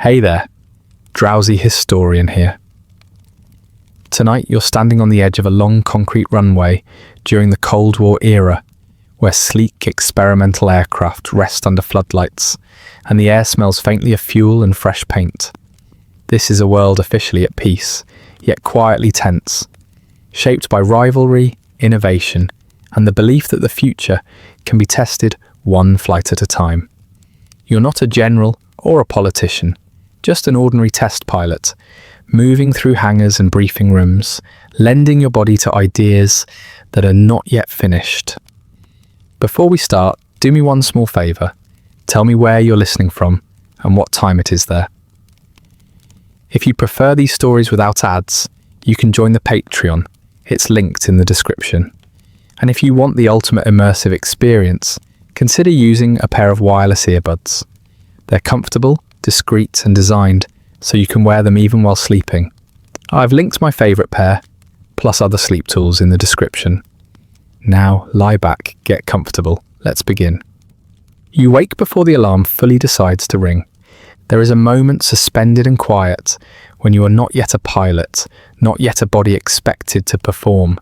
Hey there, Drowsy Historian here. Tonight you're standing on the edge of a long concrete runway during the Cold War era, where sleek experimental aircraft rest under floodlights, and the air smells faintly of fuel and fresh paint. This is a world officially at peace, yet quietly tense, shaped by rivalry, innovation, and the belief that the future can be tested one flight at a time. You're not a general or a politician, just an ordinary test pilot, moving through hangars and briefing rooms, lending your body to ideas that are not yet finished. Before we start, do me one small favour. Tell me where you're listening from and what time it is there. If you prefer these stories without ads, you can join the Patreon. It's linked in the description. And if you want the ultimate immersive experience, consider using a pair of wireless earbuds. They're comfortable, discreet and designed so you can wear them even while sleeping. I've linked my favourite pair, plus other sleep tools in the description. Now lie back, get comfortable, let's begin. You wake before the alarm fully decides to ring. There is a moment suspended and quiet when you are not yet a pilot, not yet a body expected to perform.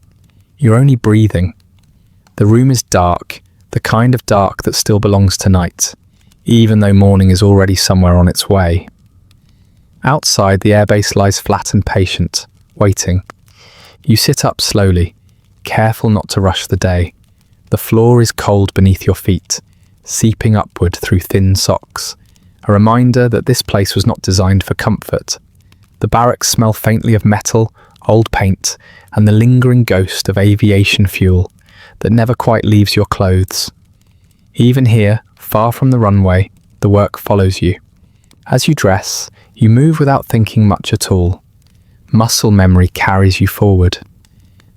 You're only breathing. The room is dark, the kind of dark that still belongs to night, even though morning is already somewhere on its way. Outside, the airbase lies flat and patient, waiting. You sit up slowly, careful not to rush the day. The floor is cold beneath your feet, seeping upward through thin socks, a reminder that this place was not designed for comfort. The barracks smell faintly of metal, old paint, and the lingering ghost of aviation fuel that never quite leaves your clothes. Even here, far from the runway, the work follows you. As you dress, you move without thinking much at all. Muscle memory carries you forward.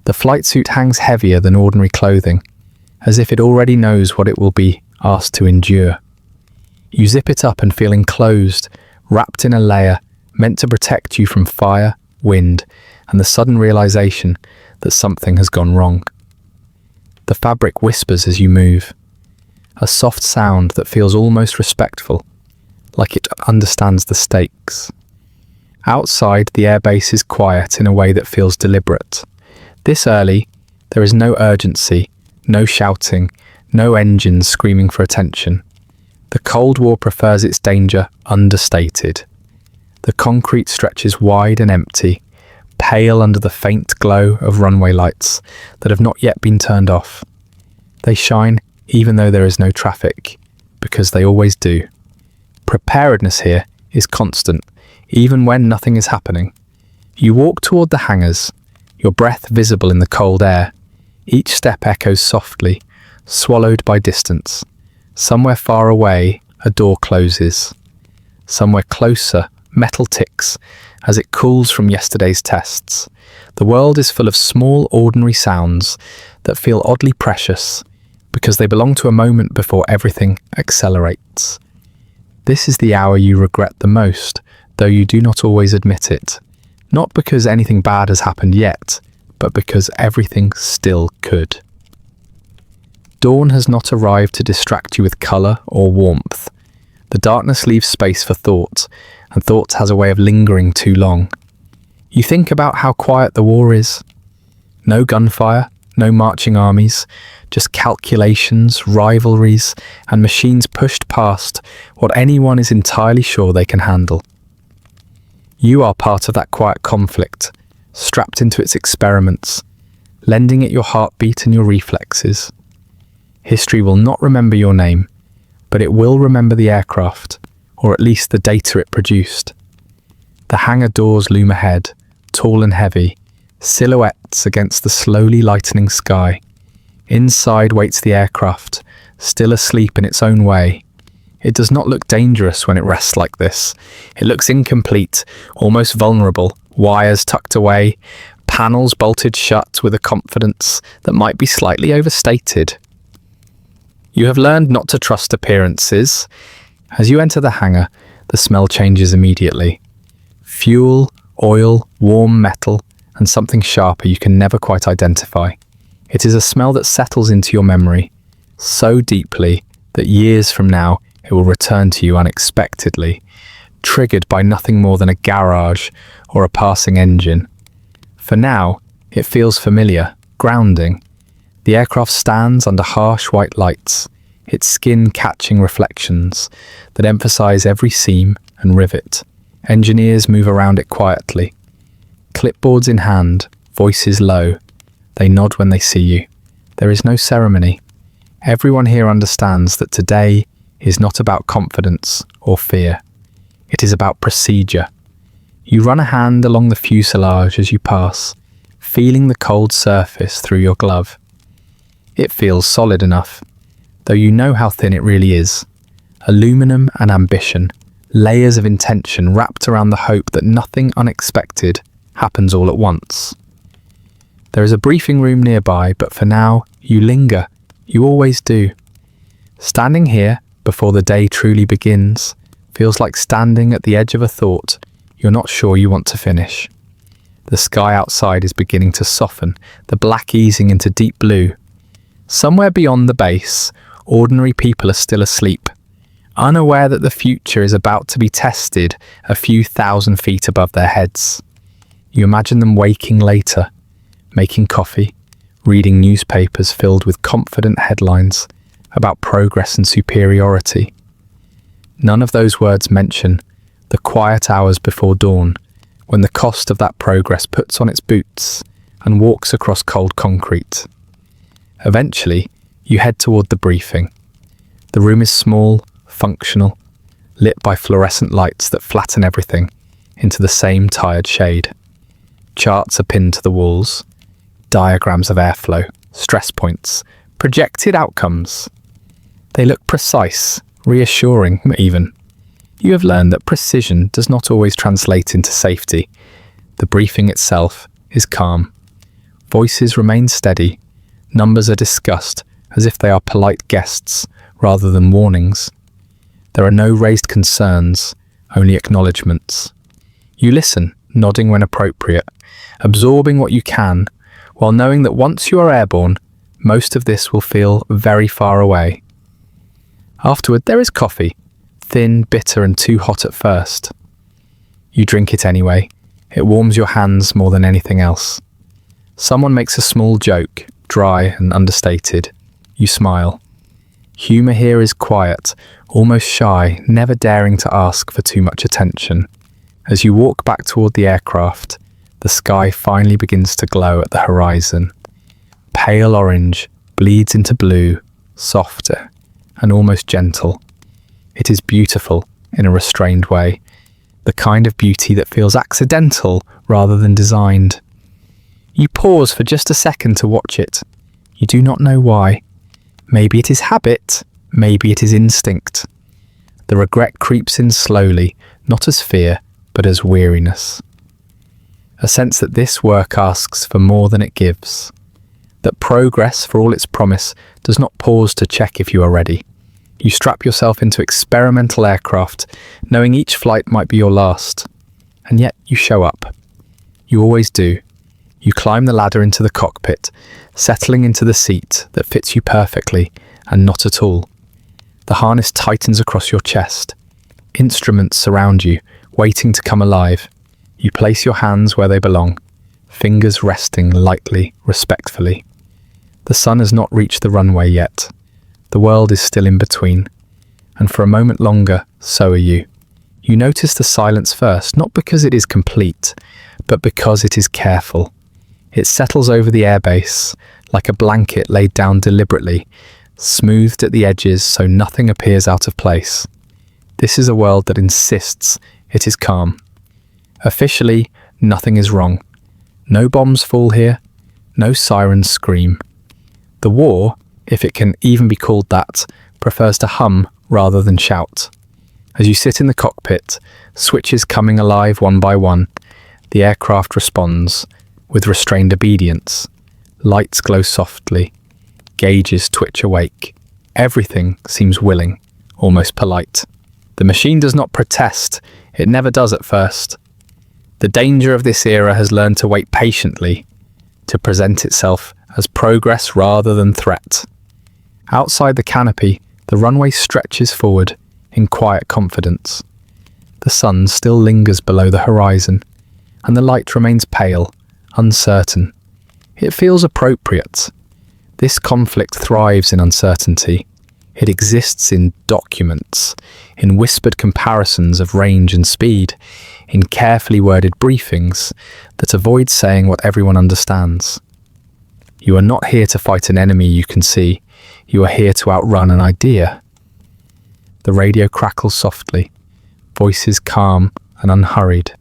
The flight suit hangs heavier than ordinary clothing, as if it already knows what it will be asked to endure. You zip it up and feel enclosed, wrapped in a layer meant to protect you from fire, wind, and the sudden realization that something has gone wrong. The fabric whispers as you move, a soft sound that feels almost respectful, like it understands the stakes. Outside, the airbase is quiet in a way that feels deliberate. This early, there is no urgency, no shouting, no engines screaming for attention. The Cold War prefers its danger understated. The concrete stretches wide and empty, pale under the faint glow of runway lights that have not yet been turned off. They shine even though there is no traffic, because they always do. Preparedness here is constant, even when nothing is happening. You walk toward the hangars, your breath visible in the cold air. Each step echoes softly, swallowed by distance. Somewhere far away, a door closes. Somewhere closer, metal ticks as it cools from yesterday's tests. The world is full of small, ordinary sounds that feel oddly precious because they belong to a moment before everything accelerates. This is the hour you regret the most, though you do not always admit it. Not because anything bad has happened yet, but because everything still could. Dawn has not arrived to distract you with colour or warmth. The darkness leaves space for thought, and thought has a way of lingering too long. You think about how quiet the war is. No gunfire, no marching armies, just calculations, rivalries, and machines pushed past what anyone is entirely sure they can handle. You are part of that quiet conflict, strapped into its experiments, lending it your heartbeat and your reflexes. History will not remember your name, but it will remember the aircraft, or at least the data it produced. The hangar doors loom ahead, tall and heavy, silhouettes against the slowly lightening sky. Inside waits the aircraft, still asleep in its own way. It does not look dangerous when it rests like this. It looks incomplete, almost vulnerable, wires tucked away, panels bolted shut with a confidence that might be slightly overstated. You have learned not to trust appearances. As you enter the hangar, the smell changes immediately. Fuel, oil, warm metal, and something sharper you can never quite identify. It is a smell that settles into your memory so deeply that years from now it will return to you unexpectedly, triggered by nothing more than a garage or a passing engine. For now, it feels familiar, grounding. The aircraft stands under harsh white lights, its skin catching reflections that emphasize every seam and rivet. Engineers move around it quietly. Clipboards in hand, voices low. They nod when they see you. There is no ceremony. Everyone here understands that today is not about confidence or fear. It is about procedure. You run a hand along the fuselage as you pass, feeling the cold surface through your glove. It feels solid enough, though you know how thin it really is. Aluminum and ambition, layers of intention wrapped around the hope that nothing unexpected happens all at once. There is a briefing room nearby, but for now, you linger. You always do. Standing here, before the day truly begins, feels like standing at the edge of a thought you're not sure you want to finish. The sky outside is beginning to soften, the black easing into deep blue. Somewhere beyond the base, ordinary people are still asleep, unaware that the future is about to be tested a few thousand feet above their heads. You imagine them waking later, making coffee, reading newspapers filled with confident headlines about progress and superiority. None of those words mention the quiet hours before dawn, when the cost of that progress puts on its boots and walks across cold concrete. Eventually, you head toward the briefing. The room is small, functional, lit by fluorescent lights that flatten everything into the same tired shade. Charts are pinned to the walls, diagrams of airflow, stress points, projected outcomes. They look precise, reassuring even. You have learned that precision does not always translate into safety. The briefing itself is calm. Voices remain steady. Numbers are discussed as if they are polite guests rather than warnings. There are no raised concerns, only acknowledgements. You listen, nodding when appropriate, absorbing what you can, while knowing that once you are airborne, most of this will feel very far away. Afterward, there is coffee, thin, bitter, and too hot at first. You drink it anyway. It warms your hands more than anything else. Someone makes a small joke, dry and understated. You smile. Humour here is quiet, almost shy, never daring to ask for too much attention. As you walk back toward the aircraft, the sky finally begins to glow at the horizon. Pale orange bleeds into blue, softer and almost gentle. It is beautiful in a restrained way, the kind of beauty that feels accidental rather than designed. You pause for just a second to watch it. You do not know why. Maybe it is habit, maybe it is instinct. The regret creeps in slowly, not as fear, but as weariness. A sense that this work asks for more than it gives. That progress, for all its promise, does not pause to check if you are ready. You strap yourself into experimental aircraft, knowing each flight might be your last. And yet you show up. You always do. You climb the ladder into the cockpit, settling into the seat that fits you perfectly and not at all. The harness tightens across your chest. Instruments surround you, waiting to come alive. You place your hands where they belong, fingers resting lightly, respectfully. The sun has not reached the runway yet. The world is still in between. And for a moment longer, so are you. You notice the silence first, not because it is complete, but because it is careful. It settles over the airbase, like a blanket laid down deliberately, smoothed at the edges so nothing appears out of place. This is a world that insists it is calm. Officially, nothing is wrong. No bombs fall here, no sirens scream. The war, if it can even be called that, prefers to hum rather than shout. As you sit in the cockpit, switches coming alive one by one, the aircraft responds with restrained obedience. Lights glow softly, gauges twitch awake. Everything seems willing, almost polite. The machine does not protest, it never does at first. The danger of this era has learned to wait patiently, to present itself as progress rather than threat. Outside the canopy, the runway stretches forward in quiet confidence. the sun still lingers below the horizon, and the light remains pale, uncertain. It feels appropriate. This conflict thrives in uncertainty. It exists in documents, in whispered comparisons of range and speed, in carefully worded briefings that avoid saying what everyone understands. You are not here to fight an enemy you can see. You are here to outrun an idea. The radio crackles softly, voices calm and unhurried.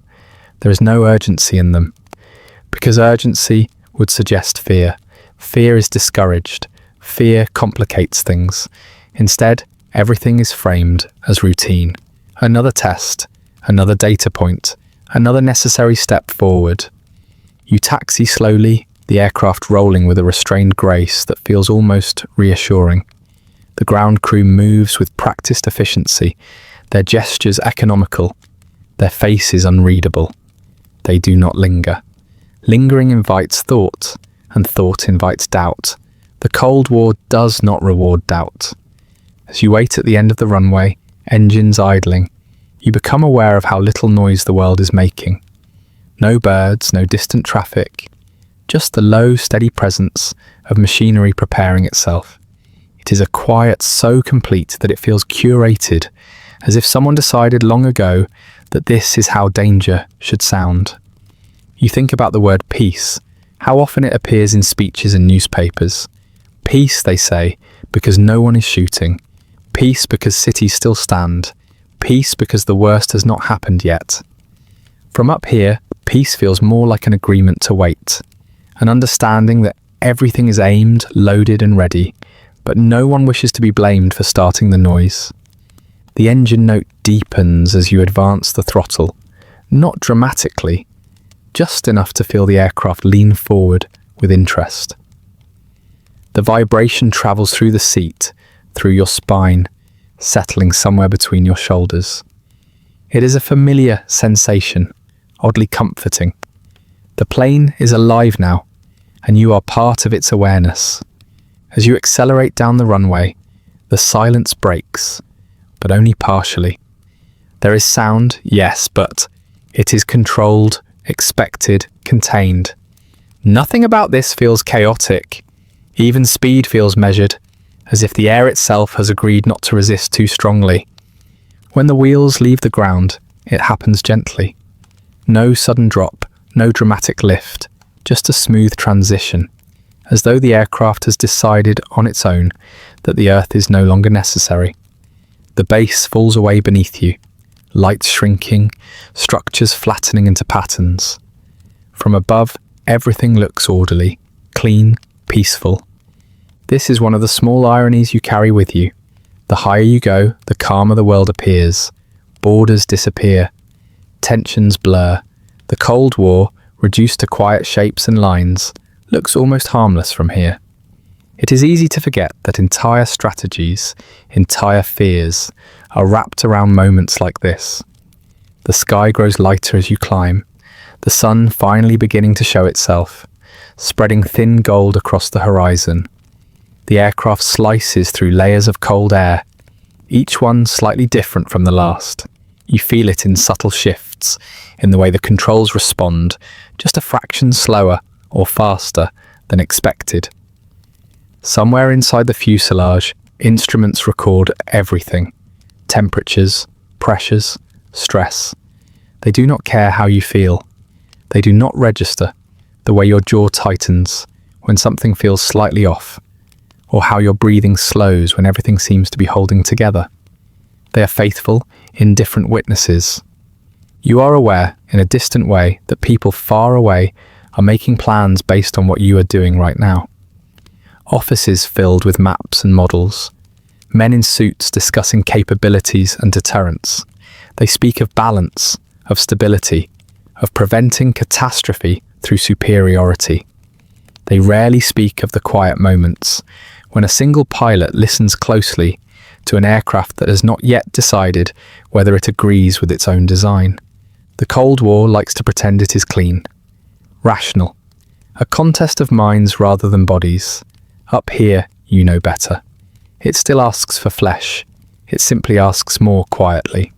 There is no urgency in them, because urgency would suggest fear. Fear is discouraged. Fear complicates things. Instead, everything is framed as routine. Another test, another data point, another necessary step forward. You taxi slowly, the aircraft rolling with a restrained grace that feels almost reassuring. The ground crew moves with practiced efficiency, their gestures economical, their faces unreadable. They do not linger. Lingering invites thought, and thought invites doubt. The Cold War does not reward doubt. As you wait at the end of the runway, engines idling, you become aware of how little noise the world is making. No birds, no distant traffic, just the low, steady presence of machinery preparing itself. It is a quiet so complete that it feels curated, as if someone decided long ago that this is how danger should sound. You think about the word peace, how often it appears in speeches and newspapers. Peace, they say, because no one is shooting. Peace because cities still stand. Peace because the worst has not happened yet. From up here, peace feels more like an agreement to wait, an understanding that everything is aimed, loaded and ready, but no one wishes to be blamed for starting the noise. The engine note deepens as you advance the throttle, not dramatically, just enough to feel the aircraft lean forward with interest. The vibration travels through the seat, through your spine, settling somewhere between your shoulders. It is a familiar sensation, oddly comforting. The plane is alive now, and you are part of its awareness. As you accelerate down the runway, the silence breaks, but only partially. There is sound, yes, but it is controlled, expected, contained. Nothing about this feels chaotic. Even speed feels measured, as if the air itself has agreed not to resist too strongly. When the wheels leave the ground, it happens gently. No sudden drop, no dramatic lift, just a smooth transition, as though the aircraft has decided on its own that the earth is no longer necessary. The base falls away beneath you, lights shrinking, structures flattening into patterns. From above, everything looks orderly, clean, peaceful. This is one of the small ironies you carry with you. The higher you go, the calmer the world appears. Borders disappear. Tensions blur. The Cold War, reduced to quiet shapes and lines, looks almost harmless from here. It is easy to forget that entire strategies, entire fears, are wrapped around moments like this. The sky grows lighter as you climb, the sun finally beginning to show itself, spreading thin gold across the horizon. The aircraft slices through layers of cold air, each one slightly different from the last. You feel it in subtle shifts, in the way the controls respond, just a fraction slower or faster than expected. Somewhere inside the fuselage, instruments record everything. Temperatures, pressures, stress. They do not care how you feel. They do not register the way your jaw tightens when something feels slightly off, or how your breathing slows when everything seems to be holding together. They are faithful, indifferent witnesses. You are aware, in a distant way, that people far away are making plans based on what you are doing right now. Offices filled with maps and models. Men in suits discussing capabilities and deterrence. They speak of balance, of stability, of preventing catastrophe through superiority. They rarely speak of the quiet moments, when a single pilot listens closely to an aircraft that has not yet decided whether it agrees with its own design. The Cold War likes to pretend it is clean, rational, a contest of minds rather than bodies. Up here, you know better. It still asks for flesh. It simply asks more quietly.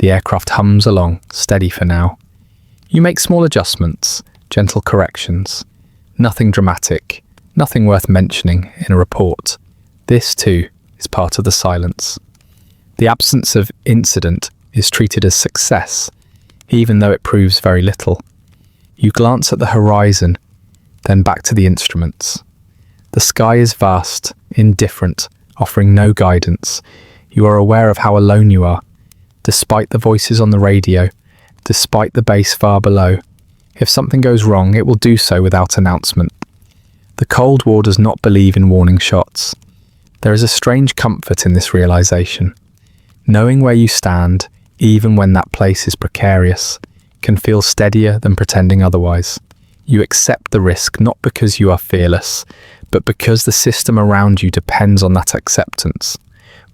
The aircraft hums along, steady for now. You make small adjustments, gentle corrections. Nothing dramatic, nothing worth mentioning in a report. This, too, is part of the silence. The absence of incident is treated as success, even though it proves very little. You glance at the horizon, then back to the instruments. The sky is vast, indifferent, offering no guidance. You are aware of how alone you are, despite the voices on the radio, despite the bass far below. If something goes wrong, it will do so without announcement. The Cold War does not believe in warning shots. There is a strange comfort in this realization. Knowing where you stand, even when that place is precarious, can feel steadier than pretending otherwise. You accept the risk not because you are fearless, but because the system around you depends on that acceptance.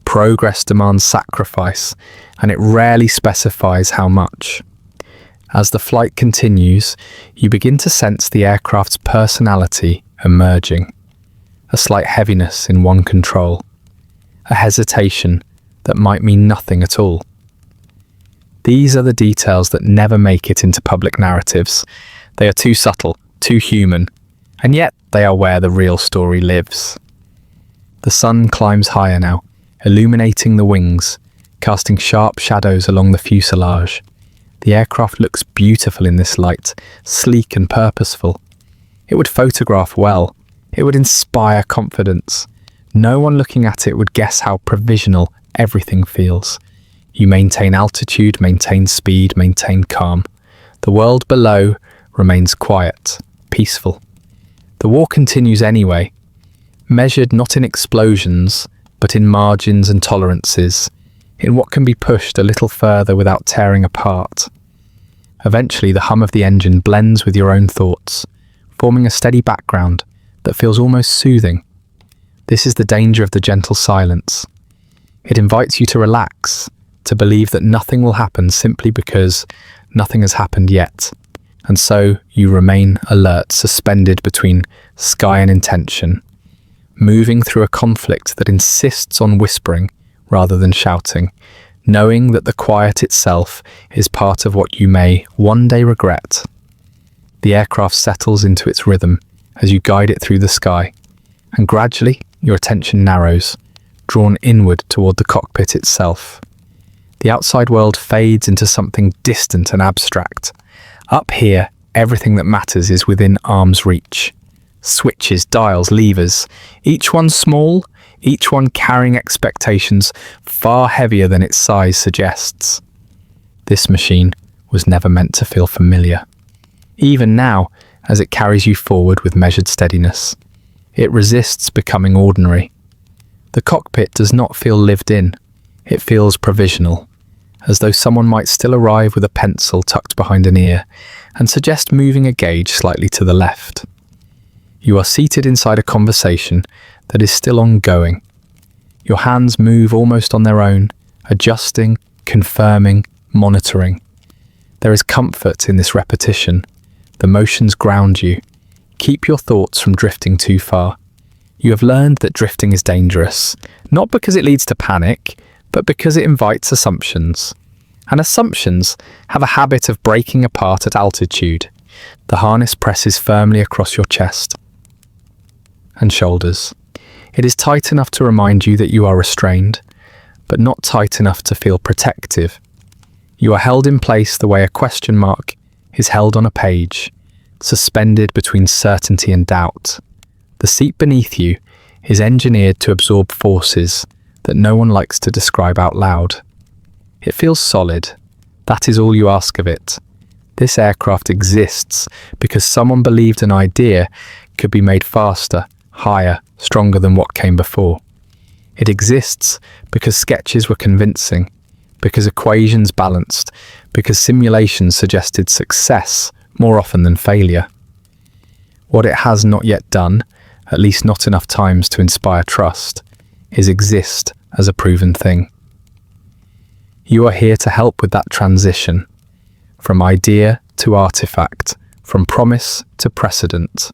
Progress demands sacrifice, and it rarely specifies how much. As the flight continues, you begin to sense the aircraft's personality emerging. A slight heaviness in one control, a hesitation that might mean nothing at all. These are the details that never make it into public narratives. They are too subtle, too human, and yet they are where the real story lives. The sun climbs higher now, illuminating the wings, casting sharp shadows along the fuselage. The aircraft looks beautiful in this light, sleek and purposeful. It would photograph well. It would inspire confidence. No one looking at it would guess how provisional everything feels. You maintain altitude, maintain speed, maintain calm. The world below remains quiet, peaceful. The war continues anyway, measured not in explosions, but in margins and tolerances, in what can be pushed a little further without tearing apart. Eventually, the hum of the engine blends with your own thoughts, forming a steady background that feels almost soothing. This is the danger of the gentle silence. It invites you to relax, to believe that nothing will happen simply because nothing has happened yet. And so you remain alert, suspended between sky and intention, moving through a conflict that insists on whispering rather than shouting, knowing that the quiet itself is part of what you may one day regret. The aircraft settles into its rhythm as you guide it through the sky, and gradually your attention narrows, drawn inward toward the cockpit itself. The outside world fades into something distant and abstract. Up here, everything that matters is within arm's reach. Switches, dials, levers, each one small, each one carrying expectations far heavier than its size suggests. This machine was never meant to feel familiar. Even now, as it carries you forward with measured steadiness, it resists becoming ordinary. The cockpit does not feel lived in. It feels provisional, as though someone might still arrive with a pencil tucked behind an ear and suggest moving a gauge slightly to the left. You are seated inside a conversation that is still ongoing. Your hands move almost on their own, adjusting, confirming, monitoring. There is comfort in this repetition. The motions ground you, keep your thoughts from drifting too far. You have learned that drifting is dangerous, not because it leads to panic, but because it invites assumptions. And assumptions have a habit of breaking apart at altitude. The harness presses firmly across your chest and shoulders. It is tight enough to remind you that you are restrained, but not tight enough to feel protective. You are held in place the way a question mark is held on a page, suspended between certainty and doubt. The seat beneath you is engineered to absorb forces that no one likes to describe out loud. It feels solid. That is all you ask of it. This aircraft exists because someone believed an idea could be made faster, higher, stronger than what came before. It exists because sketches were convincing, because equations balanced, because simulations suggested success more often than failure. What it has not yet done, at least not enough times to inspire trust, is exist as a proven thing. You are here to help with that transition, from idea to artifact, from promise to precedent.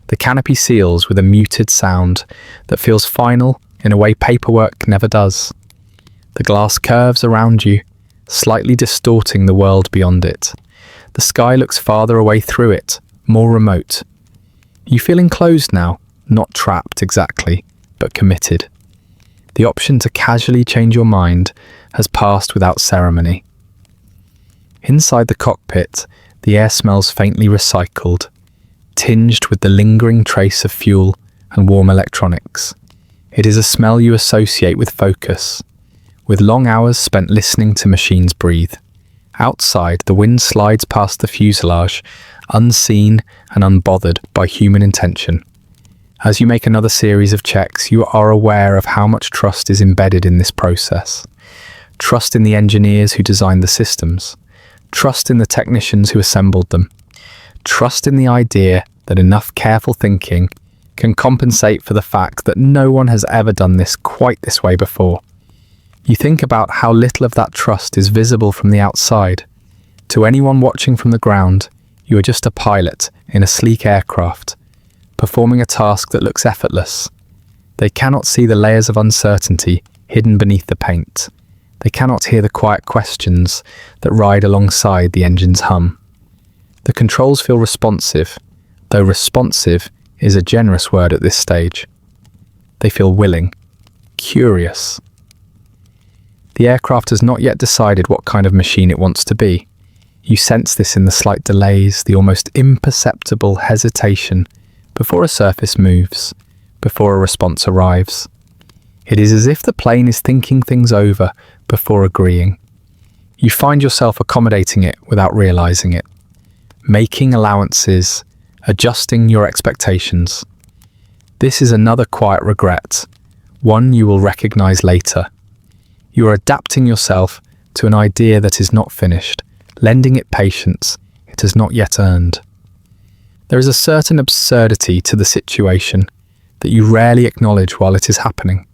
The canopy seals with a muted sound that feels final in a way paperwork never does. The glass curves around you, slightly distorting the world beyond it. The sky looks farther away through it, more remote. You feel enclosed now, not trapped exactly, but committed. The option to casually change your mind has passed without ceremony. Inside the cockpit, the air smells faintly recycled, tinged with the lingering trace of fuel and warm electronics. It is a smell you associate with focus, with long hours spent listening to machines breathe. Outside, the wind slides past the fuselage, unseen and unbothered by human intention. As you make another series of checks, you are aware of how much trust is embedded in this process. Trust in the engineers who designed the systems. Trust in the technicians who assembled them. Trust in the idea that enough careful thinking can compensate for the fact that no one has ever done this quite this way before. You think about how little of that trust is visible from the outside. To anyone watching from the ground, you are just a pilot in a sleek aircraft, performing a task that looks effortless. They cannot see the layers of uncertainty hidden beneath the paint. They cannot hear the quiet questions that ride alongside the engine's hum. The controls feel responsive, though responsive is a generous word at this stage. They feel willing, curious. The aircraft has not yet decided what kind of machine it wants to be. You sense this in the slight delays, the almost imperceptible hesitation before a surface moves, before a response arrives. It is as if the plane is thinking things over before agreeing. You find yourself accommodating it without realizing it, making allowances, adjusting your expectations. This is another quiet regret, one you will recognize later. You are adapting yourself to an idea that is not finished, lending it patience it has not yet earned. There is a certain absurdity to the situation that you rarely acknowledge while it is happening.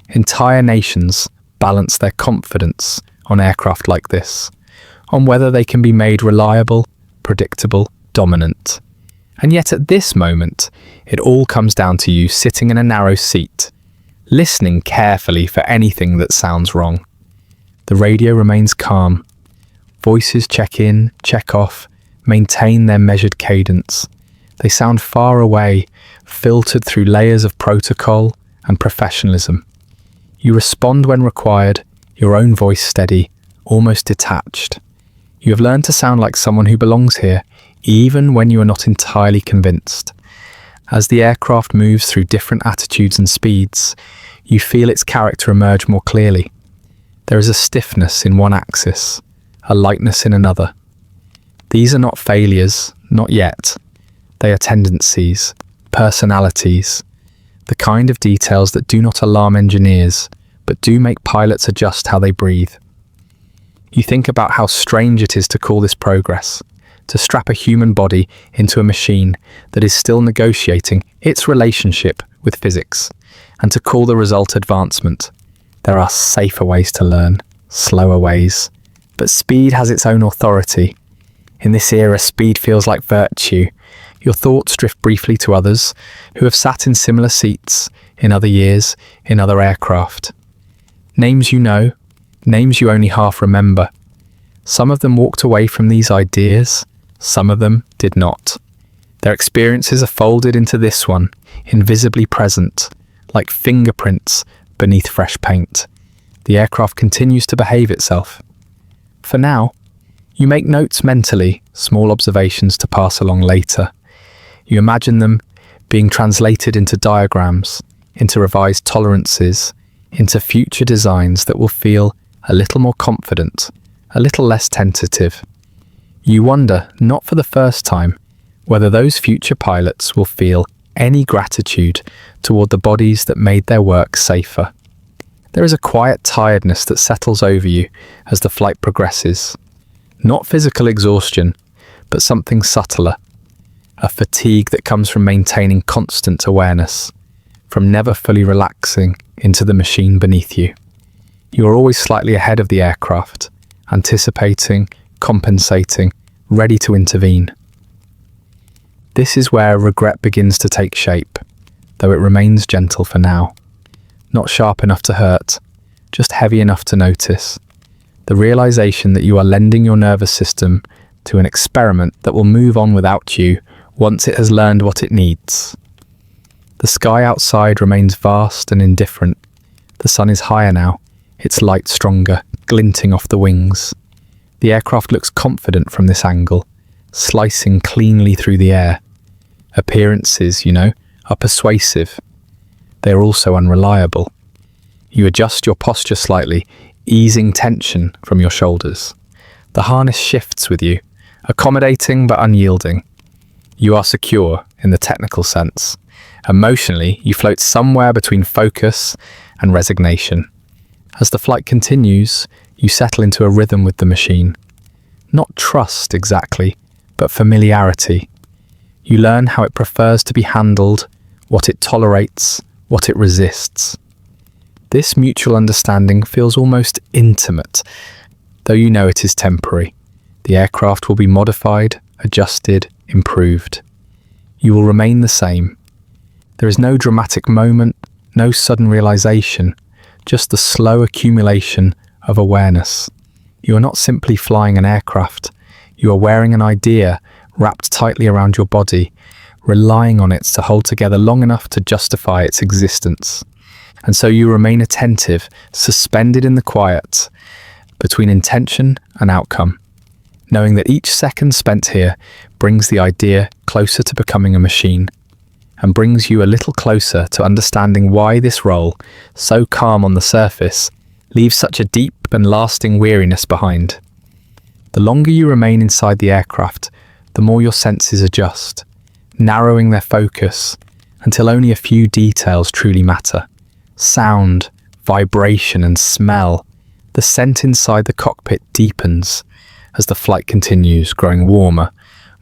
Entire nations balance their confidence on aircraft like this, on whether they can be made reliable, predictable, dominant. And yet at this moment, it all comes down to you sitting in a narrow seat, listening carefully for anything that sounds wrong. The radio remains calm. Voices check in, check off, maintain their measured cadence. They sound far away, filtered through layers of protocol and professionalism. You respond when required, your own voice steady, almost detached. You have learned to sound like someone who belongs here, even when you are not entirely convinced. As the aircraft moves through different attitudes and speeds, you feel its character emerge more clearly. There is a stiffness in one axis, a lightness in another. These are not failures, not yet. They are tendencies, personalities, the kind of details that do not alarm engineers, but do make pilots adjust how they breathe. You think about how strange it is to call this progress, to strap a human body into a machine that is still negotiating its relationship with physics, and to call the result advancement. There are safer ways to learn, slower ways, but speed has its own authority. In this era, speed feels like virtue. Your thoughts drift briefly to others who have sat in similar seats in other years, in other aircraft. Names you know, names you only half remember. Some of them walked away from these ideas, some of them did not. Their experiences are folded into this one, invisibly present, like fingerprints beneath fresh paint. The aircraft continues to behave itself. For now, you make notes mentally, small observations to pass along later. You imagine them being translated into diagrams, into revised tolerances, into future designs that will feel a little more confident, a little less tentative. You wonder, not for the first time, whether those future pilots will feel any gratitude toward the bodies that made their work safer. There is a quiet tiredness that settles over you as the flight progresses. Not physical exhaustion, but something subtler. A fatigue that comes from maintaining constant awareness, from never fully relaxing into the machine beneath you. You are always slightly ahead of the aircraft, anticipating, compensating, ready to intervene. This is where regret begins to take shape, though it remains gentle for now. Not sharp enough to hurt, just heavy enough to notice. The realization that you are lending your nervous system to an experiment that will move on without you once it has learned what it needs. The sky outside remains vast and indifferent. The sun is higher now, its light stronger, glinting off the wings. The aircraft looks confident from this angle, slicing cleanly through the air. Appearances, are persuasive. They are also unreliable. You adjust your posture slightly, easing tension from your shoulders. The harness shifts with you, accommodating but unyielding. You are secure in the technical sense. Emotionally, you float somewhere between focus and resignation. As the flight continues, you settle into a rhythm with the machine. Not trust exactly, but familiarity. You learn how it prefers to be handled, what it tolerates, what it resists. This mutual understanding feels almost intimate, though you know it is temporary. The aircraft will be modified, adjusted, improved. You will remain the same. There is no dramatic moment, no sudden realization, just the slow accumulation of awareness. You are not simply flying an aircraft. You are wearing an idea wrapped tightly around your body, relying on it to hold together long enough to justify its existence. And so you remain attentive, suspended in the quiet, between intention and outcome, knowing that each second spent here brings the idea closer to becoming a machine, and brings you a little closer to understanding why this role, so calm on the surface, leaves such a deep and lasting weariness behind. The longer you remain inside the aircraft, the more your senses adjust, narrowing their focus until only a few details truly matter. Sound, vibration, and smell. The scent inside the cockpit deepens as the flight continues, growing warmer,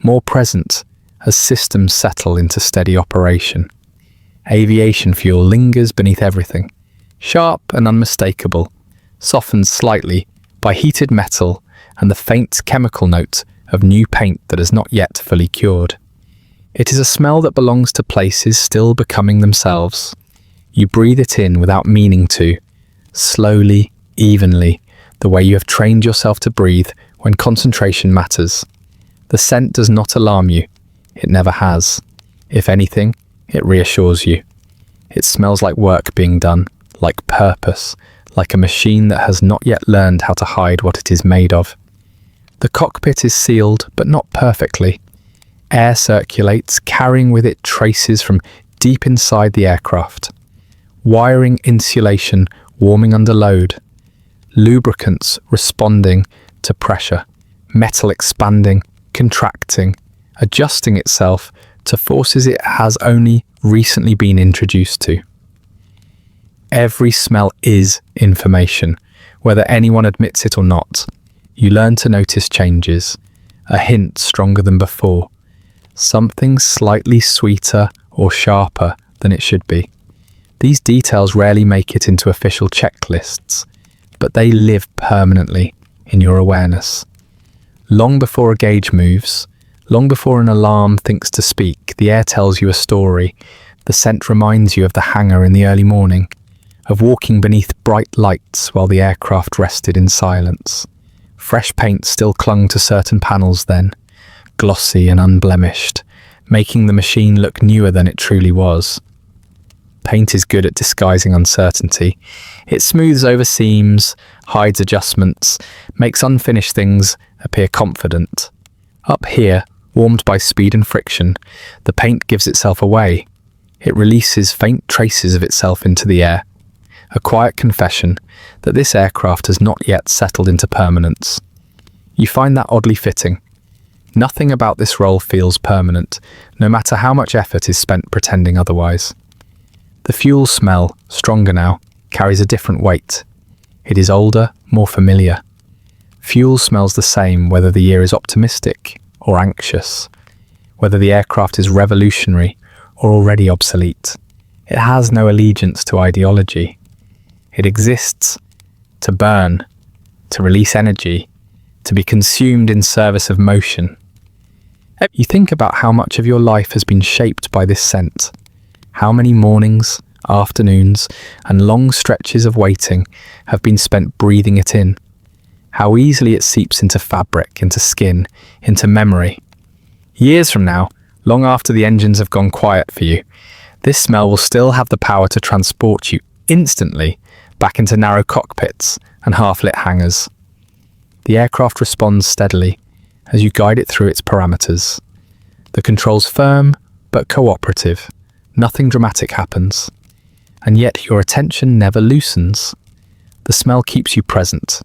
more present as systems settle into steady operation. Aviation fuel lingers beneath everything, sharp and unmistakable, softened slightly by heated metal and the faint chemical note of new paint that has not yet fully cured. It is a smell that belongs to places still becoming themselves. You breathe it in without meaning to, slowly, evenly, the way you have trained yourself to breathe when concentration matters. The scent does not alarm you. It never has. If anything, it reassures you. It smells like work being done, like purpose, like a machine that has not yet learned how to hide what it is made of. The cockpit is sealed, but not perfectly. Air circulates, carrying with it traces from deep inside the aircraft. Wiring insulation warming under load. Lubricants responding to pressure. Metal expanding, contracting, adjusting itself to forces it has only recently been introduced to. Every smell is information, whether anyone admits it or not. You learn to notice changes, a hint stronger than before, something slightly sweeter or sharper than it should be. These details rarely make it into official checklists, but they live permanently in your awareness. Long before a gauge moves, long before an alarm thinks to speak, the air tells you a story. The scent reminds you of the hangar in the early morning, of walking beneath bright lights while the aircraft rested in silence. Fresh paint still clung to certain panels then, glossy and unblemished, making the machine look newer than it truly was. Paint is good at disguising uncertainty. It smooths over seams, hides adjustments, makes unfinished things appear confident. Up here, warmed by speed and friction, the paint gives itself away. It releases faint traces of itself into the air. A quiet confession that this aircraft has not yet settled into permanence. You find that oddly fitting. Nothing about this role feels permanent, no matter how much effort is spent pretending otherwise. The fuel smell, stronger now, carries a different weight. It is older, more familiar. Fuel smells the same whether the year is optimistic or anxious, whether the aircraft is revolutionary or already obsolete. It has no allegiance to ideology. It exists to burn, to release energy, to be consumed in service of motion. You think about how much of your life has been shaped by this scent. How many mornings, afternoons, and long stretches of waiting have been spent breathing it in. how easily it seeps into fabric, into skin, into memory. Years from now, long after the engines have gone quiet for you, this smell will still have the power to transport you instantly back into narrow cockpits and half-lit hangars. The aircraft responds steadily as you guide it through its parameters. The controls firm but cooperative. Nothing dramatic happens. And yet your attention never loosens. The smell keeps you present,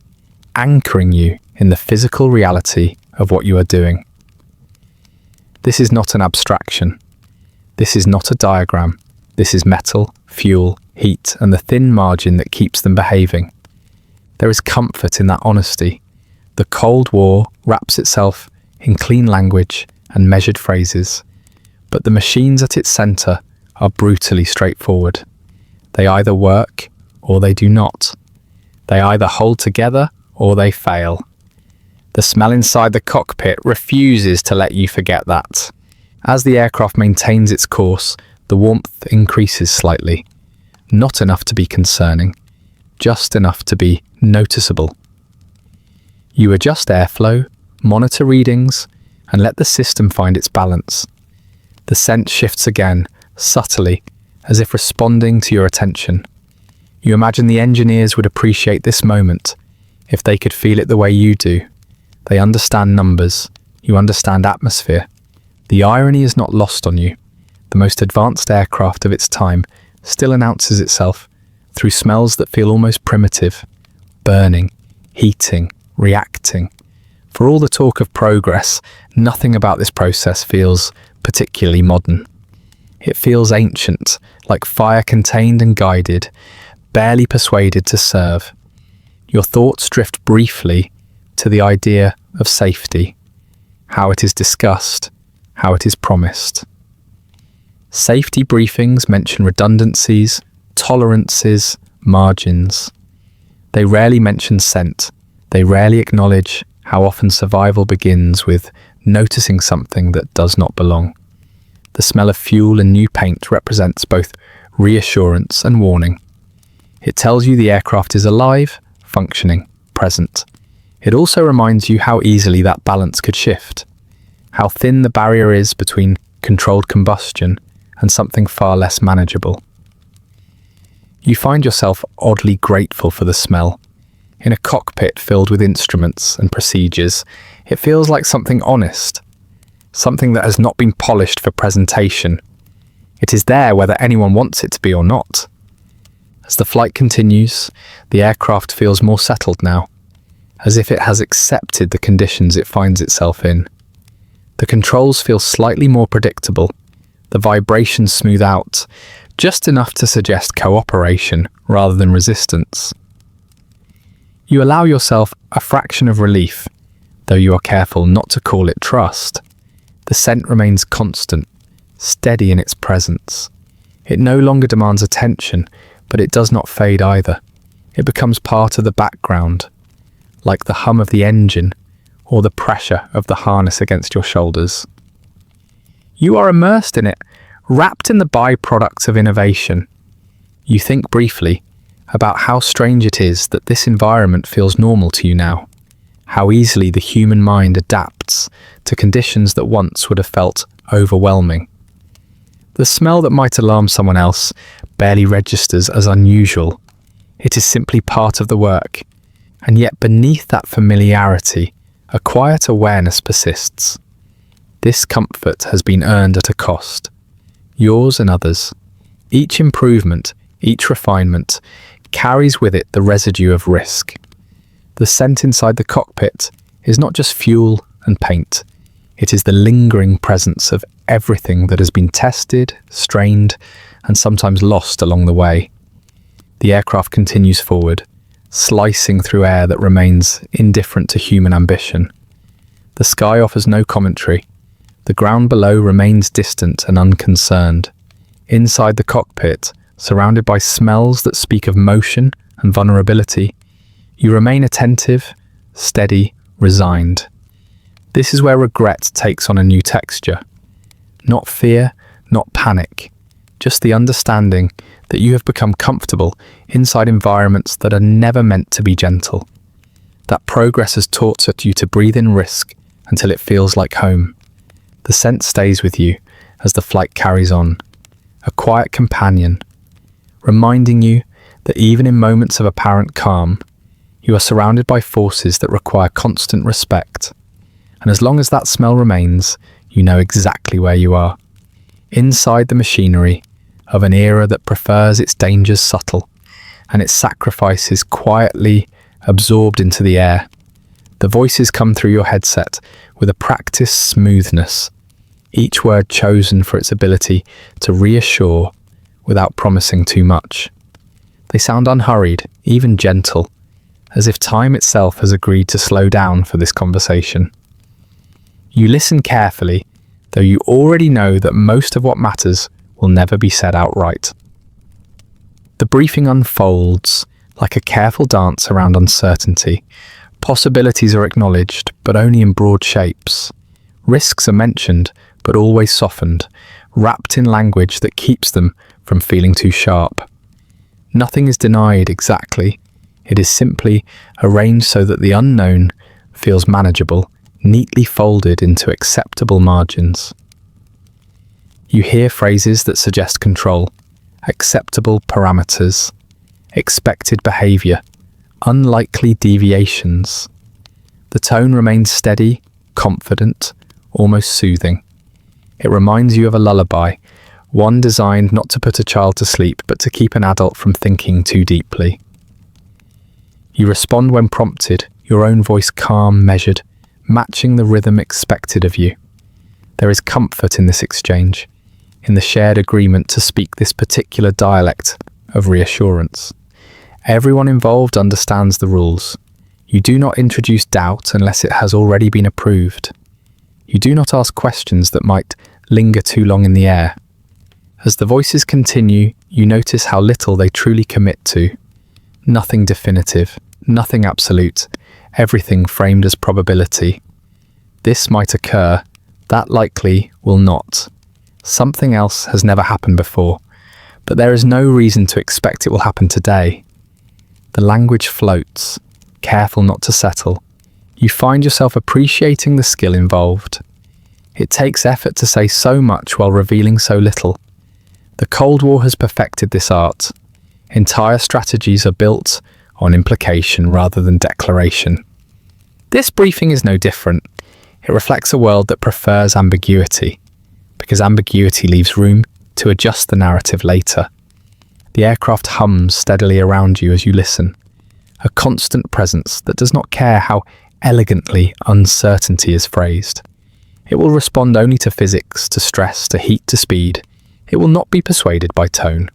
anchoring you in the physical reality of what you are doing. This is not an abstraction. This is not a diagram. This is metal, fuel, heat, and the thin margin that keeps them behaving. There is comfort in that honesty. The Cold War wraps itself in clean language and measured phrases, but the machines at its center are brutally straightforward. They either work or they do not. They either hold together or they fail. The smell inside the cockpit refuses to let you forget that. As the aircraft maintains its course, the warmth increases slightly. Not enough to be concerning, just enough to be noticeable. You adjust airflow, monitor readings, and let the system find its balance. The scent shifts again, subtly, as if responding to your attention. You imagine the engineers would appreciate this moment if they could feel it the way you do. They understand numbers, you understand atmosphere. The irony is not lost on you. The most advanced aircraft of its time still announces itself through smells that feel almost primitive, burning, heating, reacting. For all the talk of progress, nothing about this process feels particularly modern. It feels ancient, like fire contained and guided, barely persuaded to serve. Your thoughts drift briefly to the idea of safety, how it is discussed, how it is promised. Safety briefings mention redundancies, tolerances, margins. They rarely mention scent. They rarely acknowledge how often survival begins with noticing something that does not belong. The smell of fuel and new paint represents both reassurance and warning. It tells you the aircraft is alive, functioning, present. It also reminds you how easily that balance could shift, how thin the barrier is between controlled combustion and something far less manageable. You find yourself oddly grateful for the smell. In a cockpit filled with instruments and procedures, it feels like something honest, something that has not been polished for presentation. It is there whether anyone wants it to be or not. As the flight continues, the aircraft feels more settled now, as if it has accepted the conditions it finds itself in. The controls feel slightly more predictable, the vibrations smooth out, just enough to suggest cooperation rather than resistance. You allow yourself a fraction of relief, though you are careful not to call it trust. The scent remains constant, steady in its presence. It no longer demands attention, but it does not fade either. It becomes part of the background, like the hum of the engine or the pressure of the harness against your shoulders. You are immersed in it, wrapped in the byproducts of innovation. You think briefly about how strange it is that this environment feels normal to you now, how easily the human mind adapts to conditions that once would have felt overwhelming. The smell that might alarm someone else barely registers as unusual. It is simply part of the work, and yet beneath that familiarity, a quiet awareness persists. This comfort has been earned at a cost, yours and others. Each improvement, each refinement, carries with it the residue of risk. The scent inside the cockpit is not just fuel and paint. It is the lingering presence of everything that has been tested, strained, and sometimes lost along the way. The aircraft continues forward, slicing through air that remains indifferent to human ambition. The sky offers no commentary. The ground below remains distant and unconcerned. Inside the cockpit, surrounded by smells that speak of motion and vulnerability, you remain attentive, steady, resigned. This is where regret takes on a new texture. Not fear, not panic, just the understanding that you have become comfortable inside environments that are never meant to be gentle. that progress has taught you to breathe in risk until it feels like home. The scent stays with you as the flight carries on, a quiet companion, reminding you that even in moments of apparent calm, you are surrounded by forces that require constant respect. And as long as that smell remains, you know exactly where you are. Inside the machinery of an era that prefers its dangers subtle and its sacrifices quietly absorbed into the air. The voices come through your headset with a practiced smoothness, each word chosen for its ability to reassure without promising too much. They sound unhurried, even gentle, as if time itself has agreed to slow down for this conversation. You listen carefully, though you already know that most of what matters will never be said outright. The briefing unfolds like a careful dance around uncertainty. Possibilities are acknowledged, but only in broad shapes. Risks are mentioned, but always softened, wrapped in language that keeps them from feeling too sharp. Nothing is denied exactly. It is simply arranged so that the unknown feels manageable, neatly folded into acceptable margins. You hear phrases that suggest control, acceptable parameters, expected behavior, unlikely deviations. The tone remains steady, confident, almost soothing. It reminds you of a lullaby, one designed not to put a child to sleep, but to keep an adult from thinking too deeply. You respond when prompted, your own voice calm, measured, matching the rhythm expected of you. There is comfort in this exchange, in the shared agreement to speak this particular dialect of reassurance. Everyone involved understands the rules. You do not introduce doubt unless it has already been approved. You do not ask questions that might linger too long in the air. As the voices continue, you notice how little they truly commit to. Nothing definitive, nothing absolute, everything framed as probability. This might occur, that likely will not. Something else has never happened before, but there is no reason to expect it will happen today. The language floats, careful not to settle. You find yourself appreciating the skill involved. It takes effort to say so much while revealing so little. The Cold War has perfected this art. Entire strategies are built on implication rather than declaration. This briefing is no different. It reflects a world that prefers ambiguity, because ambiguity leaves room to adjust the narrative later. The aircraft hums steadily around you as you listen, a constant presence that does not care how elegantly uncertainty is phrased. It will respond only to physics, to stress, to heat, to speed. It will not be persuaded by tone.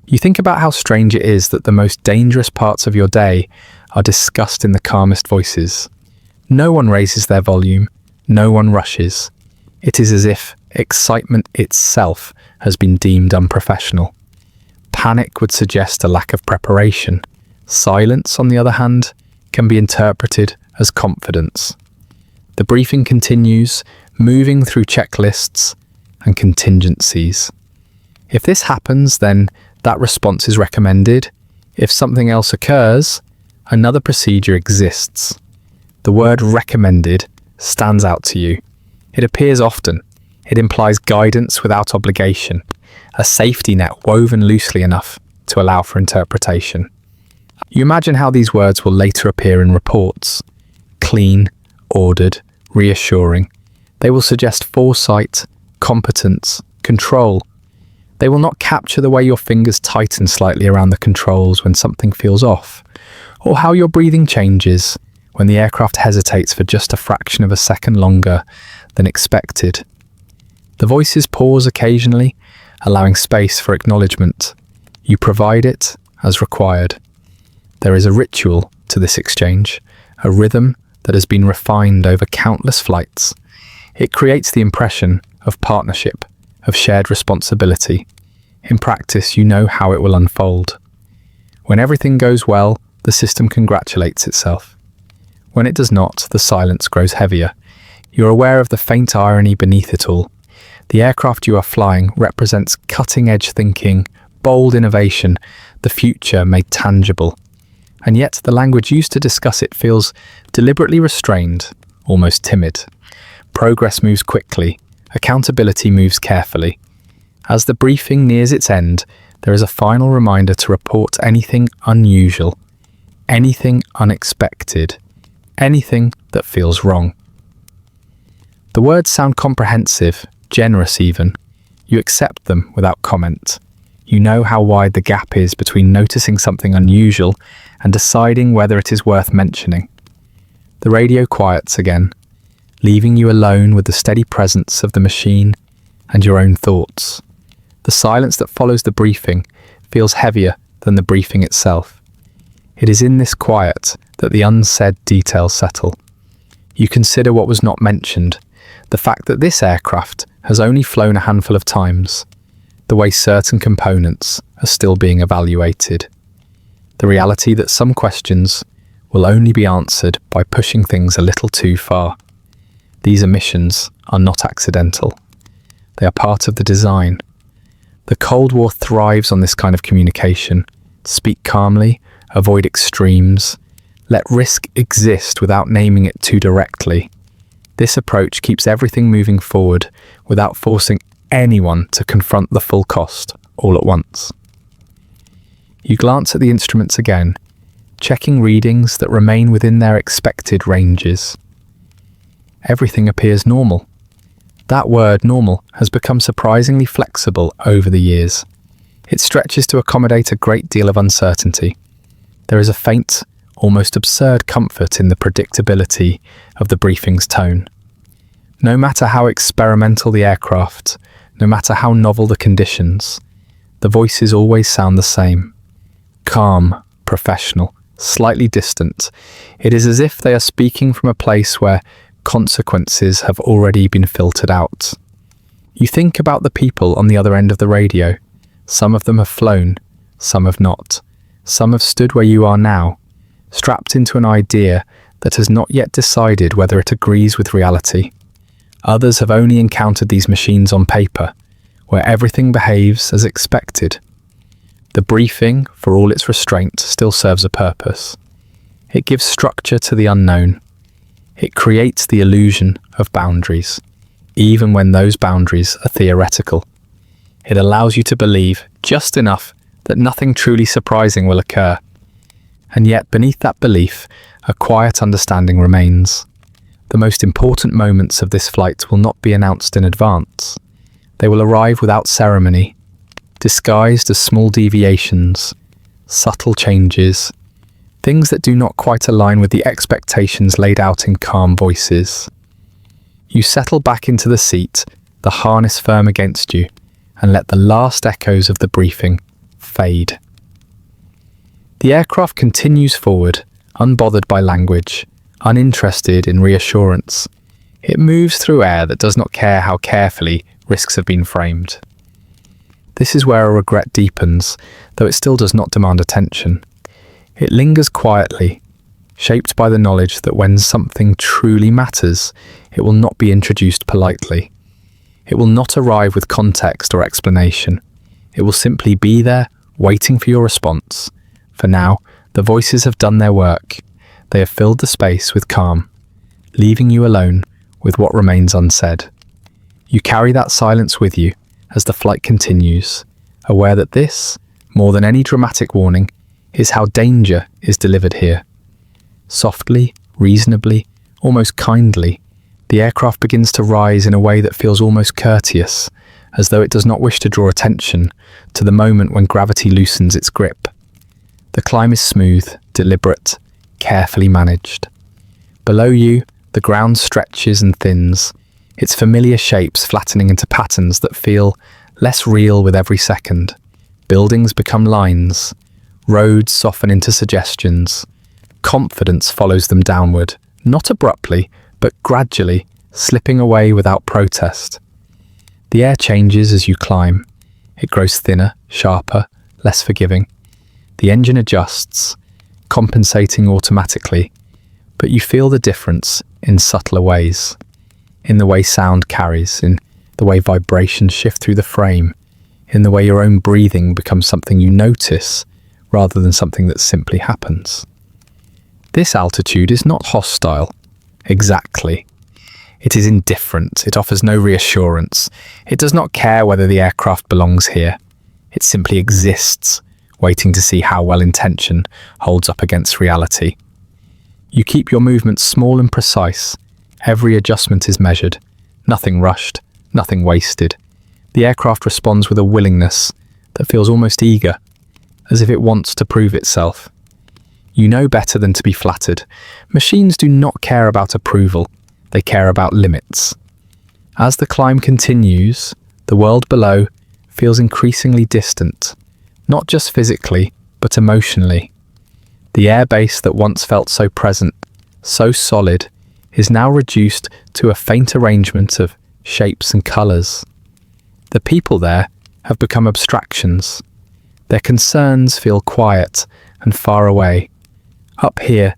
You think about how strange it is that the most dangerous parts of your day are discussed in the calmest voices. No one raises their volume, no one rushes. It is as if excitement itself has been deemed unprofessional. Panic would suggest a lack of preparation. Silence, on the other hand, can be interpreted as confidence. The briefing continues, moving through checklists and contingencies. If this happens, then that response is recommended. If something else occurs, another procedure exists. The word recommended stands out to you. It appears often. It implies guidance without obligation, a safety net woven loosely enough to allow for interpretation. You imagine how these words will later appear in reports. Clean, ordered, reassuring. They will suggest foresight, competence, control. They will not capture the way your fingers tighten slightly around the controls when something feels off, or how your breathing changes when the aircraft hesitates for just a fraction of a second longer than expected. The voices pause occasionally, allowing space for acknowledgement. You provide it as required. There is a ritual to this exchange, a rhythm that has been refined over countless flights. It creates the impression of partnership, of shared responsibility. In practice, you know how it will unfold. When everything goes well, the system congratulates itself. When it does not, the silence grows heavier. You're aware of the faint irony beneath it all. The aircraft you are flying represents cutting-edge thinking, bold innovation, the future made tangible. and yet the language used to discuss it feels deliberately restrained, almost timid. Progress moves quickly, accountability moves carefully. As the briefing nears its end, there is a final reminder to report anything unusual, anything unexpected, anything that feels wrong. The words sound comprehensive, generous even. You accept them without comment. You know how wide the gap is between noticing something unusual and deciding whether it is worth mentioning. The radio quiets again, leaving you alone with the steady presence of the machine and your own thoughts. The silence that follows the briefing feels heavier than the briefing itself. It is in this quiet that the unsaid details settle. You consider what was not mentioned, the fact that this aircraft has only flown a handful of times, the way certain components are still being evaluated, the reality that some questions will only be answered by pushing things a little too far. These omissions are not accidental. They are part of the design. The Cold War thrives on this kind of communication. Speak calmly, avoid extremes, let risk exist without naming it too directly. This approach keeps everything moving forward without forcing anyone to confront the full cost all at once. You glance at the instruments again, checking readings that remain within their expected ranges. Everything appears normal. That word, normal, has become surprisingly flexible over the years. It stretches to accommodate a great deal of uncertainty. There is a faint, almost absurd comfort in the predictability of the briefing's tone. No matter how experimental the aircraft, no matter how novel the conditions, the voices always sound the same. Calm, professional, slightly distant. It is as if they are speaking from a place where consequences have already been filtered out. You think about the people on the other end of the radio. Some of them have flown, some have not. Some have stood where you are now, strapped into an idea that has not yet decided whether it agrees with reality. Others have only encountered these machines on paper, where everything behaves as expected. The briefing, for all its restraint, still serves a purpose. It gives structure to the unknown. It creates the illusion of boundaries, even when those boundaries are theoretical. It allows you to believe just enough that nothing truly surprising will occur. And yet, beneath that belief, a quiet understanding remains. The most important moments of this flight will not be announced in advance. They will arrive without ceremony, disguised as small deviations, subtle changes, things that do not quite align with the expectations laid out in calm voices. You settle back into the seat, the harness firm against you, and let the last echoes of the briefing fade. The aircraft continues forward, unbothered by language, uninterested in reassurance. It moves through air that does not care how carefully risks have been framed. This is where a regret deepens, though it still does not demand attention. It lingers quietly, shaped by the knowledge that when something truly matters, it will not be introduced politely. It will not arrive with context or explanation. It will simply be there, waiting for your response. For now, the voices have done their work. They have filled the space with calm, leaving you alone with what remains unsaid. You carry that silence with you as the flight continues, aware that this, more than any dramatic warning, is how danger is delivered here. Softly, reasonably, almost kindly, the aircraft begins to rise in a way that feels almost courteous, as though it does not wish to draw attention to the moment when gravity loosens its grip. The climb is smooth, deliberate, carefully managed. Below you, the ground stretches and thins, its familiar shapes flattening into patterns that feel less real with every second. Buildings become lines, roads soften into suggestions. Confidence follows them downward, not abruptly, but gradually, slipping away without protest. The air changes as you climb. It grows thinner, sharper, less forgiving. The engine adjusts, compensating automatically, but you feel the difference in subtler ways. In the way sound carries, in the way vibrations shift through the frame, in the way your own breathing becomes something you notice rather than something that simply happens. This altitude is not hostile. Exactly. It is indifferent. It offers no reassurance. It does not care whether the aircraft belongs here. It simply exists, waiting to see how well intention holds up against reality. You keep your movements small and precise. Every adjustment is measured. Nothing rushed, nothing wasted. The aircraft responds with a willingness that feels almost eager, as if it wants to prove itself. You know better than to be flattered. Machines do not care about approval. They care about limits. As the climb continues, the world below feels increasingly distant, not just physically, but emotionally. The airbase that once felt so present, so solid, is now reduced to a faint arrangement of shapes and colours. The people there have become abstractions. Their concerns feel quiet and far away. Up here,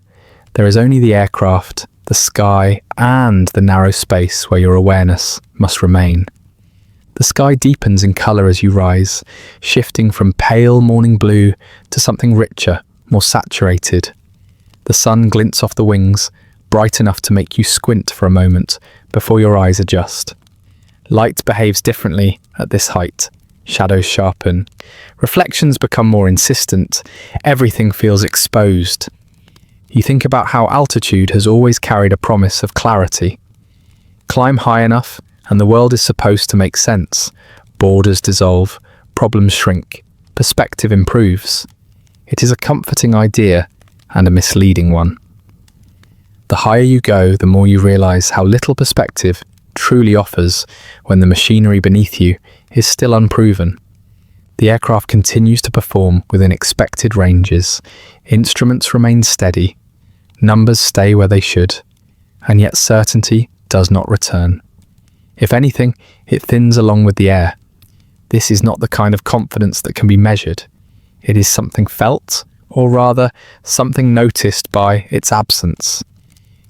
there is only the aircraft, the sky, and the narrow space where your awareness must remain. The sky deepens in colour as you rise, shifting from pale morning blue to something richer, more saturated. The sun glints off the wings, bright enough to make you squint for a moment before your eyes adjust. Light behaves differently at this height. Shadows sharpen. Reflections become more insistent. Everything feels exposed. You think about how altitude has always carried a promise of clarity. Climb high enough, and the world is supposed to make sense. Borders dissolve, problems shrink, perspective improves. It is a comforting idea and a misleading one. The higher you go, the more you realize how little perspective truly offers when the machinery beneath you is still unproven. The aircraft continues to perform within expected ranges. Instruments remain steady. Numbers stay where they should. And yet certainty does not return. If anything, it thins along with the air. This is not the kind of confidence that can be measured. It is something felt, or rather, something noticed by its absence.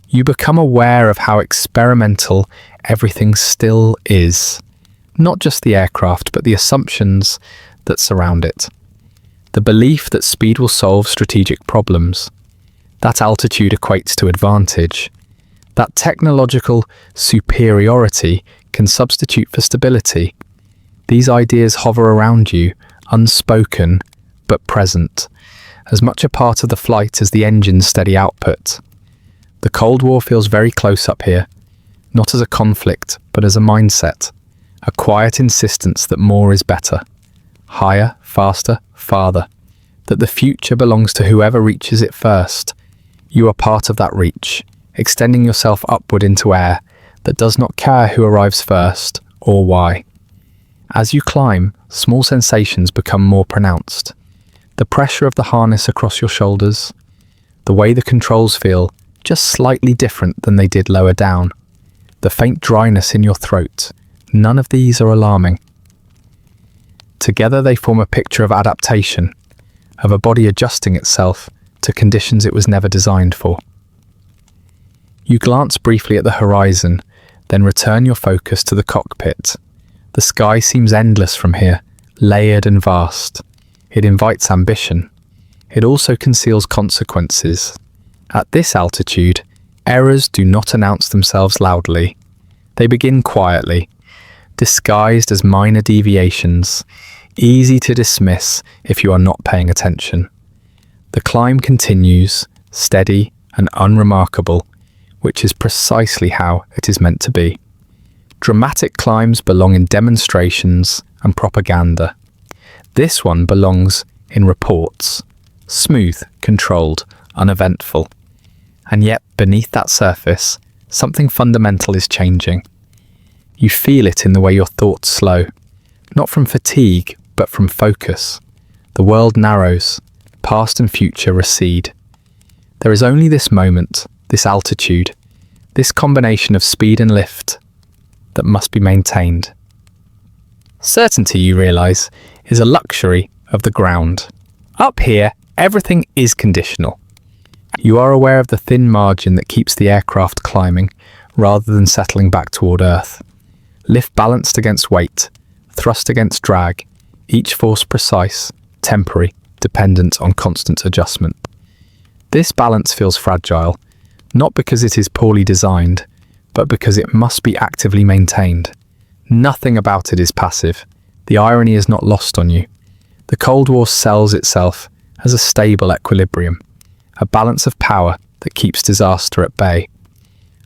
You become aware of how experimental everything still is. Not just the aircraft, but the assumptions that surround it. The belief that speed will solve strategic problems. That altitude equates to advantage. That technological superiority can substitute for stability. These ideas hover around you, unspoken but present, as much a part of the flight as the engine's steady output. The Cold War feels very close up here, not as a conflict, but as a mindset, a quiet insistence that more is better, higher, faster, farther, that the future belongs to whoever reaches it first. You are part of that reach, extending yourself upward into air that does not care who arrives first or why. As you climb, small sensations become more pronounced. The pressure of the harness across your shoulders, the way the controls feel just slightly different than they did lower down, the faint dryness in your throat, none of these are alarming. Together they form a picture of adaptation, of a body adjusting itself to conditions it was never designed for. You glance briefly at the horizon, then return your focus to the cockpit. The sky seems endless from here, layered and vast. It invites ambition. It also conceals consequences. At this altitude, errors do not announce themselves loudly. They begin quietly, disguised as minor deviations, easy to dismiss if you are not paying attention. The climb continues, steady and unremarkable, which is precisely how it is meant to be. Dramatic climbs belong in demonstrations and propaganda. This one belongs in reports, smooth, controlled, uneventful. And yet, beneath that surface, something fundamental is changing. You feel it in the way your thoughts slow, not from fatigue, but from focus. The world narrows, past and future recede. There is only this moment, this altitude, this combination of speed and lift that must be maintained. Certainty, you realize, is a luxury of the ground. Up here, everything is conditional. You are aware of the thin margin that keeps the aircraft climbing rather than settling back toward Earth. Lift balanced against weight, thrust against drag, each force precise, temporary, dependent on constant adjustment. This balance feels fragile, not because it is poorly designed, but because it must be actively maintained. Nothing about it is passive. The irony is not lost on you. The Cold War sells itself as a stable equilibrium, a balance of power that keeps disaster at bay.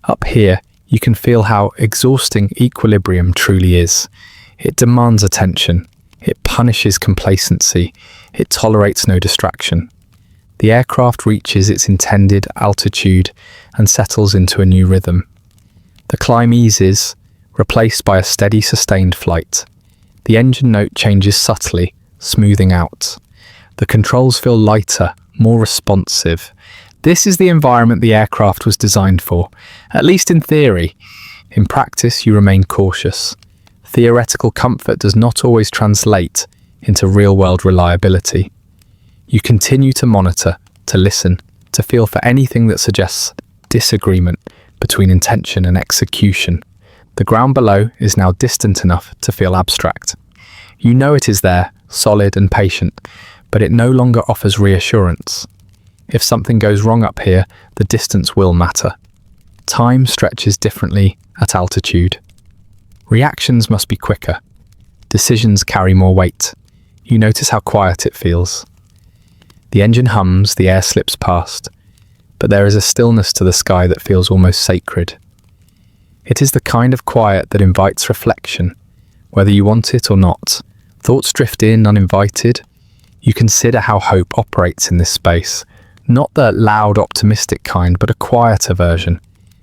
Up here, you can feel how exhausting equilibrium truly is. It demands attention. It punishes complacency. It tolerates no distraction. The aircraft reaches its intended altitude and settles into a new rhythm. The climb eases, replaced by a steady, sustained flight. The engine note changes subtly, smoothing out. The controls feel lighter, more responsive. This is the environment the aircraft was designed for, at least in theory. In practice, you remain cautious. Theoretical comfort does not always translate into real-world reliability. You continue to monitor, to listen, to feel for anything that suggests disagreement between intention and execution. The ground below is now distant enough to feel abstract. You know it is there, solid and patient, but it no longer offers reassurance. If something goes wrong up here, the distance will matter. Time stretches differently at altitude. Reactions must be quicker. Decisions carry more weight. You notice how quiet it feels. The engine hums, the air slips past, but there is a stillness to the sky that feels almost sacred. It is the kind of quiet that invites reflection, whether you want it or not. Thoughts drift in uninvited. You consider how hope operates in this space, not the loud, optimistic kind, but a quieter version,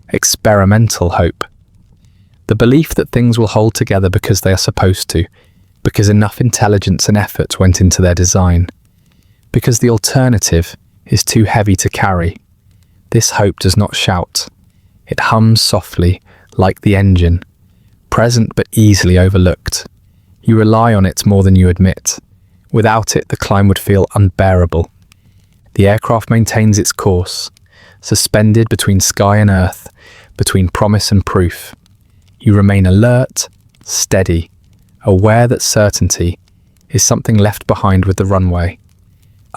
experimental hope. The belief that things will hold together because they are supposed to, because enough intelligence and effort went into their design, because the alternative is too heavy to carry. This hope does not shout. It hums softly, like the engine, present but easily overlooked. You rely on it more than you admit. Without it, the climb would feel unbearable. The aircraft maintains its course, suspended between sky and earth, between promise and proof. You remain alert, steady, aware that certainty is something left behind with the runway.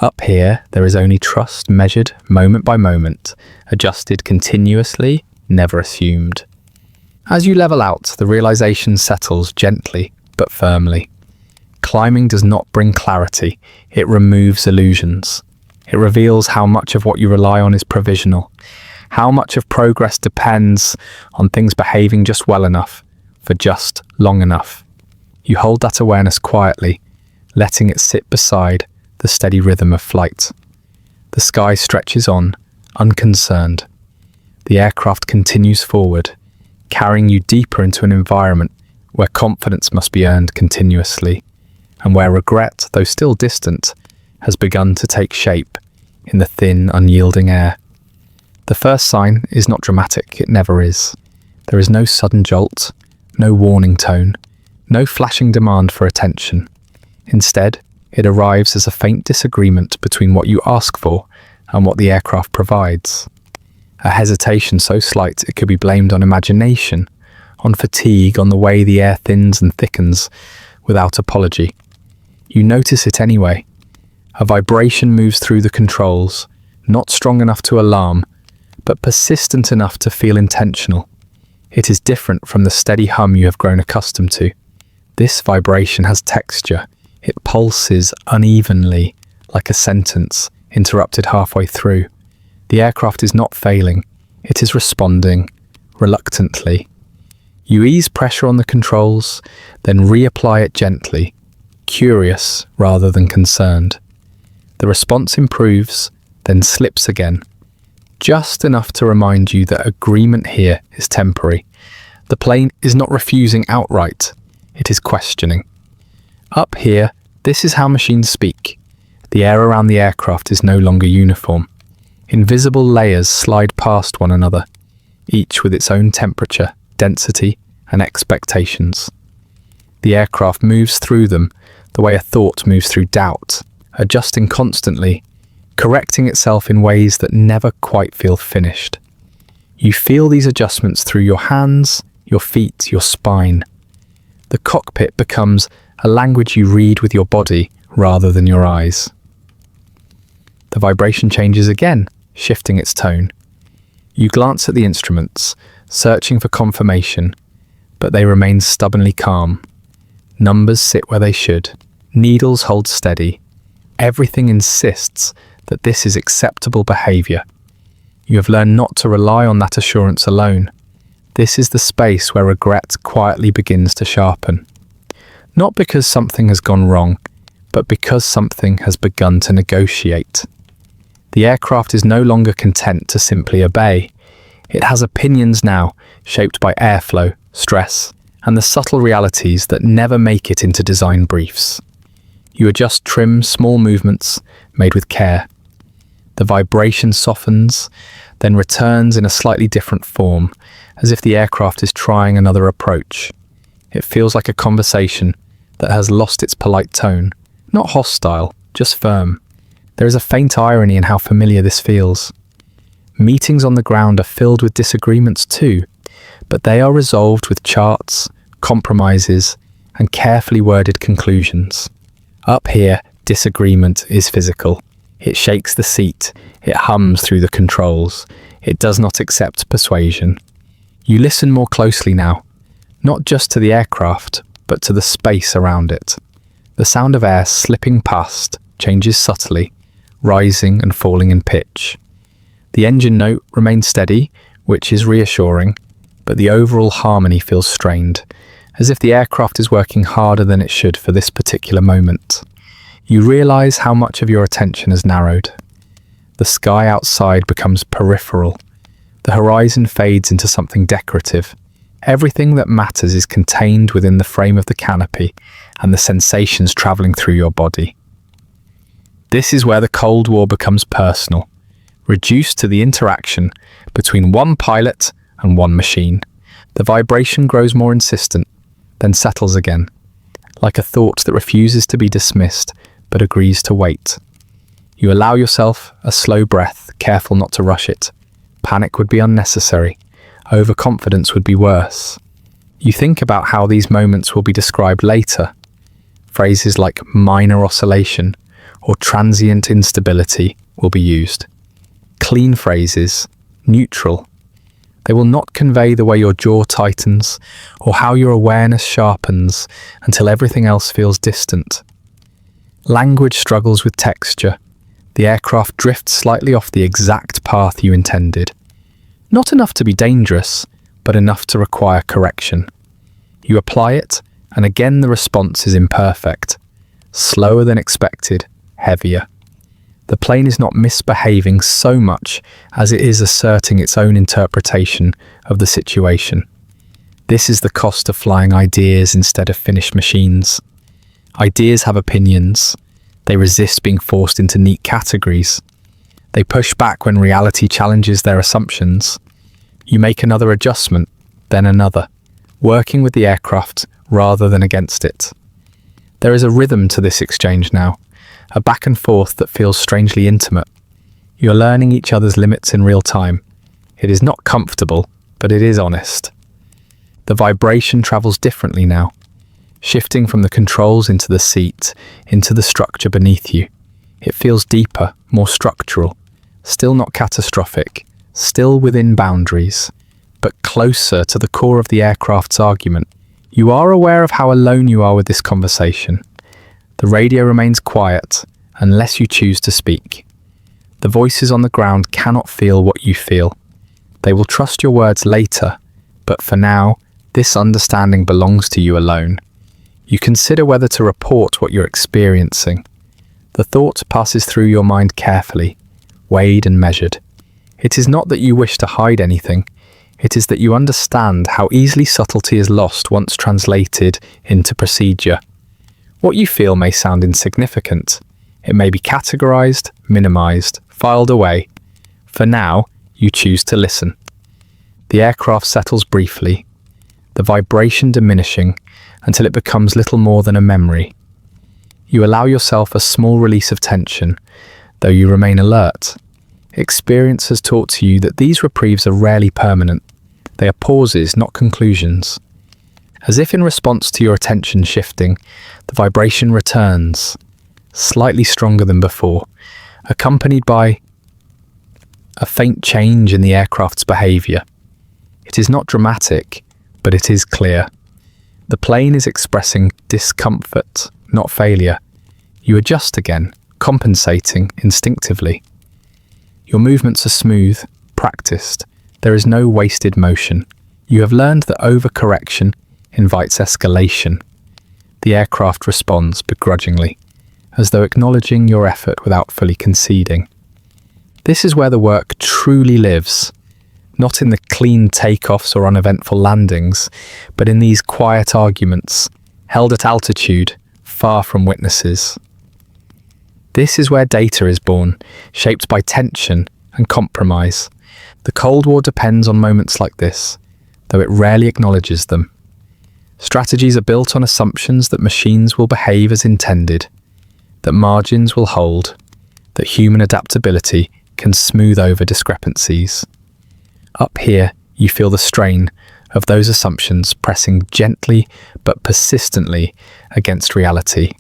Up here, there is only trust measured moment by moment, adjusted continuously, never assumed. As you level out, the realization settles gently but firmly. Climbing does not bring clarity, it removes illusions. It reveals how much of what you rely on is provisional, how much of progress depends on things behaving just well enough, for just long enough. You hold that awareness quietly, letting it sit beside the steady rhythm of flight. The sky stretches on, unconcerned. The aircraft continues forward, carrying you deeper into an environment where confidence must be earned continuously, and where regret, though still distant, has begun to take shape in the thin, unyielding air. The first sign is not dramatic, it never is. There is no sudden jolt, no warning tone, no flashing demand for attention. Instead, it arrives as a faint disagreement between what you ask for and what the aircraft provides. A hesitation so slight it could be blamed on imagination, on fatigue, on the way the air thins and thickens without apology. You notice it anyway. A vibration moves through the controls, not strong enough to alarm, but persistent enough to feel intentional. It is different from the steady hum you have grown accustomed to. This vibration has texture. It pulses unevenly, like a sentence interrupted halfway through. The aircraft is not failing. It is responding, reluctantly. You ease pressure on the controls, then reapply it gently, curious rather than concerned. The response improves, then slips again, just enough to remind you that agreement here is temporary. The plane is not refusing outright, it is questioning. Up here, this is how machines speak. The air around the aircraft is no longer uniform. Invisible layers slide past one another, each with its own temperature, density, and expectations. The aircraft moves through them the way a thought moves through doubt, adjusting constantly, correcting itself in ways that never quite feel finished. You feel these adjustments through your hands, your feet, your spine. The cockpit becomes a language you read with your body rather than your eyes. The vibration changes again, shifting its tone. You glance at the instruments, searching for confirmation, but they remain stubbornly calm. Numbers sit where they should. Needles hold steady. Everything insists that this is acceptable behavior. You have learned not to rely on that assurance alone. This is the space where regret quietly begins to sharpen. Not because something has gone wrong, but because something has begun to negotiate. The aircraft is no longer content to simply obey. It has opinions now, shaped by airflow, stress, and the subtle realities that never make it into design briefs. You adjust trim, small movements made with care. The vibration softens, then returns in a slightly different form, as if the aircraft is trying another approach. It feels like a conversation that has lost its polite tone, not hostile, just firm. There is a faint irony in how familiar this feels. Meetings on the ground are filled with disagreements too, but they are resolved with charts, compromises, and carefully worded conclusions. Up here, disagreement is physical. It shakes the seat, it hums through the controls, it does not accept persuasion. You listen more closely now, not just to the aircraft, but to the space around it. The sound of air slipping past changes subtly, rising and falling in pitch. The engine note remains steady, which is reassuring, but the overall harmony feels strained, as if the aircraft is working harder than it should for this particular moment. You realize how much of your attention has narrowed. The sky outside becomes peripheral. The horizon fades into something decorative. Everything that matters is contained within the frame of the canopy and the sensations traveling through your body. This is where the Cold War becomes personal, reduced to the interaction between one pilot and one machine. The vibration grows more insistent, then settles again, like a thought that refuses to be dismissed but agrees to wait. You allow yourself a slow breath, careful not to rush it. Panic would be unnecessary. Overconfidence would be worse. You think about how these moments will be described later. Phrases like minor oscillation or transient instability will be used. Clean phrases, neutral. They will not convey the way your jaw tightens or how your awareness sharpens until everything else feels distant. Language struggles with texture. The aircraft drifts slightly off the exact path you intended. Not enough to be dangerous, but enough to require correction. You apply it, and again the response is imperfect. Slower than expected, heavier. The plane is not misbehaving so much as it is asserting its own interpretation of the situation. This is the cost of flying ideas instead of finished machines. Ideas have opinions. They resist being forced into neat categories. They push back when reality challenges their assumptions. You make another adjustment, then another, working with the aircraft rather than against it. There is a rhythm to this exchange now, a back and forth that feels strangely intimate. You're learning each other's limits in real time. It is not comfortable, but it is honest. The vibration travels differently now, shifting from the controls into the seat, into the structure beneath you. It feels deeper, more structural, still not catastrophic, still within boundaries, but closer to the core of the aircraft's argument. You are aware of how alone you are with this conversation. The radio remains quiet, unless you choose to speak. The voices on the ground cannot feel what you feel. They will trust your words later, but for now, this understanding belongs to you alone. You consider whether to report what you're experiencing. The thought passes through your mind carefully, weighed and measured. It is not that you wish to hide anything. It is that you understand how easily subtlety is lost once translated into procedure. What you feel may sound insignificant. It may be categorized, minimized, filed away. For now, you choose to listen. The aircraft settles briefly, the vibration diminishing until it becomes little more than a memory. You allow yourself a small release of tension, though you remain alert. Experience has taught you that these reprieves are rarely permanent. They are pauses, not conclusions. As if in response to your attention shifting, the vibration returns, slightly stronger than before, accompanied by a faint change in the aircraft's behaviour. It is not dramatic, but it is clear. The plane is expressing discomfort, not failure. You adjust again, compensating instinctively. Your movements are smooth, practiced. There is no wasted motion. You have learned that overcorrection invites escalation. The aircraft responds begrudgingly, as though acknowledging your effort without fully conceding. This is where the work truly lives, not in the clean takeoffs or uneventful landings, but in these quiet arguments, held at altitude, far from witnesses. This is where data is born, shaped by tension and compromise. The Cold War depends on moments like this, though it rarely acknowledges them. Strategies are built on assumptions that machines will behave as intended, that margins will hold, that human adaptability can smooth over discrepancies. Up here, you feel the strain of those assumptions pressing gently but persistently against reality.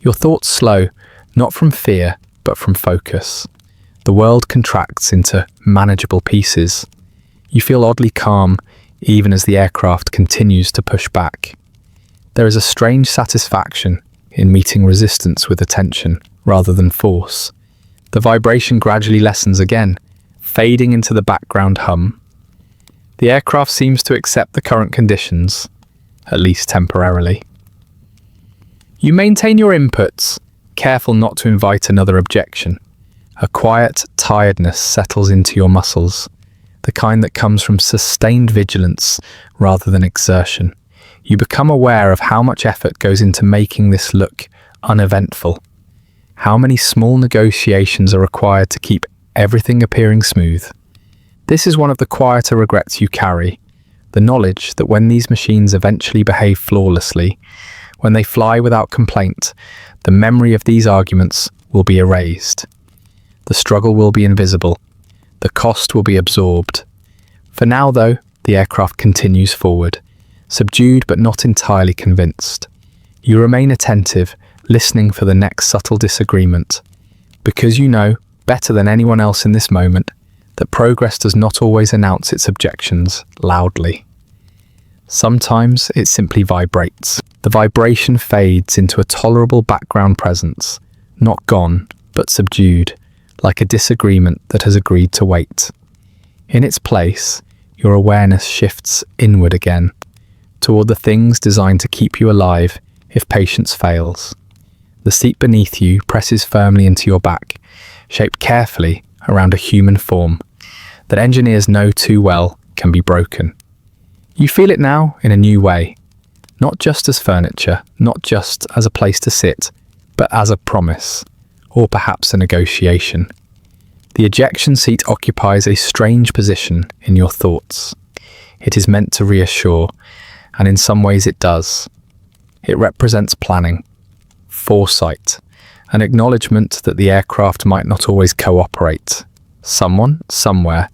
Your thoughts slow, not from fear, but from focus. The world contracts into manageable pieces. You feel oddly calm, even as the aircraft continues to push back. There is a strange satisfaction in meeting resistance with attention rather than force. The vibration gradually lessens again, fading into the background hum. The aircraft seems to accept the current conditions, at least temporarily. You maintain your inputs, careful not to invite another objection. A quiet tiredness settles into your muscles, the kind that comes from sustained vigilance rather than exertion. You become aware of how much effort goes into making this look uneventful. How many small negotiations are required to keep everything appearing smooth. This is one of the quieter regrets you carry, the knowledge that when these machines eventually behave flawlessly, when they fly without complaint, the memory of these arguments will be erased. The struggle will be invisible. The cost will be absorbed. For now, though, the aircraft continues forward, subdued but not entirely convinced. You remain attentive, listening for the next subtle disagreement, because you know, better than anyone else in this moment, that progress does not always announce its objections loudly. Sometimes it simply vibrates. The vibration fades into a tolerable background presence, not gone, but subdued, like a disagreement that has agreed to wait. In its place, your awareness shifts inward again, toward the things designed to keep you alive if patience fails. The seat beneath you presses firmly into your back, shaped carefully around a human form that engineers know too well can be broken. You feel it now in a new way, not just as furniture, not just as a place to sit, but as a promise, or perhaps a negotiation. The ejection seat occupies a strange position in your thoughts. It is meant to reassure, and in some ways it does. It represents planning, foresight, an acknowledgement that the aircraft might not always cooperate. Someone, somewhere,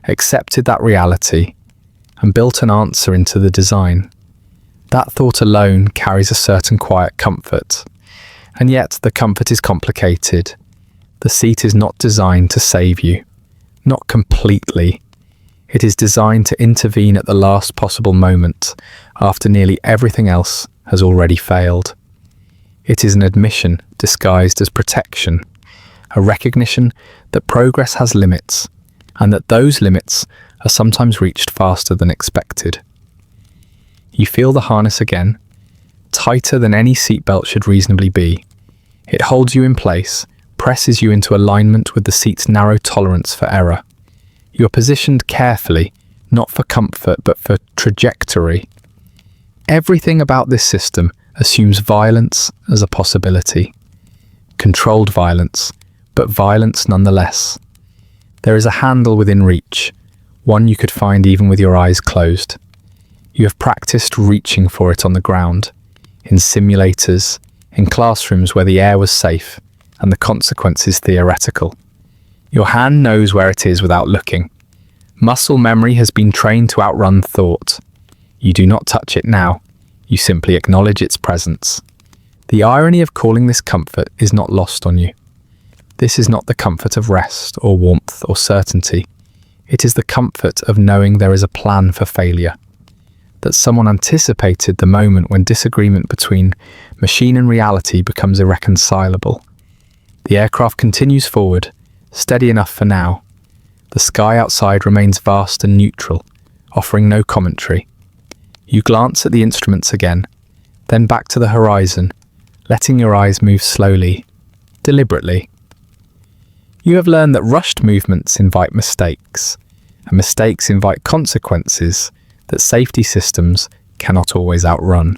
accepted that reality and built an answer into the design. That thought alone carries a certain quiet comfort, and yet the comfort is complicated. The seat is not designed to save you, not completely. It is designed to intervene at the last possible moment, after nearly everything else has already failed. It is an admission disguised as protection, a recognition that progress has limits, and that those limits are sometimes reached faster than expected. You feel the harness again, tighter than any seatbelt should reasonably be. It holds you in place, presses you into alignment with the seat's narrow tolerance for error. You are positioned carefully, not for comfort but for trajectory. Everything about this system assumes violence as a possibility. Controlled violence, but violence nonetheless. There is a handle within reach, one you could find even with your eyes closed. You have practiced reaching for it on the ground, in simulators, in classrooms where the air was safe and the consequences theoretical. Your hand knows where it is without looking. Muscle memory has been trained to outrun thought. You do not touch it now. You simply acknowledge its presence. The irony of calling this comfort is not lost on you. This is not the comfort of rest or warmth or certainty. It is the comfort of knowing there is a plan for failure, that someone anticipated the moment when disagreement between machine and reality becomes irreconcilable. The aircraft continues forward, steady enough for now. The sky outside remains vast and neutral, offering no commentary. You glance at the instruments again, then back to the horizon, letting your eyes move slowly, deliberately. You have learned that rushed movements invite mistakes, and mistakes invite consequences that safety systems cannot always outrun.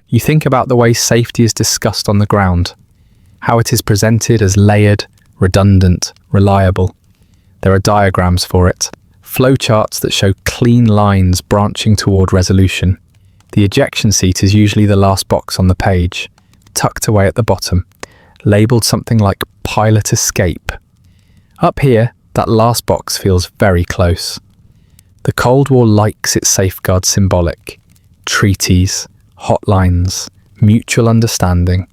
You think about the way safety is discussed on the ground, how it is presented as layered, redundant, reliable. There are diagrams for it, flowcharts that show clean lines branching toward resolution. The ejection seat is usually the last box on the page, tucked away at the bottom, labelled something like Pilot Escape. Up here, that last box feels very close. The Cold War likes its safeguards symbolic. Treaties, hotlines, mutual understanding.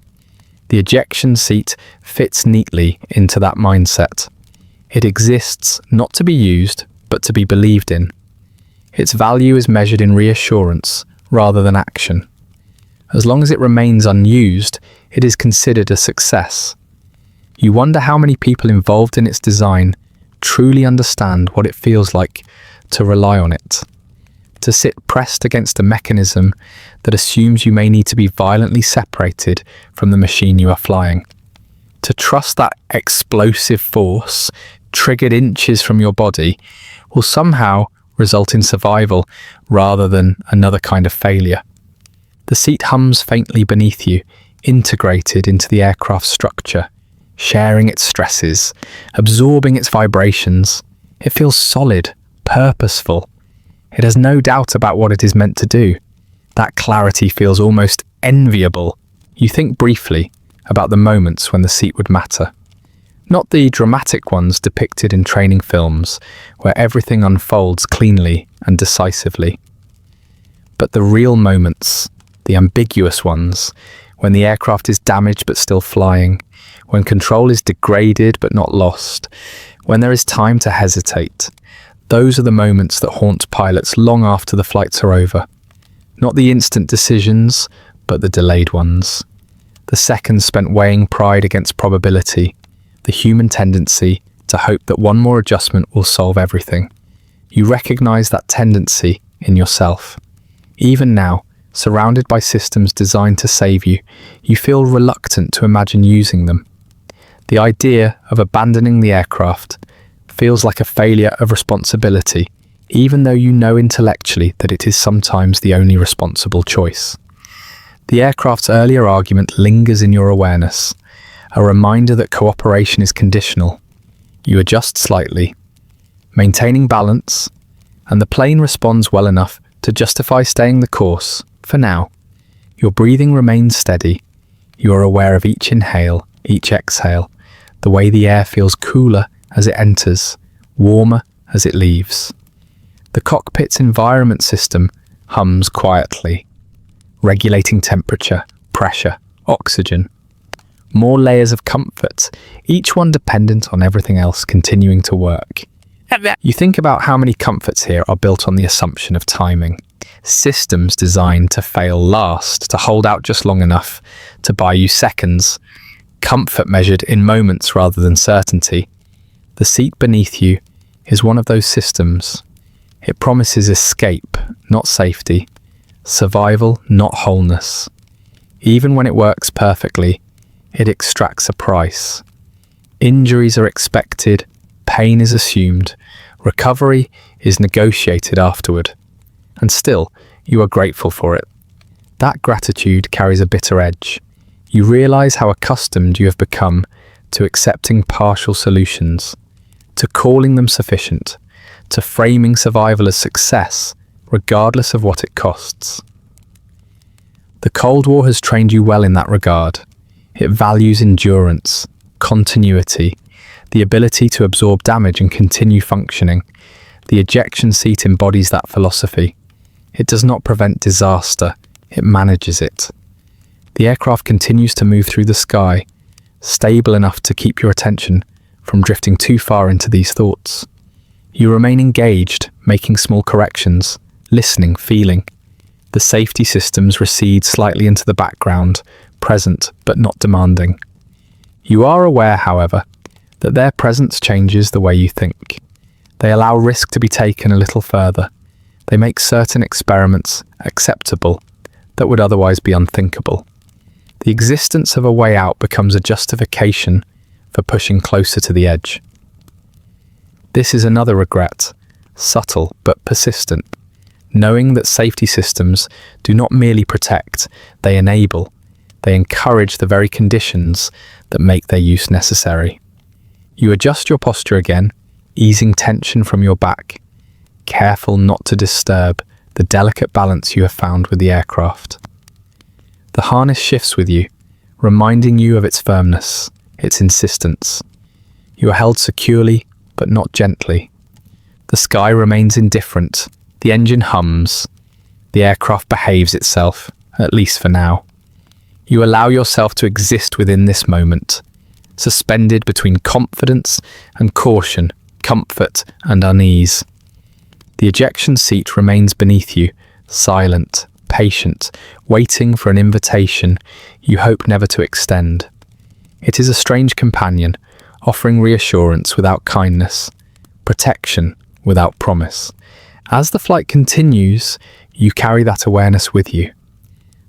The ejection seat fits neatly into that mindset. It exists not to be used, but to be believed in. Its value is measured in reassurance rather than action. As long as it remains unused, it is considered a success. You wonder how many people involved in its design truly understand what it feels like to rely on it, to sit pressed against a mechanism that assumes you may need to be violently separated from the machine you are flying, to trust that explosive force, triggered inches from your body, will somehow result in survival rather than another kind of failure. The seat hums faintly beneath you, integrated into the aircraft's structure, sharing its stresses, absorbing its vibrations. It feels solid, purposeful. It has no doubt about what it is meant to do. That clarity feels almost enviable. You think briefly about the moments when the seat would matter. Not the dramatic ones depicted in training films, where everything unfolds cleanly and decisively, but the real moments, the ambiguous ones, when the aircraft is damaged but still flying, when control is degraded but not lost, when there is time to hesitate. Those are the moments that haunt pilots long after the flights are over. Not the instant decisions, but the delayed ones. The seconds spent weighing pride against probability, the human tendency to hope that one more adjustment will solve everything. You recognize that tendency in yourself. Even now, surrounded by systems designed to save you, you feel reluctant to imagine using them. The idea of abandoning the aircraft feels like a failure of responsibility, even though you know intellectually that it is sometimes the only responsible choice. The aircraft's earlier argument lingers in your awareness, a reminder that cooperation is conditional. You adjust slightly, maintaining balance, and the plane responds well enough to justify staying the course, for now. Your breathing remains steady. You are aware of each inhale, each exhale, the way the air feels cooler as it enters, warmer as it leaves. The cockpit's environment system hums quietly, regulating temperature, pressure, oxygen. More layers of comfort, each one dependent on everything else continuing to work. You think about how many comforts here are built on the assumption of timing. Systems designed to fail last, to hold out just long enough to buy you seconds. Comfort measured in moments rather than certainty. The seat beneath you is one of those systems. It promises escape, not safety. Survival, not wholeness. Even when it works perfectly, it extracts a price. Injuries are expected, pain is assumed, recovery is negotiated afterward. And still, you are grateful for it. That gratitude carries a bitter edge. You realize how accustomed you have become to accepting partial solutions, to calling them sufficient, to framing survival as success, regardless of what it costs. The Cold War has trained you well in that regard. It values endurance, continuity, the ability to absorb damage and continue functioning. The ejection seat embodies that philosophy. It does not prevent disaster, it manages it. The aircraft continues to move through the sky, stable enough to keep your attention from drifting too far into these thoughts. You remain engaged, making small corrections, listening, feeling. The safety systems recede slightly into the background, present but not demanding. You are aware, however, that their presence changes the way you think. They allow risk to be taken a little further. They make certain experiments acceptable that would otherwise be unthinkable. The existence of a way out becomes a justification for pushing closer to the edge. This is another regret, subtle but persistent, knowing that safety systems do not merely protect, they enable, they encourage the very conditions that make their use necessary. You adjust your posture again, easing tension from your back, careful not to disturb the delicate balance you have found with the aircraft. The harness shifts with you, reminding you of its firmness, its insistence. You are held securely, but not gently. The sky remains indifferent, the engine hums, the aircraft behaves itself, at least for now. You allow yourself to exist within this moment, suspended between confidence and caution, comfort and unease. The ejection seat remains beneath you, silent, patient, waiting for an invitation you hope never to extend. It is a strange companion, offering reassurance without kindness, protection without promise. As the flight continues, you carry that awareness with you.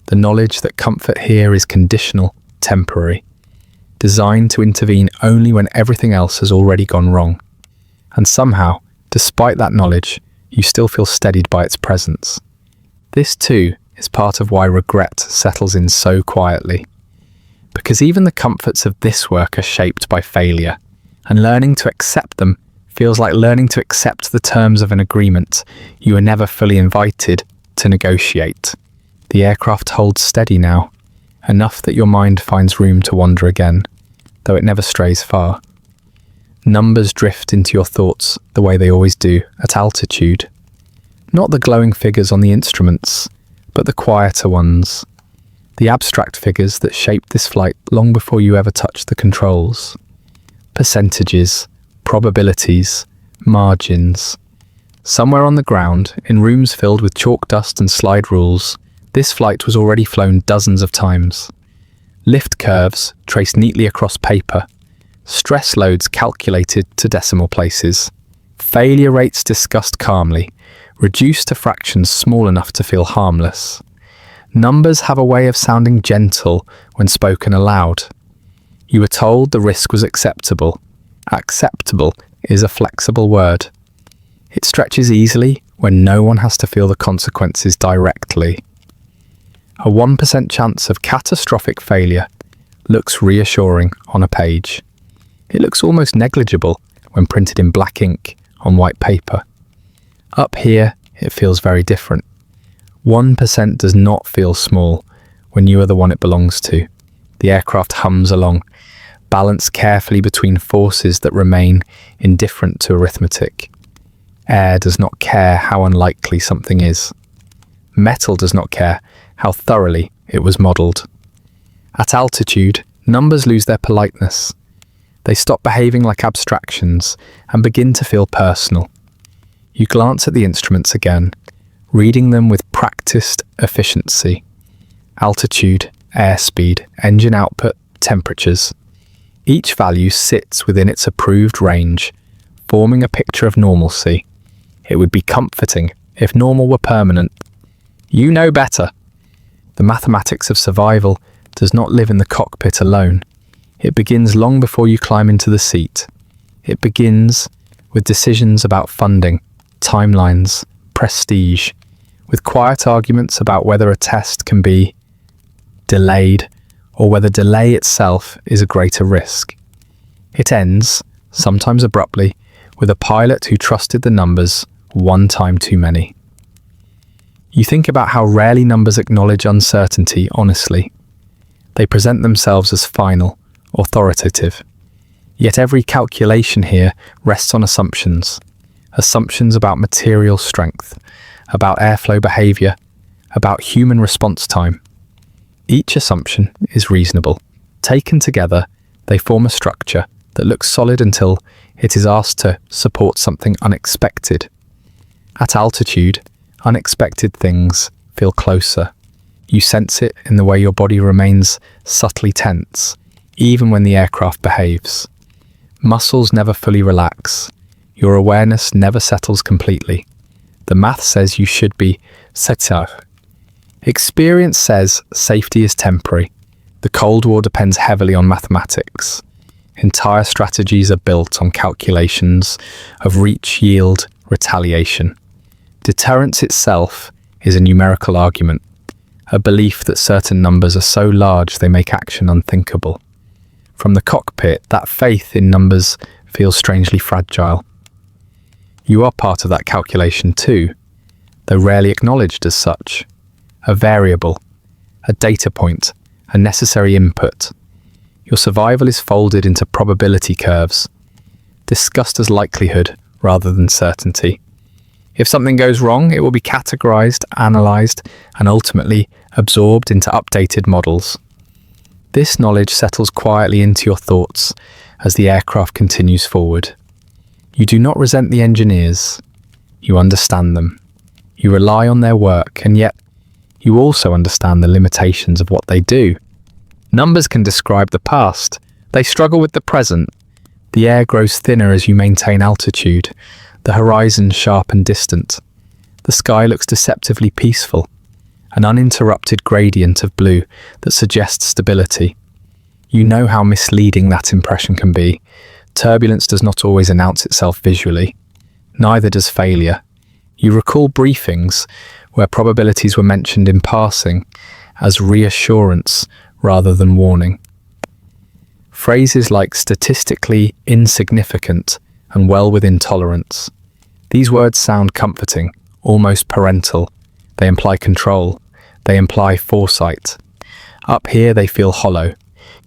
The knowledge that comfort here is conditional, temporary, designed to intervene only when everything else has already gone wrong. And somehow, despite that knowledge, you still feel steadied by its presence. This too is part of why regret settles in so quietly. Because even the comforts of this work are shaped by failure, and learning to accept them feels like learning to accept the terms of an agreement you were never fully invited to negotiate. The aircraft holds steady now, enough that your mind finds room to wander again, though it never strays far. Numbers drift into your thoughts the way they always do at altitude. Not the glowing figures on the instruments, but the quieter ones. The abstract figures that shaped this flight long before you ever touched the controls. Percentages, probabilities, margins. Somewhere on the ground, in rooms filled with chalk dust and slide rules, this flight was already flown dozens of times. Lift curves traced neatly across paper. Stress loads calculated to decimal places. Failure rates discussed calmly, reduced to fractions small enough to feel harmless. Numbers have a way of sounding gentle when spoken aloud. You were told the risk was acceptable. Acceptable is a flexible word. It stretches easily when no one has to feel the consequences directly. A 1% chance of catastrophic failure looks reassuring on a page. It looks almost negligible when printed in black ink on white paper. Up here, it feels very different. 1% does not feel small when you are the one it belongs to. The aircraft hums along, balanced carefully between forces that remain indifferent to arithmetic. Air does not care how unlikely something is. Metal does not care how thoroughly it was modelled. At altitude, numbers lose their politeness. They stop behaving like abstractions and begin to feel personal. You glance at the instruments again, reading them with practiced efficiency. Altitude, airspeed, engine output, temperatures. Each value sits within its approved range, forming a picture of normalcy. It would be comforting if normal were permanent. You know better. The mathematics of survival does not live in the cockpit alone. It begins long before you climb into the seat. It begins with decisions about funding, timelines, prestige, with quiet arguments about whether a test can be delayed or whether delay itself is a greater risk. It ends, sometimes abruptly, with a pilot who trusted the numbers one time too many. You think about how rarely numbers acknowledge uncertainty honestly. They present themselves as final, authoritative. Yet every calculation here rests on assumptions. Assumptions about material strength, about airflow behaviour, about human response time. Each assumption is reasonable. Taken together, They form a structure that looks solid until it is asked to support something unexpected. At altitude, unexpected things feel closer. You sense it in the way your body remains subtly tense, even when the aircraft behaves. Muscles never fully relax. Your awareness never settles completely. The math says you should be secure. Experience says safety is temporary. The Cold War depends heavily on mathematics. Entire strategies are built on calculations of reach, yield, retaliation. Deterrence itself is a numerical argument, a belief that certain numbers are so large they make action unthinkable. From the cockpit, that faith in numbers feels strangely fragile. You are part of that calculation too, though rarely acknowledged as such. A variable, a data point, a necessary input. Your survival is folded into probability curves, discussed as likelihood rather than certainty. If something goes wrong, it will be categorized, analyzed, and ultimately absorbed into updated models. This knowledge settles quietly into your thoughts as the aircraft continues forward. You do not resent the engineers. You understand them. You rely on their work, and yet you also understand the limitations of what they do. Numbers can describe the past. They struggle with the present. The air grows thinner as you maintain altitude. The horizon sharp and distant. The sky looks deceptively peaceful, an uninterrupted gradient of blue that suggests stability. You know how misleading that impression can be. Turbulence does not always announce itself visually. Neither does failure. You recall briefings where probabilities were mentioned in passing as reassurance rather than warning. Phrases like statistically insignificant and well within tolerance. These words sound comforting, almost parental. They imply control. They imply foresight. Up here they feel hollow.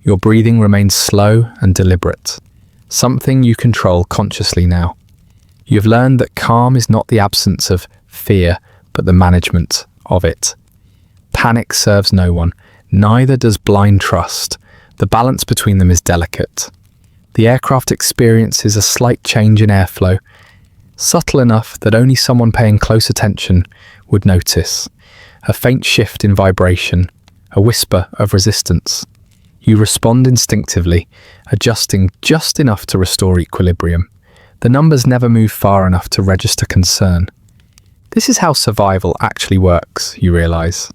Your breathing remains slow and deliberate. Something you control consciously now. You've learned that calm is not the absence of fear, but the management of it. Panic serves no one. Neither does blind trust. The balance between them is delicate. The aircraft experiences a slight change in airflow, subtle enough that only someone paying close attention would notice. A faint shift in vibration, a whisper of resistance. You respond instinctively, adjusting just enough to restore equilibrium. The numbers never move far enough to register concern. This is how survival actually works, you realize.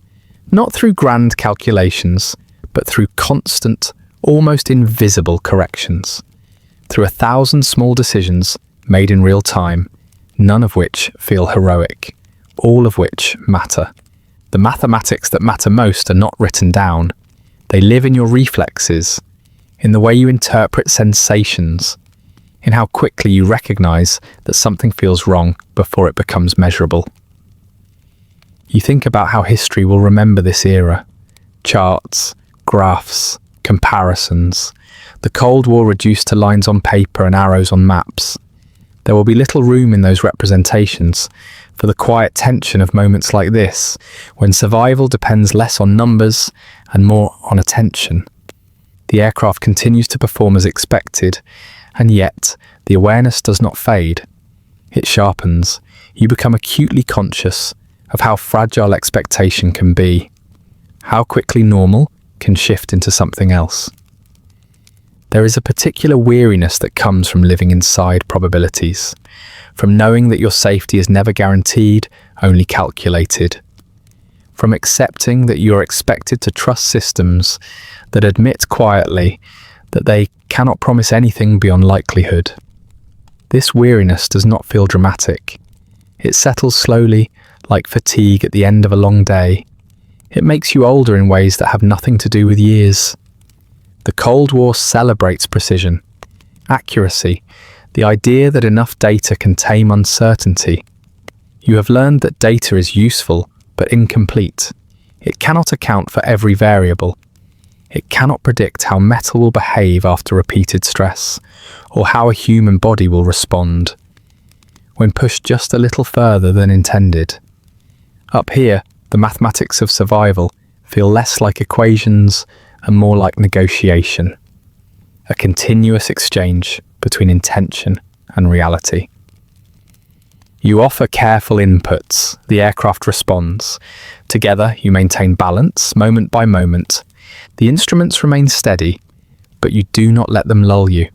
Not through grand calculations, but through constant, almost invisible corrections. Through 1,000 small decisions made in real time, none of which feel heroic, all of which matter. The mathematics that matter most are not written down. They live in your reflexes, in the way you interpret sensations, in how quickly you recognize that something feels wrong before it becomes measurable. You think about how history will remember this era. Charts, graphs, comparisons. The Cold War reduced to lines on paper and arrows on maps. There will be little room in those representations for the quiet tension of moments like this, when survival depends less on numbers and more on attention. The aircraft continues to perform as expected, and yet the awareness does not fade. It sharpens. You become acutely conscious of how fragile expectation can be, how quickly normal can shift into something else. There is a particular weariness that comes from living inside probabilities, from knowing that your safety is never guaranteed, only calculated, from accepting that you are expected to trust systems that admit quietly that they cannot promise anything beyond likelihood. This weariness does not feel dramatic. It settles slowly, like fatigue at the end of a long day. It makes you older in ways that have nothing to do with years. The Cold War celebrates precision, accuracy, the idea that enough data can tame uncertainty. You have learned that data is useful, but incomplete. It cannot account for every variable. It cannot predict how metal will behave after repeated stress, or how a human body will respond when pushed just a little further than intended. Up here, the mathematics of survival feel less like equations and more like negotiation. a continuous exchange between intention and reality. You offer careful inputs, the aircraft responds. Together, you maintain balance, moment by moment. The instruments remain steady, but you do not let them lull you.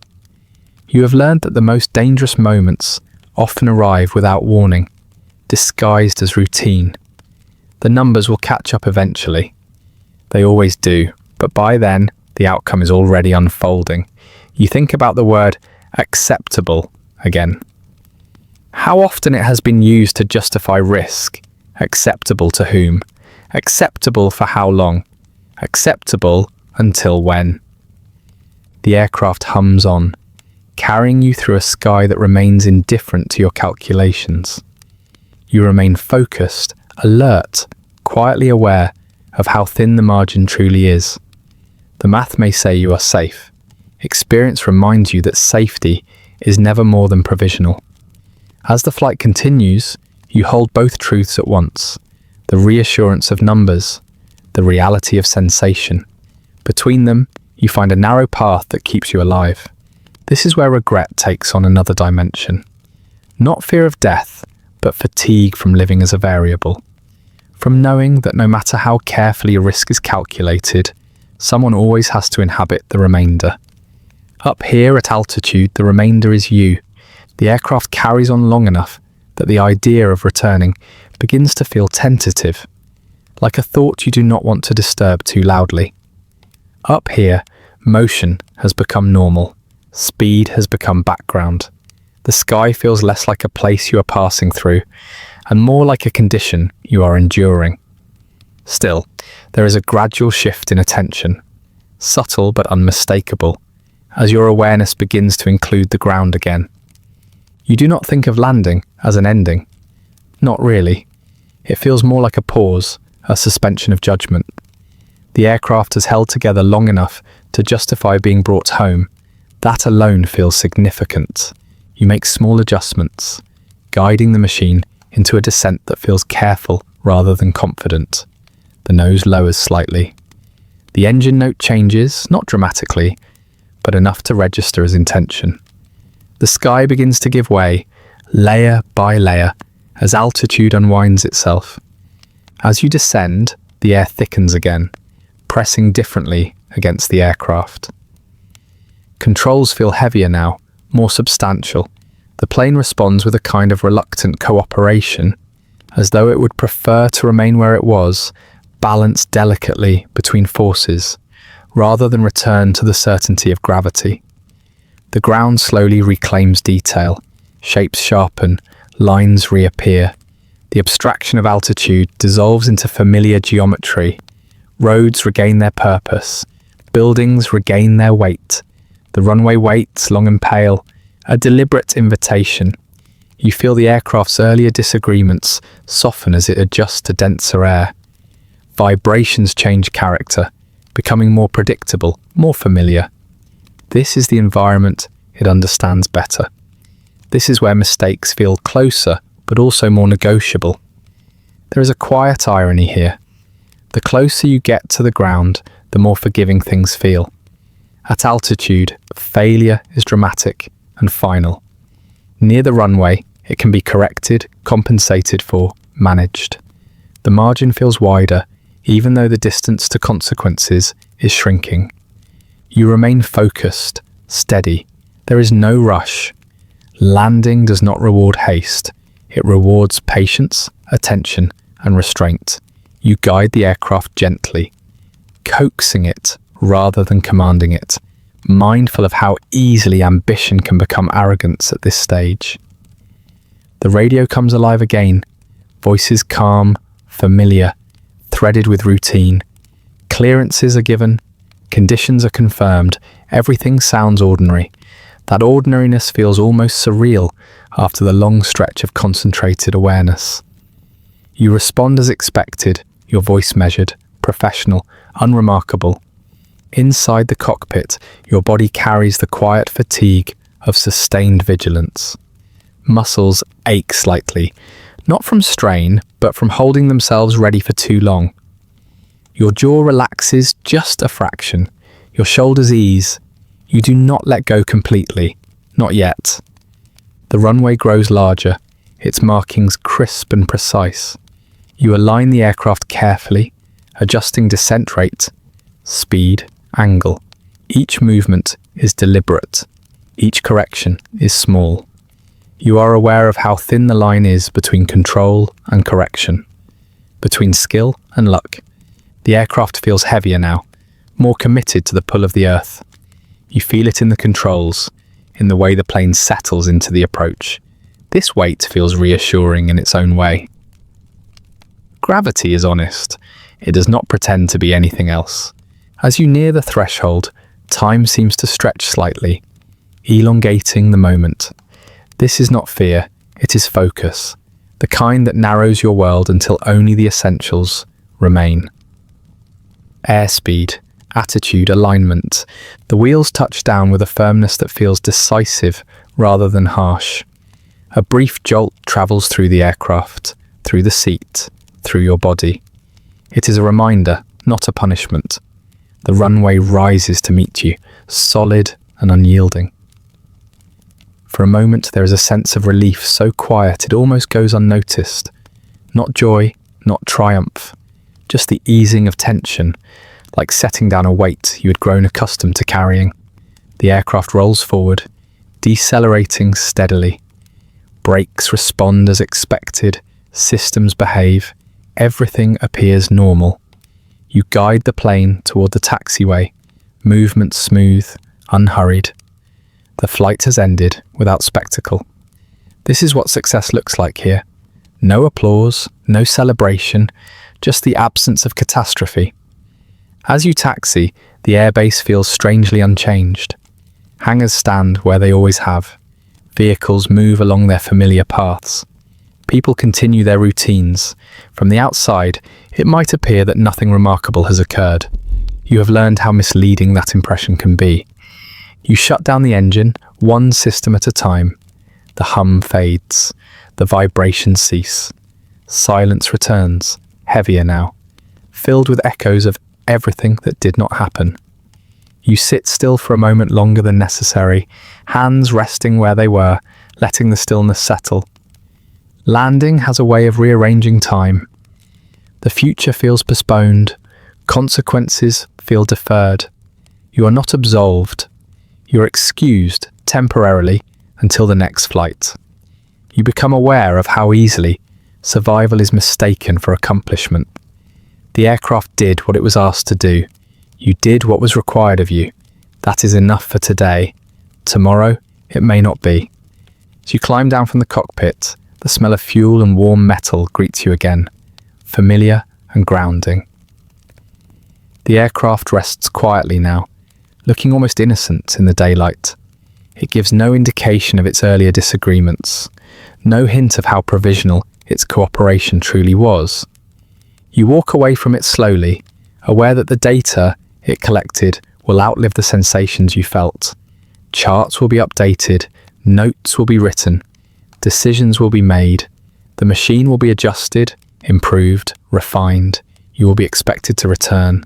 You have learned that the most dangerous moments often arrive without warning, disguised as routine. The numbers will catch up eventually. They always do, but by then, the outcome is already unfolding. You think about the word acceptable again. How often it has been used to justify risk. Acceptable to whom? Acceptable for how long? Acceptable until when? The aircraft hums on, carrying you through a sky that remains indifferent to your calculations. You remain focused, alert, quietly aware of how thin the margin truly is. The math may say you are safe. Experience reminds you that safety is never more than provisional. As the flight continues, you hold both truths at once, the reassurance of numbers, the reality of sensation. Between them, you find a narrow path that keeps you alive. This is where regret takes on another dimension. Not fear of death, but fatigue from living as a variable. From knowing that no matter how carefully a risk is calculated, someone always has to inhabit the remainder. Up here at altitude, the remainder is you. The aircraft carries on long enough that the idea of returning begins to feel tentative, like a thought you do not want to disturb too loudly. Up here, motion has become normal. Speed has become background. The sky feels less like a place you are passing through, and more like a condition you are enduring. Still, there is a gradual shift in attention, subtle but unmistakable, as your awareness begins to include the ground again. You do not think of landing as an ending. Not really. It feels more like a pause, a suspension of judgment. The aircraft has held together long enough to justify being brought home. That alone feels significant. You make small adjustments, guiding the machine into a descent that feels careful rather than confident. The nose lowers slightly. The engine note changes, not dramatically, but enough to register as intention. The sky begins to give way, layer by layer, as altitude unwinds itself. As you descend, the air thickens again, pressing differently against the aircraft. Controls feel heavier now, more substantial. The plane responds with a kind of reluctant cooperation, as though it would prefer to remain where it was, balanced delicately between forces, rather than return to the certainty of gravity. The ground slowly reclaims detail, shapes sharpen, lines reappear. The abstraction of altitude dissolves into familiar geometry. Roads regain their purpose. Buildings regain their weight. The runway waits, long and pale, a deliberate invitation. You feel the aircraft's earlier disagreements soften as it adjusts to denser air. Vibrations change character, becoming more predictable, more familiar. This is the environment it understands better. This is where mistakes feel closer, but also more negotiable. There is a quiet irony here. The closer you get to the ground, the more forgiving things feel. At altitude, failure is dramatic and final. Near the runway, it can be corrected, compensated for, managed. The margin feels wider, even though the distance to consequences is shrinking. You remain focused, steady. There is no rush. Landing does not reward haste. It rewards patience, attention, and restraint. You guide the aircraft gently, coaxing it rather than commanding it, mindful of how easily ambition can become arrogance at this stage. The radio comes alive again, voices calm, familiar, threaded with routine. Clearances are given, conditions are confirmed, everything sounds ordinary. That ordinariness feels almost surreal after the long stretch of concentrated awareness. You respond as expected, your voice measured, professional, unremarkable. Inside the cockpit, your body carries the quiet fatigue of sustained vigilance. Muscles ache slightly, not from strain, but from holding themselves ready for too long. Your jaw relaxes just a fraction. Your shoulders ease. You do not let go completely, not yet. The runway grows larger, its markings crisp and precise. You align the aircraft carefully, adjusting descent rate, speed, angle. Each movement is deliberate. Each correction is small. You are aware of how thin the line is between control and correction, between skill and luck. The aircraft feels heavier now, more committed to the pull of the earth. You feel it in the controls, in the way the plane settles into the approach. This weight feels reassuring in its own way. Gravity is honest. It does not pretend to be anything else. As you near the threshold, time seems to stretch slightly, elongating the moment. This is not fear, it is focus, the kind that narrows your world until only the essentials remain. Airspeed, attitude, alignment. The wheels touch down with a firmness that feels decisive rather than harsh. A brief jolt travels through the aircraft, through the seat, through your body. It is a reminder, not a punishment. The runway rises to meet you, solid and unyielding. For a moment there is a sense of relief so quiet it almost goes unnoticed. Not joy, not triumph, just the easing of tension, like setting down a weight you had grown accustomed to carrying. The aircraft rolls forward, decelerating steadily. Brakes respond as expected, systems behave, everything appears normal. You guide the plane toward the taxiway, movement smooth, unhurried. The flight has ended without spectacle. This is what success looks like here. No applause, no celebration, just the absence of catastrophe. As you taxi, the airbase feels strangely unchanged. Hangars stand where they always have. Vehicles move along their familiar paths. People continue their routines. From the outside, it might appear that nothing remarkable has occurred. You have learned how misleading that impression can be. You shut down the engine, one system at a time. The hum fades. The vibrations cease. Silence returns, heavier now, filled with echoes of everything that did not happen. You sit still for a moment longer than necessary, hands resting where they were, letting the stillness settle. Landing has a way of rearranging time. The future feels postponed. Consequences feel deferred. You are not absolved. You are excused temporarily until the next flight. You become aware of how easily survival is mistaken for accomplishment. The aircraft did what it was asked to do. You did what was required of you. That is enough for today. Tomorrow, it may not be. As you climb down from the cockpit, the smell of fuel and warm metal greets you again, familiar and grounding. The aircraft rests quietly now, looking almost innocent in the daylight. It gives no indication of its earlier disagreements, no hint of how provisional its cooperation truly was. You walk away from it slowly, aware that the data it collected will outlive the sensations you felt. Charts will be updated, notes will be written, decisions will be made, the machine will be adjusted, improved, refined, you will be expected to return.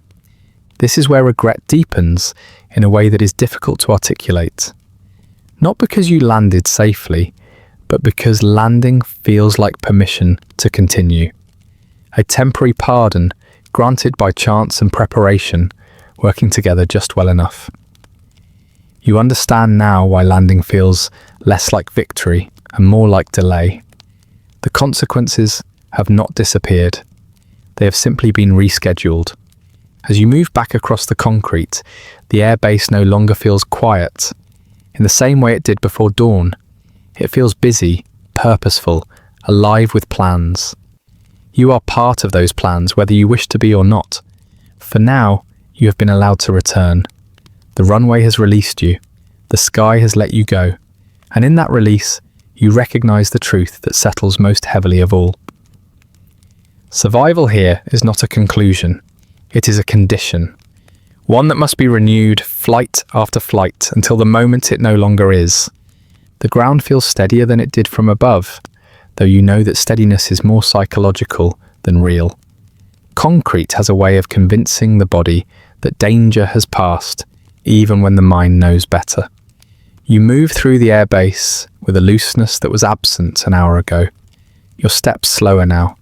This is where regret deepens in a way that is difficult to articulate. Not because you landed safely, but because landing feels like permission to continue. A temporary pardon granted by chance and preparation, working together just well enough. You understand now why landing feels less like victory and more like delay. The consequences have not disappeared. They have simply been rescheduled. As you move back across the concrete, the airbase no longer feels quiet. In the same way it did before dawn, it feels busy, purposeful, alive with plans. You are part of those plans, whether you wish to be or not. For now, you have been allowed to return. The runway has released you. The sky has let you go. And in that release, you recognize the truth that settles most heavily of all. Survival here is not a conclusion. It is a condition. One that must be renewed flight after flight until the moment it no longer is. The ground feels steadier than it did from above, though you know that steadiness is more psychological than real. Concrete has a way of convincing the body that danger has passed, even when the mind knows better. You move through the airbase with a looseness that was absent an hour ago. Your steps slower now,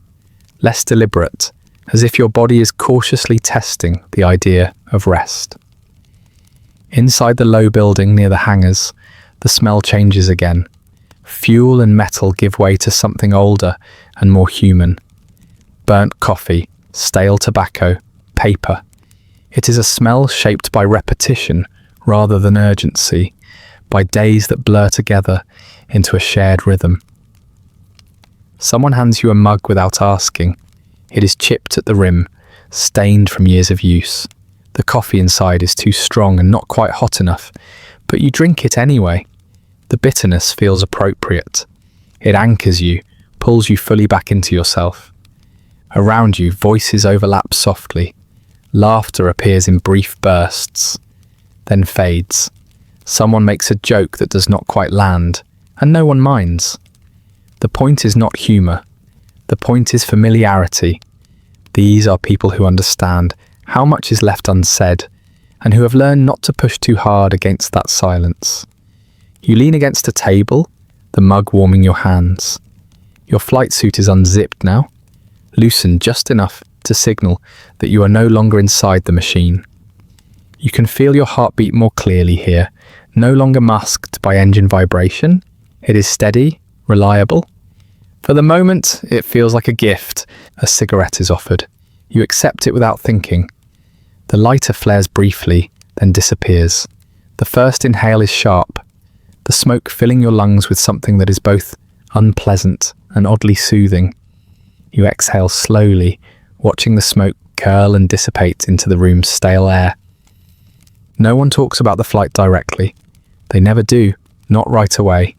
less deliberate, as if your body is cautiously testing the idea of rest. Inside the low building near the hangars, the smell changes again. Fuel and metal give way to something older and more human. Burnt coffee, stale tobacco, paper. It is a smell shaped by repetition rather than urgency, by days that blur together into a shared rhythm. Someone hands you a mug without asking. It is chipped at the rim, stained from years of use. The coffee inside is too strong and not quite hot enough, but you drink it anyway. The bitterness feels appropriate. It anchors you, pulls you fully back into yourself. Around you, voices overlap softly. Laughter appears in brief bursts, then fades. Someone makes a joke that does not quite land, and no one minds. The point is not humour. The point is familiarity. These are people who understand how much is left unsaid, and who have learned not to push too hard against that silence. You lean against a table, the mug warming your hands. Your flight suit is unzipped now, loosened just enough to signal that you are no longer inside the machine. You can feel your heartbeat more clearly here, no longer masked by engine vibration. It is steady, reliable. For the moment, it feels like a gift. A cigarette is offered. You accept it without thinking. The lighter flares briefly, then disappears. The first inhale is sharp, the smoke filling your lungs with something that is both unpleasant and oddly soothing. You exhale slowly, watching the smoke curl and dissipate into the room's stale air. No one talks about the flight directly. They never do, not right away.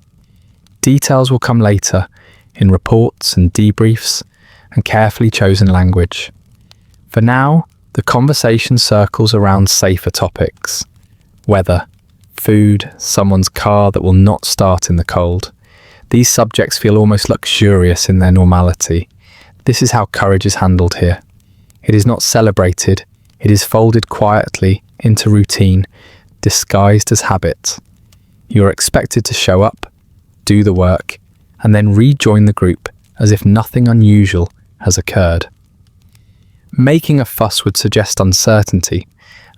Details will come later, in reports and debriefs, and carefully chosen language. For now, the conversation circles around safer topics. Weather, food, someone's car that will not start in the cold. These subjects feel almost luxurious in their normality. This is how courage is handled here. It is not celebrated, it is folded quietly into routine, disguised as habit. You are expected to show up, do the work, and then rejoin the group as if nothing unusual has occurred. Making a fuss would suggest uncertainty,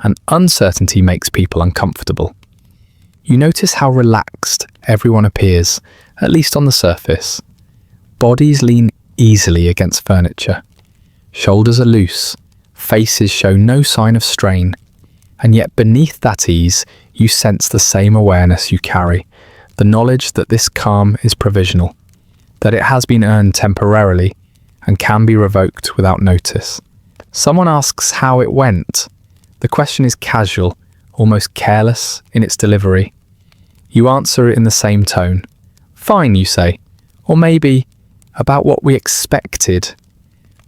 and uncertainty makes people uncomfortable. You notice how relaxed everyone appears, at least on the surface. Bodies lean easily against furniture. Shoulders are loose, faces show no sign of strain, and yet beneath that ease, you sense the same awareness you carry, the knowledge that this calm is provisional, that it has been earned temporarily and can be revoked without notice. Someone asks how it went. The question is casual, almost careless in its delivery. You answer it in the same tone. Fine, you say, or maybe about what we expected.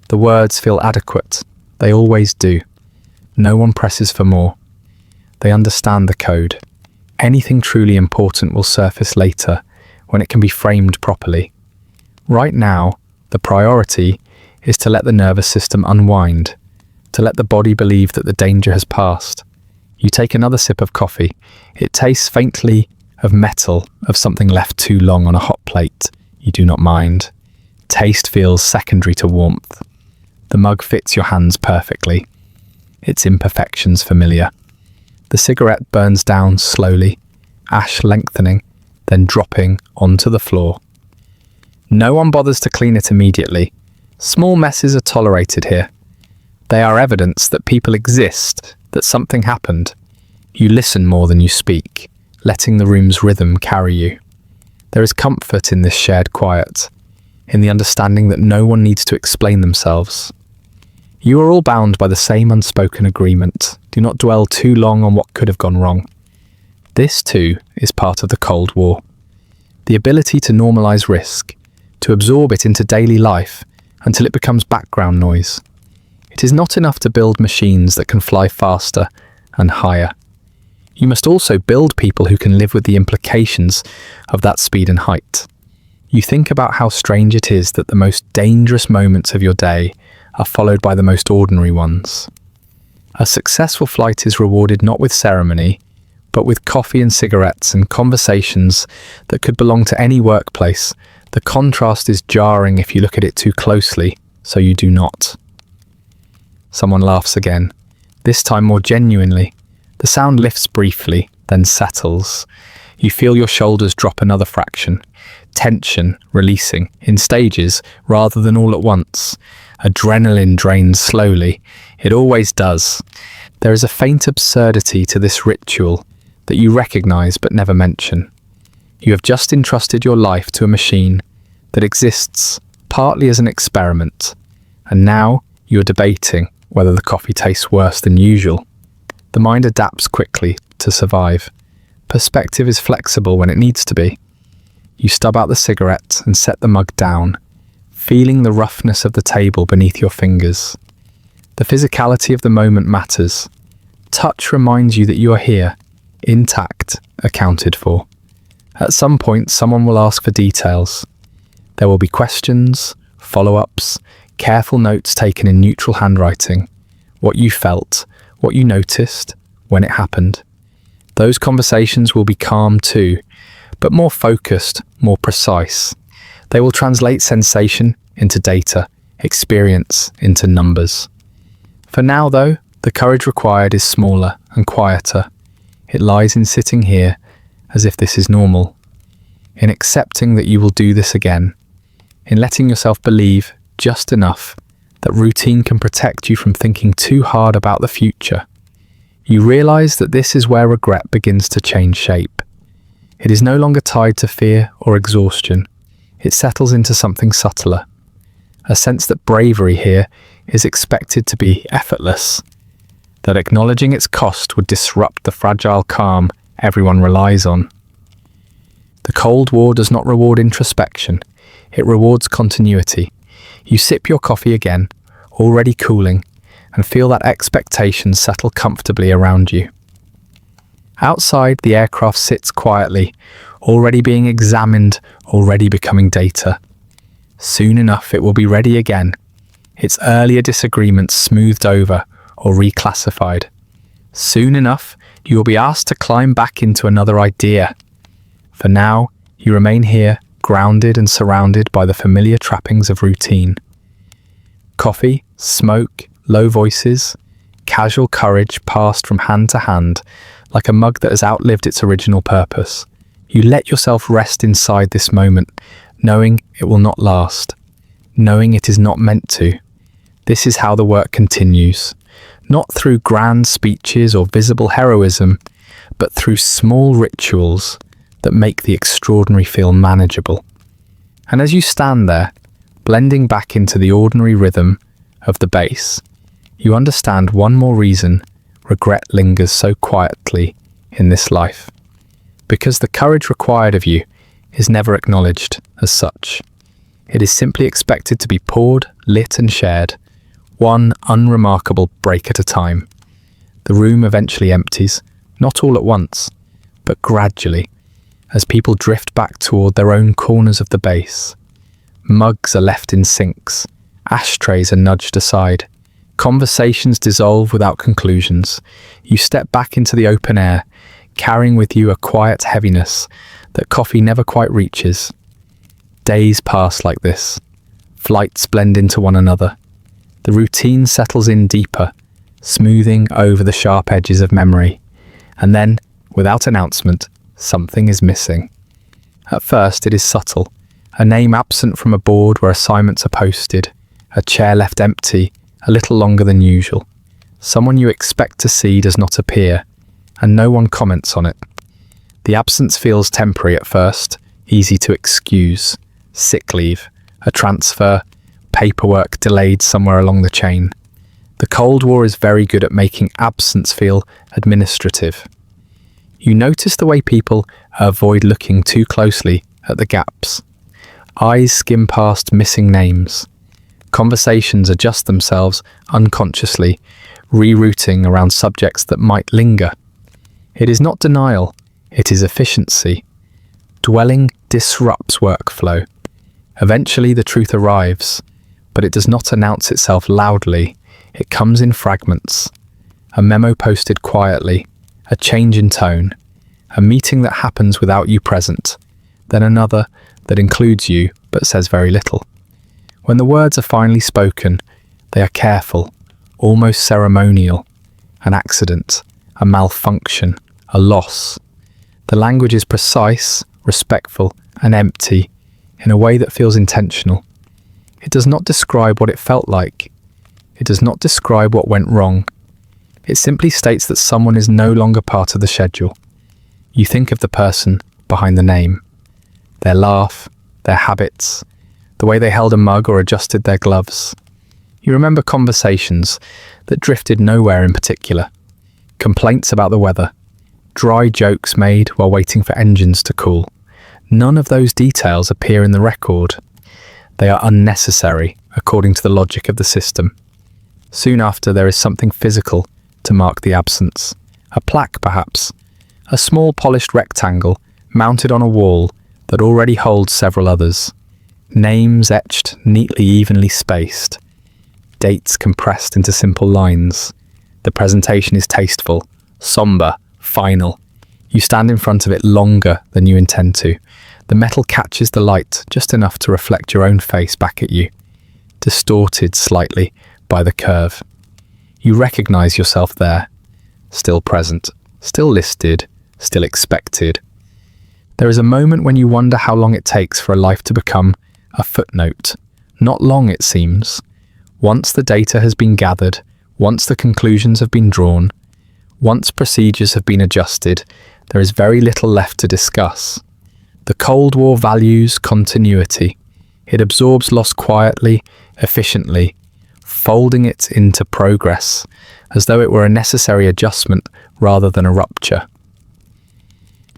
The words feel adequate. They always do. No one presses for more. They understand the code. Anything truly important will surface later when it can be framed properly. Right now, the priority is to let the nervous system unwind, to let the body believe that the danger has passed. You take another sip of coffee. It tastes faintly of metal, of something left too long on a hot plate. You do not mind. Taste feels secondary to warmth. The mug fits your hands perfectly. Its imperfections familiar. The cigarette burns down slowly, ash lengthening, then dropping onto the floor. No one bothers to clean it immediately. Small messes are tolerated here. They are evidence that people exist, that something happened. You listen more than you speak, letting the room's rhythm carry you. There is comfort in this shared quiet, in the understanding that no one needs to explain themselves. You are all bound by the same unspoken agreement. Do not dwell too long on what could have gone wrong. This, too, is part of the Cold War. The ability to normalize risk, to absorb it into daily life until it becomes background noise. It is not enough to build machines that can fly faster and higher. You must also build people who can live with the implications of that speed and height. You think about how strange it is that the most dangerous moments of your day are followed by the most ordinary ones. A successful flight is rewarded not with ceremony, But with coffee and cigarettes and conversations that could belong to any workplace, the contrast is jarring if you look at it too closely, so you do not. Someone laughs again, this time more genuinely. The sound lifts briefly, then settles. You feel your shoulders drop another fraction, tension releasing in stages rather than all at once. Adrenaline drains slowly. It always does. There is a faint absurdity to this ritual that you recognize but never mention. You have just entrusted your life to a machine that exists partly as an experiment, and now you are debating whether the coffee tastes worse than usual. The mind adapts quickly to survive. Perspective is flexible when it needs to be. You stub out the cigarette and set the mug down, feeling the roughness of the table beneath your fingers. The physicality of the moment matters. Touch reminds you that you are here, intact, accounted for. At some point, someone will ask for details. There will be questions, follow-ups, careful notes taken in neutral handwriting, what you felt, what you noticed, when it happened. Those conversations will be calm too, but more focused, more precise. They will translate sensation into data, experience into numbers. For now, though, the courage required is smaller and quieter. It lies in sitting here as if this is normal, in accepting that you will do this again, in letting yourself believe just enough that routine can protect you from thinking too hard about the future. You realize that this is where regret begins to change shape. It is no longer tied to fear or exhaustion. It settles into something subtler, a sense that bravery here is expected to be effortless, that acknowledging its cost would disrupt the fragile calm everyone relies on. The Cold War does not reward introspection, it rewards continuity. You sip your coffee again, already cooling, and feel that expectation settle comfortably around you. Outside, the aircraft sits quietly, already being examined, already becoming data. Soon enough it will be ready again, its earlier disagreements smoothed over or reclassified. Soon enough, you will be asked to climb back into another idea. For now, you remain here, grounded and surrounded by the familiar trappings of routine. Coffee, smoke, low voices, casual courage passed from hand to hand, like a mug that has outlived its original purpose. You let yourself rest inside this moment, knowing it will not last, knowing it is not meant to. This is how the work continues, not through grand speeches or visible heroism, but through small rituals that make the extraordinary feel manageable. And as you stand there, blending back into the ordinary rhythm of the bass, you understand one more reason regret lingers so quietly in this life. Because the courage required of you is never acknowledged as such. It is simply expected to be poured, lit and shared, one unremarkable break at a time. The room eventually empties, not all at once, but gradually, as people drift back toward their own corners of the base. Mugs are left in sinks, ashtrays are nudged aside, conversations dissolve without conclusions. You step back into the open air, carrying with you a quiet heaviness that coffee never quite reaches. Days pass like this. Flights blend into one another. The routine settles in deeper, smoothing over the sharp edges of memory. And then, without announcement, something is missing. At first, it is subtle. A name absent from a board where assignments are posted. A chair left empty, a little longer than usual. Someone you expect to see does not appear, and no one comments on it. The absence feels temporary at first, easy to excuse. Sick leave, a transfer, paperwork delayed somewhere along the chain. The Cold War is very good at making absence feel administrative. You notice the way people avoid looking too closely at the gaps. Eyes skim past missing names. Conversations adjust themselves unconsciously, rerouting around subjects that might linger. It is not denial, it is efficiency. Dwelling disrupts workflow. Eventually the truth arrives, but it does not announce itself loudly. It comes in fragments. A memo posted quietly, a change in tone, a meeting that happens without you present, then another that includes you but says very little. When the words are finally spoken, they are careful, almost ceremonial. An accident, a malfunction, a loss. The language is precise, respectful, and empty in a way that feels intentional. It does not describe what it felt like. It does not describe what went wrong. It simply states that someone is no longer part of the schedule. You think of the person behind the name, their laugh, their habits, the way they held a mug or adjusted their gloves. You remember conversations that drifted nowhere in particular, complaints about the weather, dry jokes made while waiting for engines to cool. None of those details appear in the record. They are unnecessary, according to the logic of the system. Soon after, there is something physical to mark the absence. A plaque, perhaps. A small polished rectangle mounted on a wall that already holds several others. Names etched, neatly, evenly spaced. Dates compressed into simple lines. The presentation is tasteful, somber, final. You stand in front of it longer than you intend to. The metal catches the light just enough to reflect your own face back at you, distorted slightly by the curve. You recognize yourself there, still present, still listed, still expected. There is a moment when you wonder how long it takes for a life to become a footnote. Not long, it seems. Once the data has been gathered, once the conclusions have been drawn, once procedures have been adjusted, there is very little left to discuss. The Cold War values continuity. It absorbs loss quietly, efficiently, folding it into progress, as though it were a necessary adjustment rather than a rupture.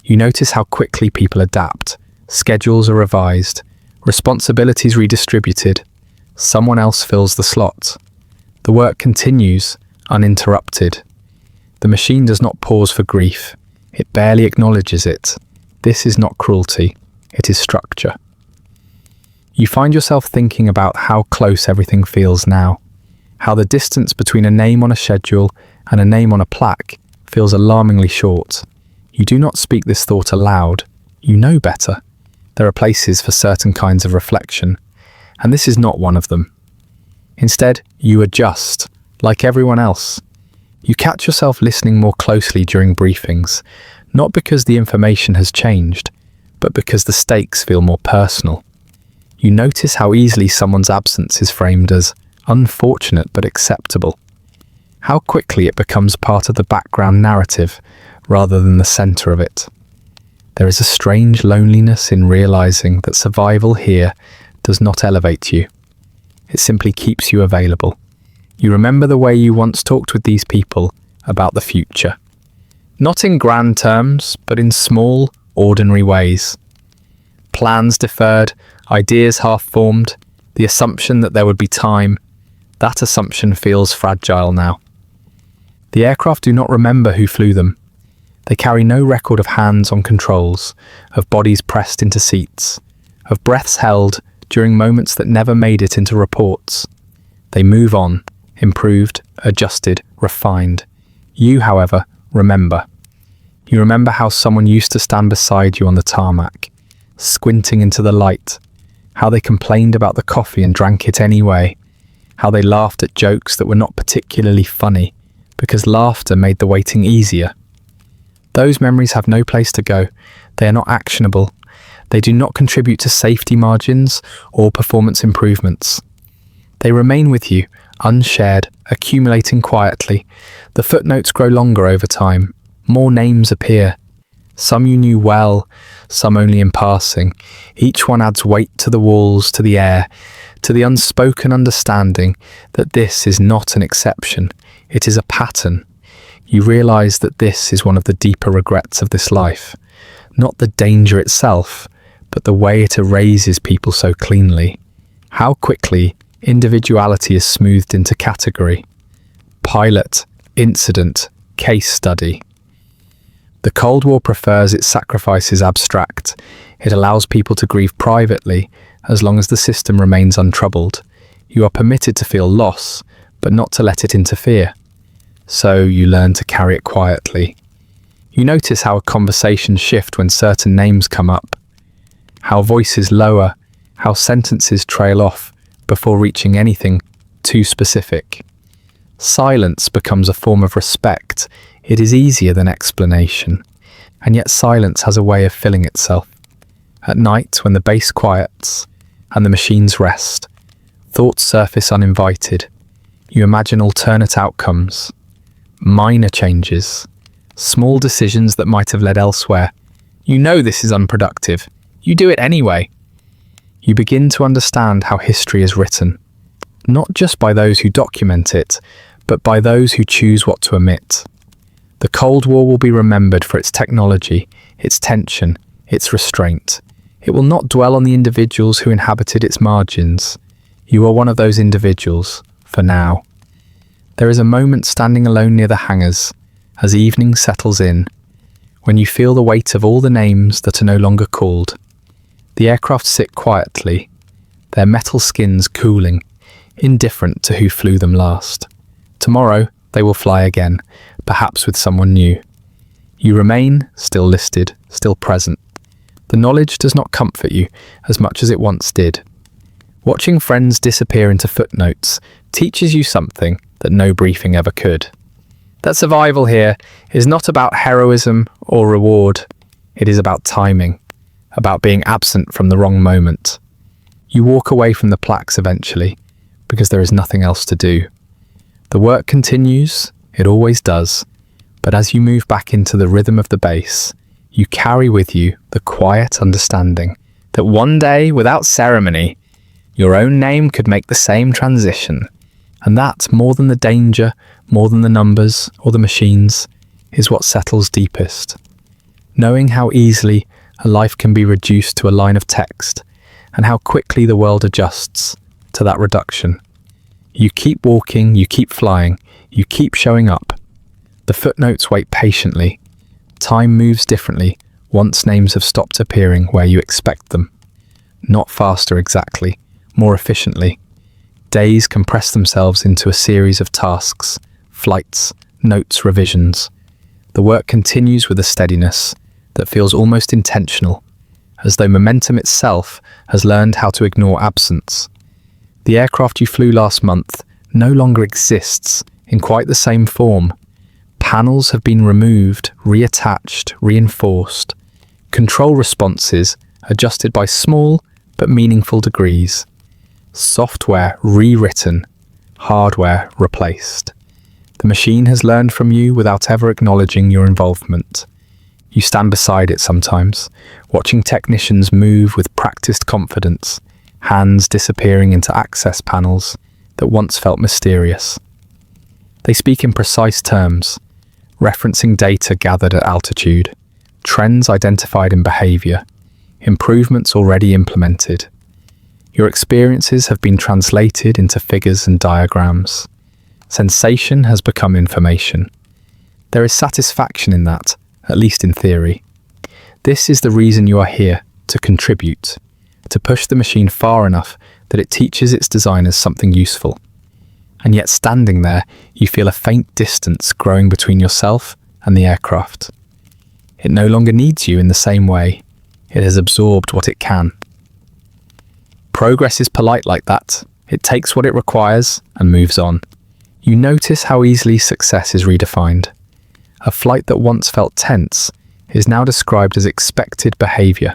You notice how quickly people adapt. Schedules are revised, responsibilities redistributed. Someone else fills the slot. The work continues, uninterrupted. The machine does not pause for grief. It barely acknowledges it. This is not cruelty. It is structure. You find yourself thinking about how close everything feels now. How the distance between a name on a schedule and a name on a plaque feels alarmingly short. You do not speak this thought aloud. You know better. There are places for certain kinds of reflection, and this is not one of them. Instead, you adjust, like everyone else. You catch yourself listening more closely during briefings, not because the information has changed, but because the stakes feel more personal. You notice how easily someone's absence is framed as unfortunate but acceptable. How quickly it becomes part of the background narrative rather than the center of it. There is a strange loneliness in realizing that survival here does not elevate you. It simply keeps you available. You remember the way you once talked with these people about the future. Not in grand terms, but in small, ordinary ways. Plans deferred, ideas half-formed, the assumption that there would be time. That assumption feels fragile now. The aircraft do not remember who flew them. They carry no record of hands on controls, of bodies pressed into seats, of breaths held during moments that never made it into reports. They move on, improved, adjusted, refined. You, however, remember. You remember how someone used to stand beside you on the tarmac, squinting into the light, how they complained about the coffee and drank it anyway, how they laughed at jokes that were not particularly funny, because laughter made the waiting easier. Those memories have no place to go. They are not actionable. They do not contribute to safety margins or performance improvements. They remain with you, unshared, accumulating quietly. The footnotes grow longer over time. More names appear. Some you knew well, some only in passing. Each one adds weight to the walls, to the air, to the unspoken understanding that this is not an exception. It is a pattern. You realize that this is one of the deeper regrets of this life. Not the danger itself, but the way it erases people so cleanly. How quickly individuality is smoothed into category. Pilot, incident, case study. The Cold War prefers its sacrifices abstract. It allows people to grieve privately, as long as the system remains untroubled. You are permitted to feel loss, but not to let it interfere. So you learn to carry it quietly. You notice how conversations shift when certain names come up, how voices lower, how sentences trail off before reaching anything too specific. Silence becomes a form of respect. It is easier than explanation, and yet silence has a way of filling itself. At night, when the base quiets and the machines rest, thoughts surface uninvited. You imagine alternate outcomes, minor changes, small decisions that might have led elsewhere. You know this is unproductive. You do it anyway. You begin to understand how history is written, not just by those who document it, but by those who choose what to omit. The Cold War will be remembered for its technology, its tension, its restraint. It will not dwell on the individuals who inhabited its margins. You are one of those individuals, for now. There is a moment standing alone near the hangars, as evening settles in, when you feel the weight of all the names that are no longer called. The aircraft sit quietly, their metal skins cooling, indifferent to who flew them last. Tomorrow, they will fly again, perhaps with someone new. You remain, still listed, still present. The knowledge does not comfort you as much as it once did. Watching friends disappear into footnotes teaches you something that no briefing ever could. That survival here is not about heroism or reward. It is about timing, about being absent from the wrong moment. You walk away from the plaques eventually, because there is nothing else to do. The work continues, it always does, but as you move back into the rhythm of the base, you carry with you the quiet understanding that one day, without ceremony, your own name could make the same transition. And that, more than the danger, more than the numbers or the machines, is what settles deepest. Knowing how easily a life can be reduced to a line of text, and how quickly the world adjusts to that reduction. You keep walking, you keep flying, you keep showing up. The footnotes wait patiently. Time moves differently once names have stopped appearing where you expect them. Not faster exactly, more efficiently. Days compress themselves into a series of tasks, flights, notes, revisions. The work continues with a steadiness that feels almost intentional, as though momentum itself has learned how to ignore absence. The aircraft you flew last month no longer exists in quite the same form. Panels have been removed, reattached, reinforced. Control responses adjusted by small but meaningful degrees. Software rewritten, hardware replaced. The machine has learned from you without ever acknowledging your involvement. You stand beside it sometimes, watching technicians move with practiced confidence, hands disappearing into access panels that once felt mysterious. They speak in precise terms, referencing data gathered at altitude, trends identified in behavior, improvements already implemented. Your experiences have been translated into figures and diagrams. Sensation has become information. There is satisfaction in that, at least in theory. This is the reason you are here, to contribute, to push the machine far enough that it teaches its designers something useful. And yet standing there, you feel a faint distance growing between yourself and the aircraft. It no longer needs you in the same way. It has absorbed what it can. Progress is polite like that. It takes what it requires and moves on. You notice how easily success is redefined. A flight that once felt tense is now described as expected behavior.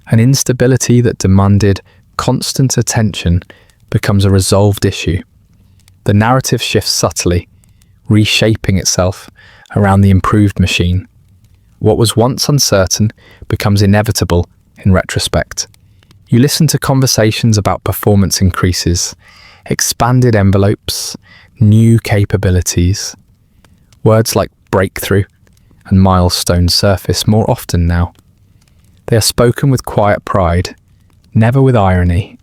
An instability that demanded constant attention becomes a resolved issue. The narrative shifts subtly, reshaping itself around the improved machine. What was once uncertain becomes inevitable in retrospect. You listen to conversations about performance increases, expanded envelopes, new capabilities. Words like breakthrough and milestone surface more often now. They are spoken with quiet pride, never with irony.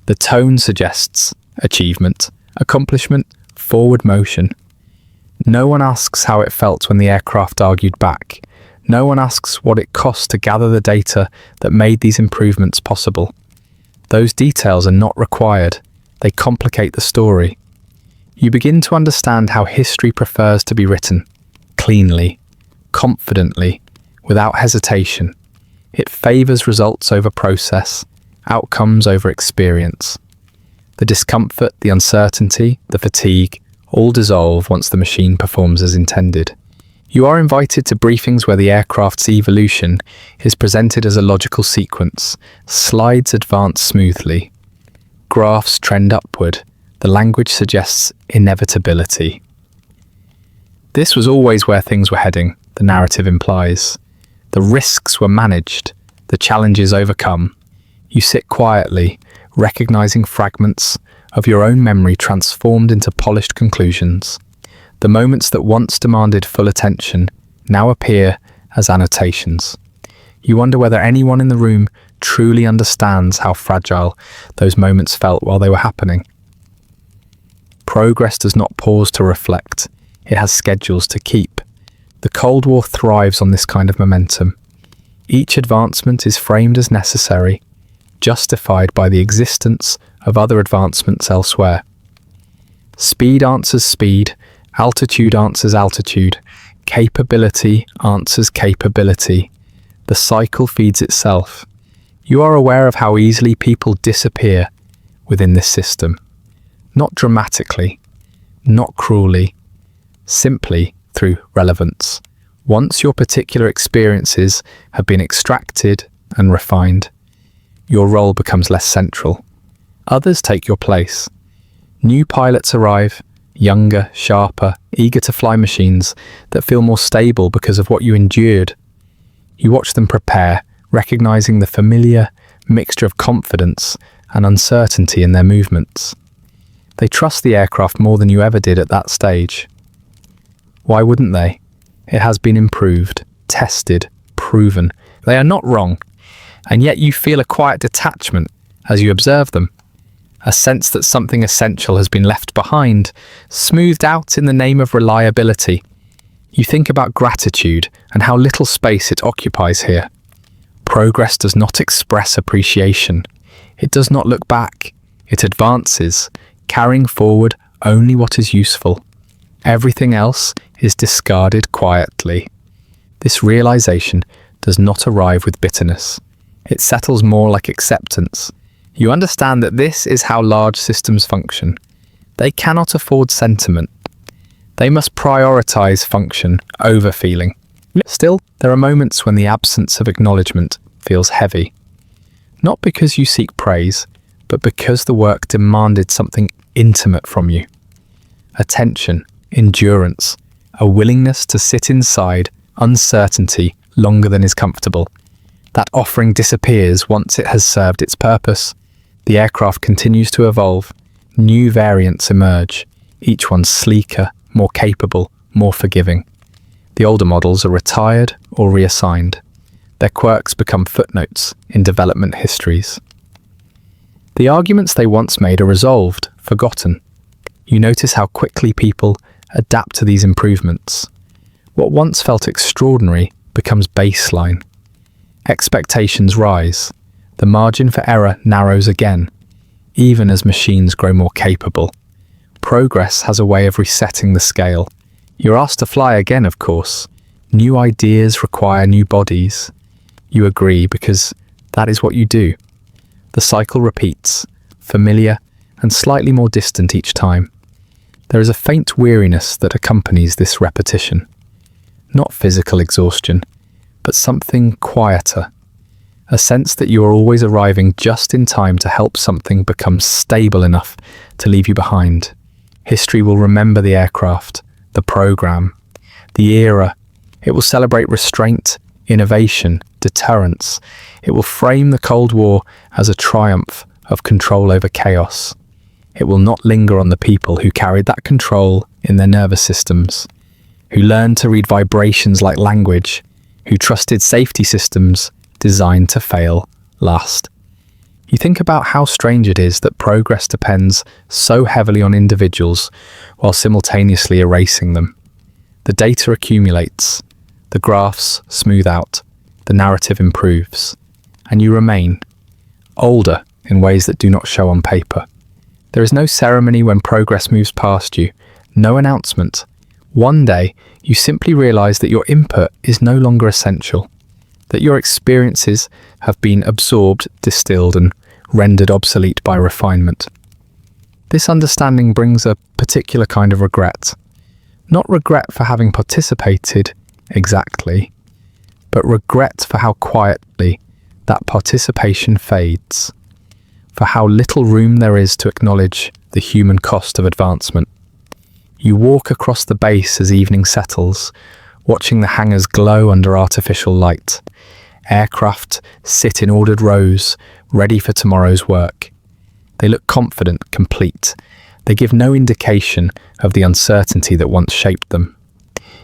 The tone suggests achievement, accomplishment, forward motion. No one asks how it felt when the aircraft argued back. No one asks what it cost to gather the data that made these improvements possible. Those details are not required. They complicate the story. You begin to understand how history prefers to be written, cleanly, confidently, without hesitation. It favors results over process, outcomes over experience. The discomfort, the uncertainty, the fatigue, all dissolve once the machine performs as intended. You are invited to briefings where the aircraft's evolution is presented as a logical sequence. Slides advance smoothly. Graphs trend upward. The language suggests inevitability. This was always where things were heading, the narrative implies. The risks were managed, the challenges overcome. You sit quietly, recognizing fragments of your own memory transformed into polished conclusions. The moments that once demanded full attention now appear as annotations. You wonder whether anyone in the room truly understands how fragile those moments felt while they were happening. Progress does not pause to reflect. It has schedules to keep. The Cold War thrives on this kind of momentum. Each advancement is framed as necessary, justified by the existence of other advancements elsewhere. Speed answers speed, altitude answers altitude, capability answers capability. The cycle feeds itself. You are aware of how easily people disappear within this system. Not dramatically, not cruelly, simply through relevance. Once your particular experiences have been extracted and refined, your role becomes less central. Others take your place. New pilots arrive, younger, sharper, eager to fly machines that feel more stable because of what you endured. You watch them prepare, recognizing the familiar mixture of confidence and uncertainty in their movements. They trust the aircraft more than you ever did at that stage. Why wouldn't they? It has been improved, tested, proven. They are not wrong, and yet you feel a quiet detachment as you observe them. A sense that something essential has been left behind, smoothed out in the name of reliability. You think about gratitude and how little space it occupies here. Progress does not express appreciation. It does not look back. It advances, carrying forward only what is useful. Everything else is discarded quietly. This realization does not arrive with bitterness. It settles more like acceptance. You understand that this is how large systems function. They cannot afford sentiment. They must prioritize function over feeling. Still, there are moments when the absence of acknowledgement feels heavy. Not because you seek praise, but because the work demanded something intimate from you. Attention, endurance, a willingness to sit inside uncertainty longer than is comfortable. That offering disappears once it has served its purpose. The aircraft continues to evolve. New variants emerge, each one sleeker, more capable, more forgiving. The older models are retired or reassigned. Their quirks become footnotes in development histories. The arguments they once made are resolved, forgotten. You notice how quickly people adapt to these improvements. What once felt extraordinary becomes baseline. Expectations rise. The margin for error narrows again, even as machines grow more capable. Progress has a way of resetting the scale. You're asked to fly again, of course. New ideas require new bodies. You agree because that is what you do. The cycle repeats, familiar and slightly more distant each time. There is a faint weariness that accompanies this repetition. Not physical exhaustion, but something quieter. A sense that you are always arriving just in time to help something become stable enough to leave you behind. History will remember the aircraft, the program, the era. It will celebrate restraint, innovation, deterrence. It will frame the Cold War as a triumph of control over chaos. It will not linger on the people who carried that control in their nervous systems, who learned to read vibrations like language, who trusted safety systems designed to fail last. You think about how strange it is that progress depends so heavily on individuals while simultaneously erasing them. The data accumulates, the graphs smooth out, the narrative improves, and you remain older in ways that do not show on paper. There is no ceremony when progress moves past you, no announcement. One day, you simply realize that your input is no longer essential, that your experiences have been absorbed, distilled, and rendered obsolete by refinement. This understanding brings a particular kind of regret. Not regret for having participated exactly, but regret for how quietly that participation fades, for how little room there is to acknowledge the human cost of advancement. You walk across the base as evening settles, watching the hangars glow under artificial light. Aircraft sit in ordered rows, ready for tomorrow's work. They look confident, complete. They give no indication of the uncertainty that once shaped them.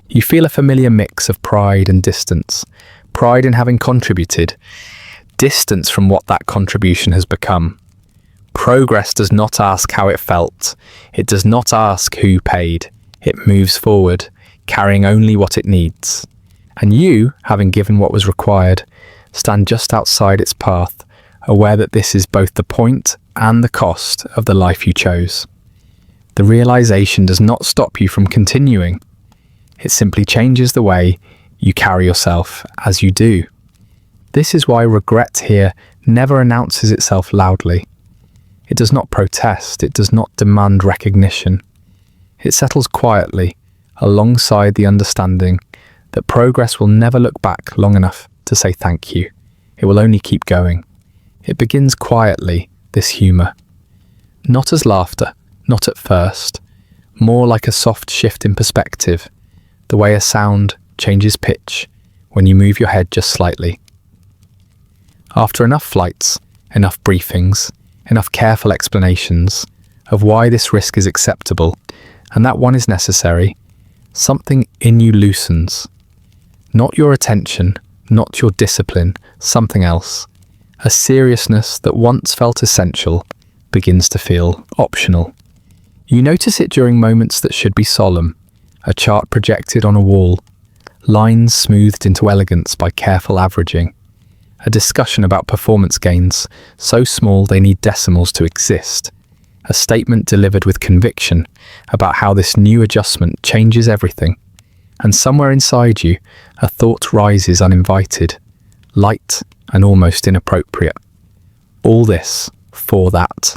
You feel a familiar mix of pride and distance. Pride in having contributed, distance from what that contribution has become. Progress does not ask how it felt. It does not ask who paid. It moves forward, carrying only what it needs. And you, having given what was required, stand just outside its path, aware that this is both the point and the cost of the life you chose. The realization does not stop you from continuing. It simply changes the way you carry yourself as you do. This is why regret here never announces itself loudly. It does not protest, it does not demand recognition. It settles quietly, alongside the understanding that progress will never look back long enough to say thank you. It will only keep going. It begins quietly, this humour. Not as laughter, not at first, more like a soft shift in perspective, the way a sound changes pitch when you move your head just slightly. After enough flights, enough briefings, enough careful explanations of why this risk is acceptable and that one is necessary, something in you loosens. Not your attention, not your discipline, something else. A seriousness that once felt essential begins to feel optional. You notice it during moments that should be solemn, a chart projected on a wall, lines smoothed into elegance by careful averaging, a discussion about performance gains so small they need decimals to exist, a statement delivered with conviction about how this new adjustment changes everything, and somewhere inside you a thought rises uninvited, light and almost inappropriate. All this for that.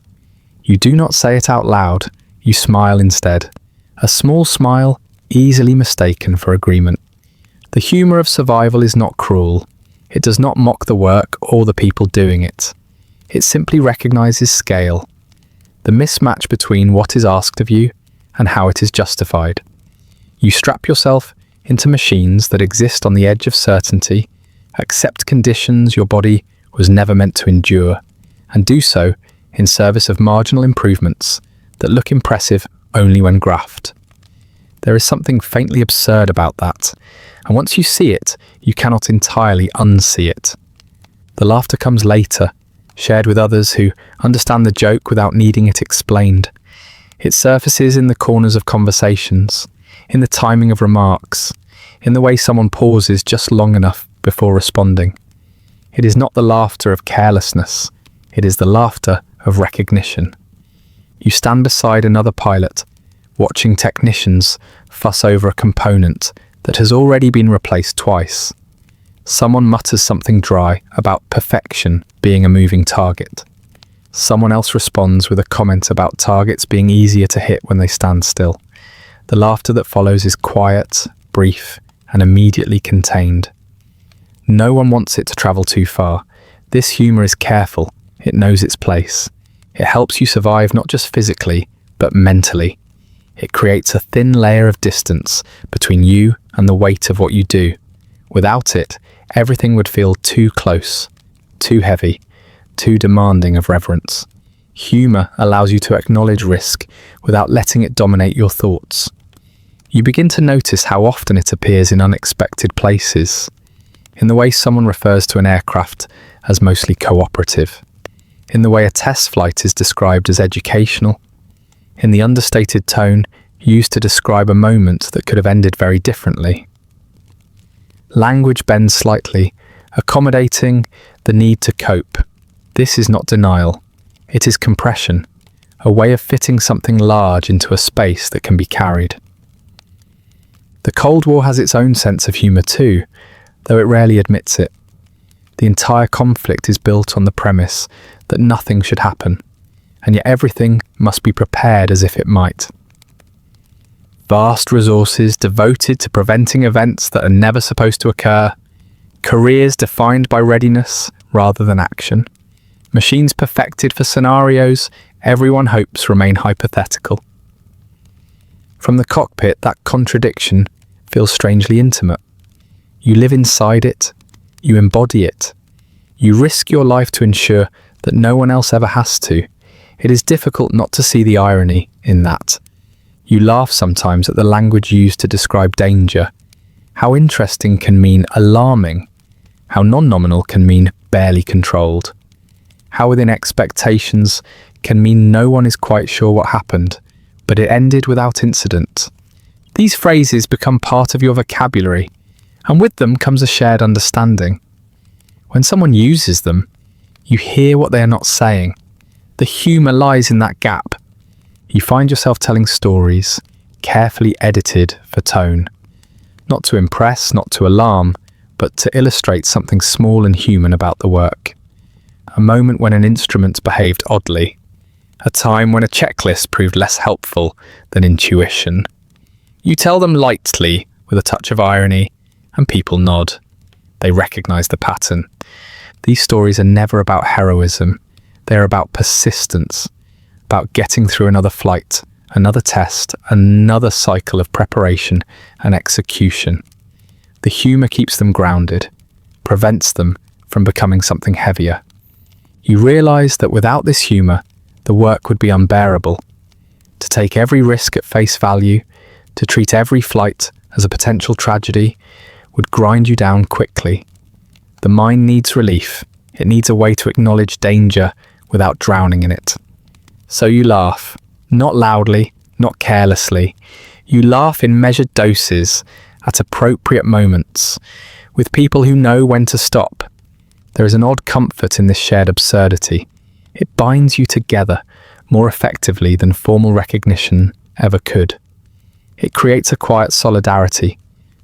You do not say it out loud, you smile instead, a small smile easily mistaken for agreement. The humour of survival is not cruel. It does not mock the work or the people doing it. It simply recognises scale, the mismatch between what is asked of you and how it is justified. You strap yourself into machines that exist on the edge of certainty, accept conditions your body was never meant to endure, and do so in service of marginal improvements that look impressive only when graphed. There is something faintly absurd about that, and once you see it, you cannot entirely unsee it. The laughter comes later, shared with others who understand the joke without needing it explained. It surfaces in the corners of conversations, in the timing of remarks, in the way someone pauses just long enough before responding. It is not the laughter of carelessness, it is the laughter of recognition. You stand beside another pilot, watching technicians fuss over a component that has already been replaced twice. Someone mutters something dry about perfection being a moving target. Someone else responds with a comment about targets being easier to hit when they stand still. The laughter that follows is quiet, brief, and immediately contained. No one wants it to travel too far. This humour is careful. It knows its place. It helps you survive not just physically, but mentally. It creates a thin layer of distance between you and the weight of what you do. Without it, everything would feel too close, too heavy, too demanding of reverence. Humour allows you to acknowledge risk without letting it dominate your thoughts. You begin to notice how often it appears in unexpected places, in the way someone refers to an aircraft as mostly cooperative, in the way a test flight is described as educational, in the understated tone used to describe a moment that could have ended very differently. Language bends slightly, accommodating the need to cope. This is not denial. It is compression, a way of fitting something large into a space that can be carried. The Cold War has its own sense of humour too, though it rarely admits it. The entire conflict is built on the premise that nothing should happen, and yet everything must be prepared as if it might. Vast resources devoted to preventing events that are never supposed to occur, careers defined by readiness rather than action, machines perfected for scenarios everyone hopes remain hypothetical. From the cockpit, that contradiction feels strangely intimate. You live inside it, you embody it, you risk your life to ensure that no one else ever has to. It is difficult not to see the irony in that. You laugh sometimes at the language used to describe danger. How interesting can mean alarming, how non-nominal can mean barely controlled, how within expectations can mean no one is quite sure what happened, but it ended without incident. These phrases become part of your vocabulary, and with them comes a shared understanding. When someone uses them, you hear what they are not saying. The humour lies in that gap. You find yourself telling stories, carefully edited for tone. Not to impress, not to alarm, but to illustrate something small and human about the work. A moment when an instrument behaved oddly. A time when a checklist proved less helpful than intuition. You tell them lightly, with a touch of irony, and people nod. They recognise the pattern. These stories are never about heroism. They are about persistence, about getting through another flight, another test, another cycle of preparation and execution. The humour keeps them grounded, prevents them from becoming something heavier. You realise that without this humour, the work would be unbearable. To take every risk at face value, to treat every flight as a potential tragedy, would grind you down quickly. The mind needs relief. It needs a way to acknowledge danger without drowning in it. So you laugh, not loudly, not carelessly. You laugh in measured doses, at appropriate moments, with people who know when to stop. There is an odd comfort in this shared absurdity. It binds you together more effectively than formal recognition ever could. It creates a quiet solidarity,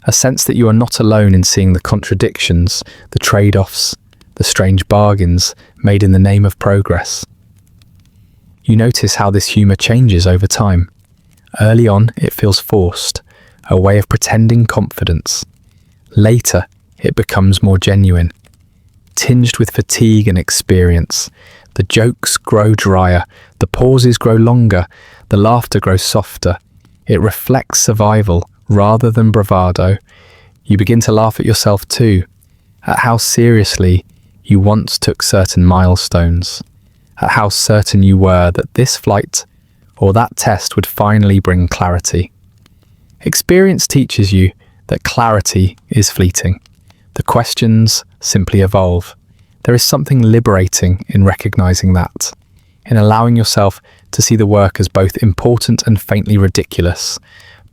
a sense that you are not alone in seeing the contradictions, the trade-offs, the strange bargains made in the name of progress. You notice how this humour changes over time. Early on, it feels forced, a way of pretending confidence. Later, it becomes more genuine, tinged with fatigue and experience. The jokes grow drier, the pauses grow longer, the laughter grows softer. It reflects survival rather than bravado. You begin to laugh at yourself too, at how seriously you once took certain milestones, at how certain you were that this flight or that test would finally bring clarity. Experience teaches you that clarity is fleeting. The questions simply evolve. There is something liberating in recognizing that, in allowing yourself to see the work as both important and faintly ridiculous,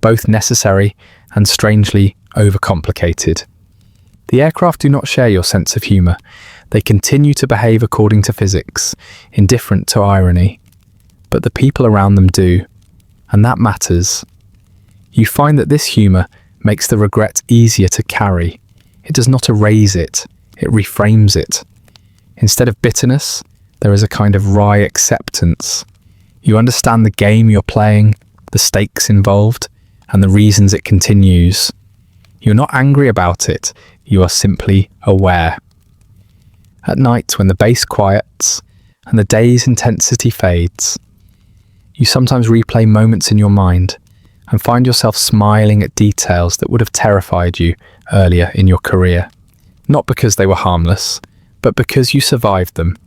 both necessary and strangely overcomplicated. The aircraft do not share your sense of humour. They continue to behave according to physics, indifferent to irony. But the people around them do, and that matters. You find that this humour makes the regret easier to carry. It does not erase it, it reframes it. Instead of bitterness, there is a kind of wry acceptance. You understand the game you're playing, the stakes involved, and the reasons it continues. You're not angry about it, you are simply aware. At night, when the bass quiets and the day's intensity fades, you sometimes replay moments in your mind and find yourself smiling at details that would have terrified you earlier in your career. Not because they were harmless, but because you survived them,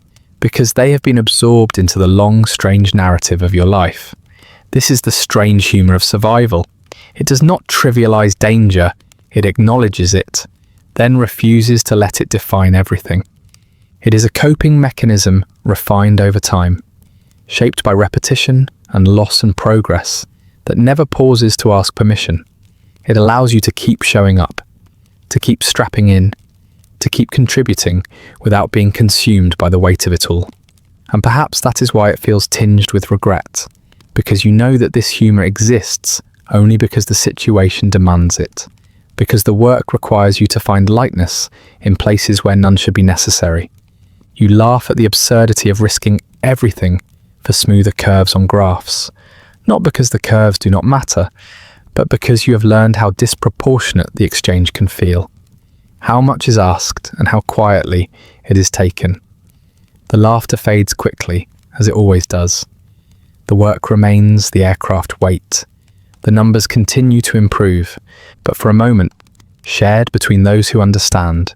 because they have been absorbed into the long, strange narrative of your life. This is the strange humour of survival. It does not trivialise danger, it acknowledges it, then refuses to let it define everything. It is a coping mechanism refined over time, shaped by repetition and loss and progress that never pauses to ask permission. It allows you to keep showing up, to keep strapping in, to keep contributing without being consumed by the weight of it all. And perhaps that is why it feels tinged with regret, because you know that this humour exists only because the situation demands it, because the work requires you to find lightness in places where none should be necessary. You laugh at the absurdity of risking everything for smoother curves on graphs, not because the curves do not matter, but because you have learned how disproportionate the exchange can feel, how much is asked and how quietly it is taken. The laughter fades quickly, as it always does. The work remains, the aircraft wait. The numbers continue to improve, but for a moment, shared between those who understand,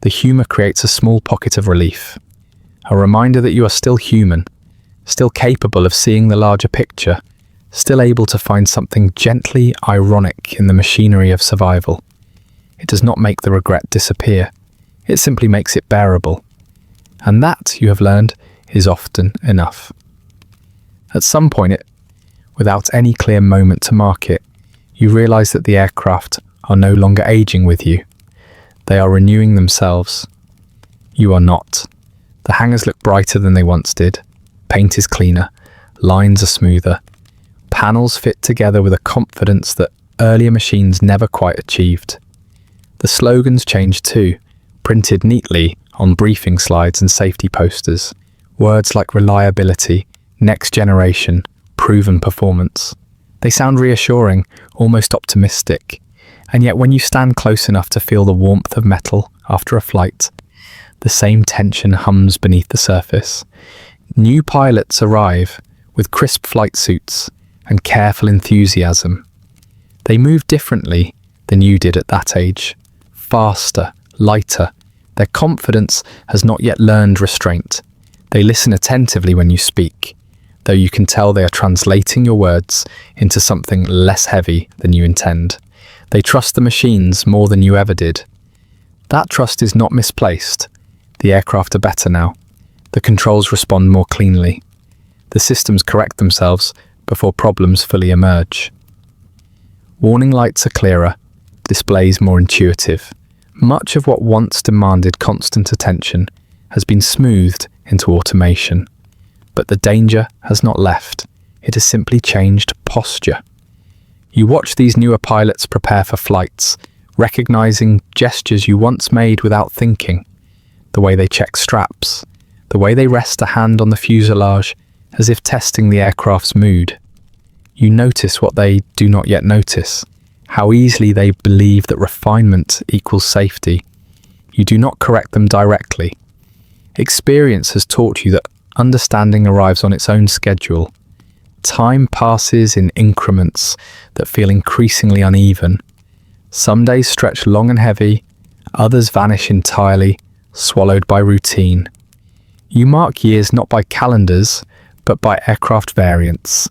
the humour creates a small pocket of relief, a reminder that you are still human, still capable of seeing the larger picture, still able to find something gently ironic in the machinery of survival. It does not make the regret disappear, it simply makes it bearable. And that, you have learned, is often enough. At some point, without any clear moment to mark it, you realise that the aircraft are no longer aging with you. They are renewing themselves. You are not. The hangars look brighter than they once did. Paint is cleaner. Lines are smoother. Panels fit together with a confidence that earlier machines never quite achieved. The slogans changed too, printed neatly on briefing slides and safety posters. Words like reliability, next generation, proven performance. They sound reassuring, almost optimistic. And yet when you stand close enough to feel the warmth of metal after a flight, the same tension hums beneath the surface. New pilots arrive with crisp flight suits and careful enthusiasm. They move differently than you did at that age. Faster, lighter. Their confidence has not yet learned restraint. They listen attentively when you speak, though you can tell they are translating your words into something less heavy than you intend. They trust the machines more than you ever did. That trust is not misplaced. The aircraft are better now. The controls respond more cleanly. The systems correct themselves before problems fully emerge. Warning lights are clearer, displays more intuitive. Much of what once demanded constant attention has been smoothed into automation. But the danger has not left. It has simply changed posture. You watch these newer pilots prepare for flights, recognizing gestures you once made without thinking. The way they check straps, the way they rest a hand on the fuselage as if testing the aircraft's mood. You notice what they do not yet notice, how easily they believe that refinement equals safety. You do not correct them directly. Experience has taught you that understanding arrives on its own schedule. Time passes in increments that feel increasingly uneven. Some days stretch long and heavy, others vanish entirely, swallowed by routine. You mark years not by calendars, but by aircraft variants.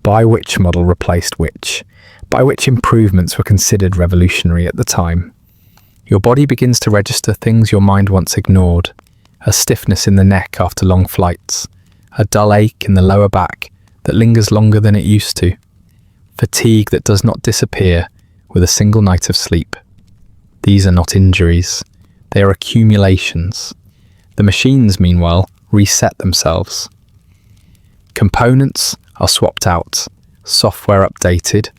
By which model replaced which, by which improvements were considered revolutionary at the time. Your body begins to register things your mind once ignored. A stiffness in the neck after long flights, a dull ache in the lower back that lingers longer than it used to, fatigue that does not disappear with a single night of sleep. These are not injuries, they are accumulations. The machines, meanwhile, reset themselves. Components are swapped out, software updated,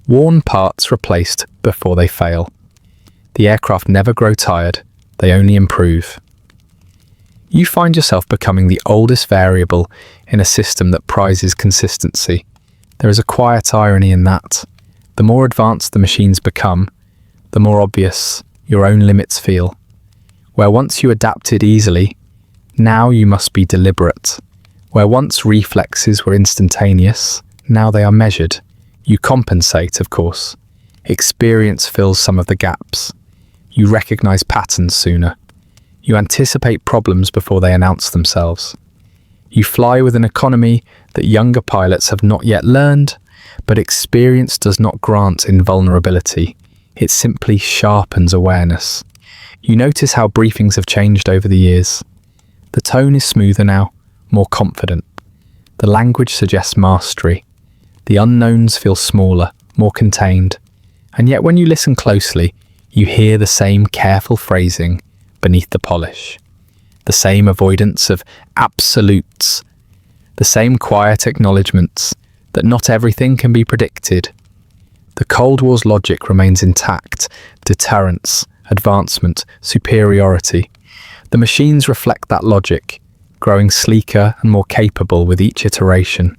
worn parts replaced before they fail. The aircraft never grow tired, they only improve. You find yourself becoming the oldest variable in a system that prizes consistency. There is a quiet irony in that. The more advanced the machines become, the more obvious your own limits feel. Where once you adapted easily, now you must be deliberate. Where once reflexes were instantaneous, now they are measured. You compensate, of course. Experience fills some of the gaps. You recognize patterns sooner. You anticipate problems before they announce themselves. You fly with an economy that younger pilots have not yet learned, but experience does not grant invulnerability. It simply sharpens awareness. You notice how briefings have changed over the years. The tone is smoother now, more confident. The language suggests mastery. The unknowns feel smaller, more contained. And yet when you listen closely, you hear the same careful phrasing beneath the polish. The same avoidance of absolutes. The same quiet acknowledgements that not everything can be predicted. The Cold War's logic remains intact: deterrence, advancement, superiority. The machines reflect that logic, growing sleeker and more capable with each iteration.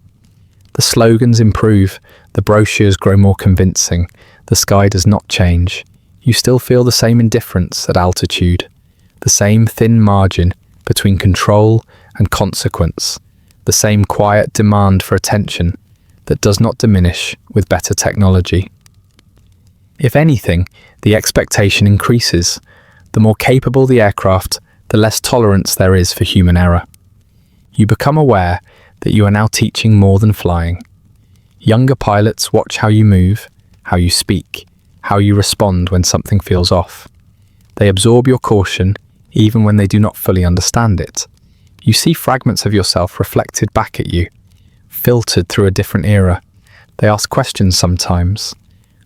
The slogans improve, the brochures grow more convincing, the sky does not change. You still feel the same indifference at altitude, the same thin margin between control and consequence, the same quiet demand for attention that does not diminish with better technology. If anything, the expectation increases. The more capable the aircraft, the less tolerance there is for human error. You become aware that you are now teaching more than flying. Younger pilots watch how you move, how you speak, how you respond when something feels off. They absorb your caution, even when they do not fully understand it. You see fragments of yourself reflected back at you, filtered through a different era. They ask questions sometimes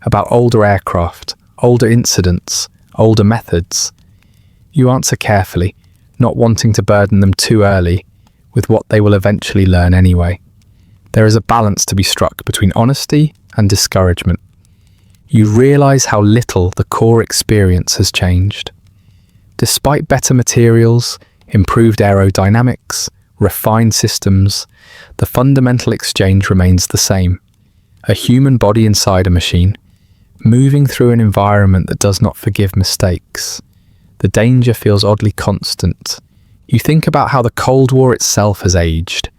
about older aircraft, older incidents, older methods. You answer carefully, not wanting to burden them too early with what they will eventually learn anyway. There is a balance to be struck between honesty and discouragement. You realize how little the core experience has changed. Despite better materials, improved aerodynamics, refined systems, the fundamental exchange remains the same. A human body inside a machine, moving through an environment that does not forgive mistakes. The danger feels oddly constant. You think about how the Cold War itself has aged,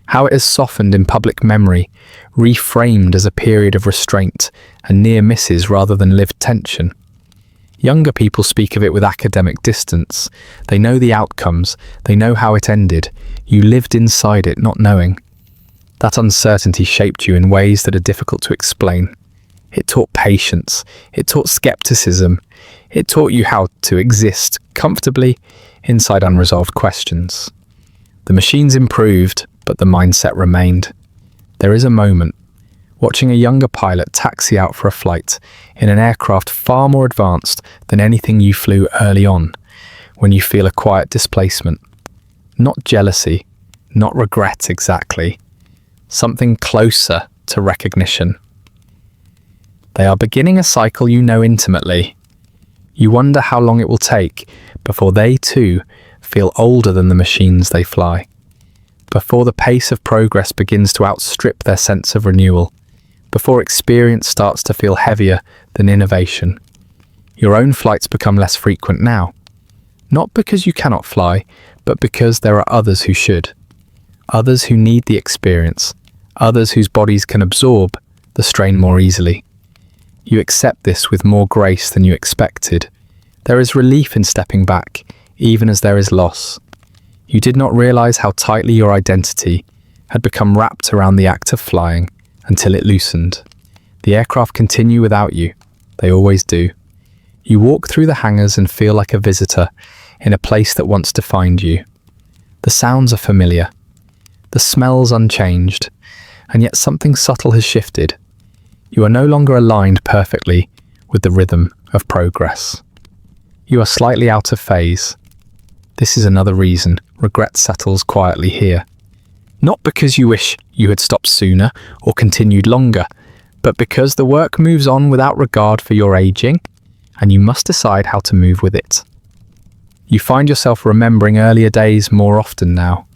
how it has softened in public memory, reframed as a period of restraint and near misses rather than lived tension. Younger people speak of it with academic distance. They know the outcomes, they know how it ended. You lived inside it not knowing. That uncertainty shaped you in ways that are difficult to explain. It taught patience, it taught skepticism, it taught you how to exist comfortably inside unresolved questions. The machines improved, but the mindset remained. There is a moment, watching a younger pilot taxi out for a flight in an aircraft far more advanced than anything you flew early on, when you feel a quiet displacement. Not jealousy, not regret exactly, something closer to recognition. They are beginning a cycle you know intimately. You wonder how long it will take before they too feel older than the machines they fly, before the pace of progress begins to outstrip their sense of renewal, before experience starts to feel heavier than innovation. Your own flights become less frequent now, not because you cannot fly, but because there are others who should, others who need the experience, others whose bodies can absorb the strain more easily. You accept this with more grace than you expected. There is relief in stepping back, even as there is loss. You did not realize how tightly your identity had become wrapped around the act of flying until it loosened. The aircraft continue without you. They always do. You walk through the hangars and feel like a visitor in a place that once defined you. The sounds are familiar, the smells unchanged, and yet something subtle has shifted. You are no longer aligned perfectly with the rhythm of progress. You are slightly out of phase. This is another reason regret settles quietly here. Not because you wish you had stopped sooner or continued longer, but because the work moves on without regard for your aging, and you must decide how to move with it. You find yourself remembering earlier days more often now,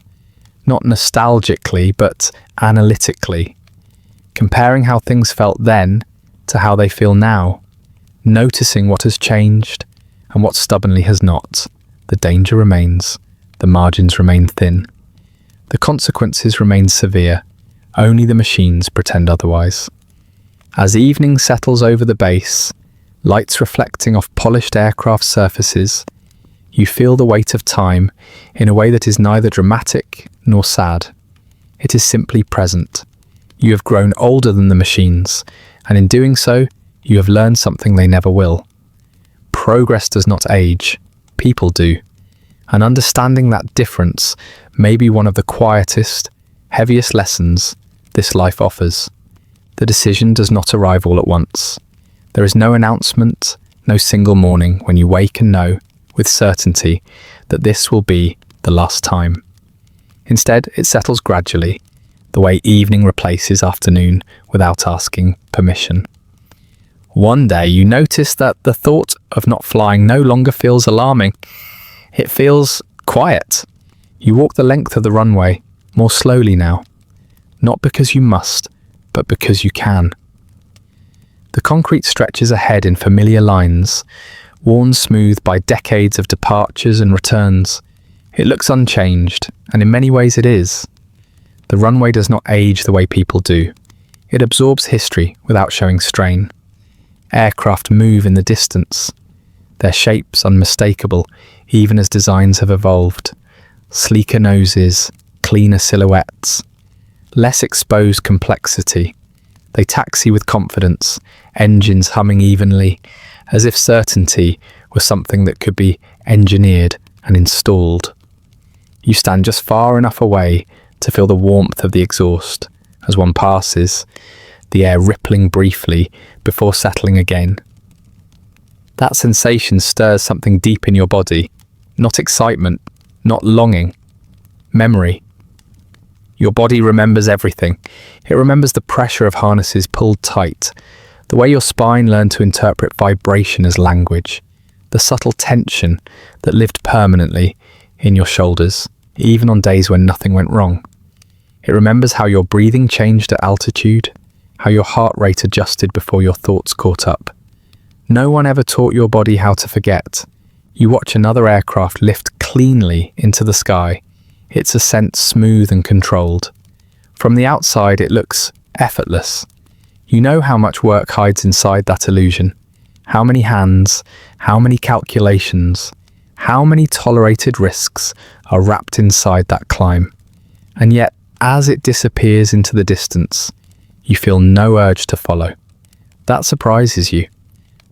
not nostalgically, but analytically, comparing how things felt then to how they feel now, noticing what has changed and what stubbornly has not. The danger remains, the margins remain thin. The consequences remain severe, only the machines pretend otherwise. As evening settles over the base, lights reflecting off polished aircraft surfaces, you feel the weight of time in a way that is neither dramatic nor sad. It is simply present. You have grown older than the machines, and in doing so, you have learned something they never will. Progress does not age, people do. And understanding that difference may be one of the quietest, heaviest lessons this life offers. The decision does not arrive all at once. There is no announcement, no single morning when you wake and know, with certainty, that this will be the last time. Instead, it settles gradually, the way evening replaces afternoon without asking permission. One day you notice that the thought of not flying no longer feels alarming. It feels quiet. You walk the length of the runway, more slowly now. Not because you must, but because you can. The concrete stretches ahead in familiar lines, worn smooth by decades of departures and returns. It looks unchanged, and in many ways it is. The runway does not age the way people do. It absorbs history without showing strain. Aircraft move in the distance, their shapes unmistakable even as designs have evolved. Sleeker noses, cleaner silhouettes, less exposed complexity. They taxi with confidence, engines humming evenly, as if certainty was something that could be engineered and installed. You stand just far enough away to feel the warmth of the exhaust as one passes, the air rippling briefly before settling again. That sensation stirs something deep in your body, not excitement, not longing, memory. Your body remembers everything. It remembers the pressure of harnesses pulled tight, the way your spine learned to interpret vibration as language, the subtle tension that lived permanently in your shoulders, even on days when nothing went wrong. It remembers how your breathing changed at altitude, how your heart rate adjusted before your thoughts caught up. No one ever taught your body how to forget. You watch another aircraft lift cleanly into the sky, its ascent smooth and controlled. From the outside, it looks effortless. You know how much work hides inside that illusion. How many hands, how many calculations, how many tolerated risks are wrapped inside that climb. And yet, as it disappears into the distance, you feel no urge to follow. That surprises you.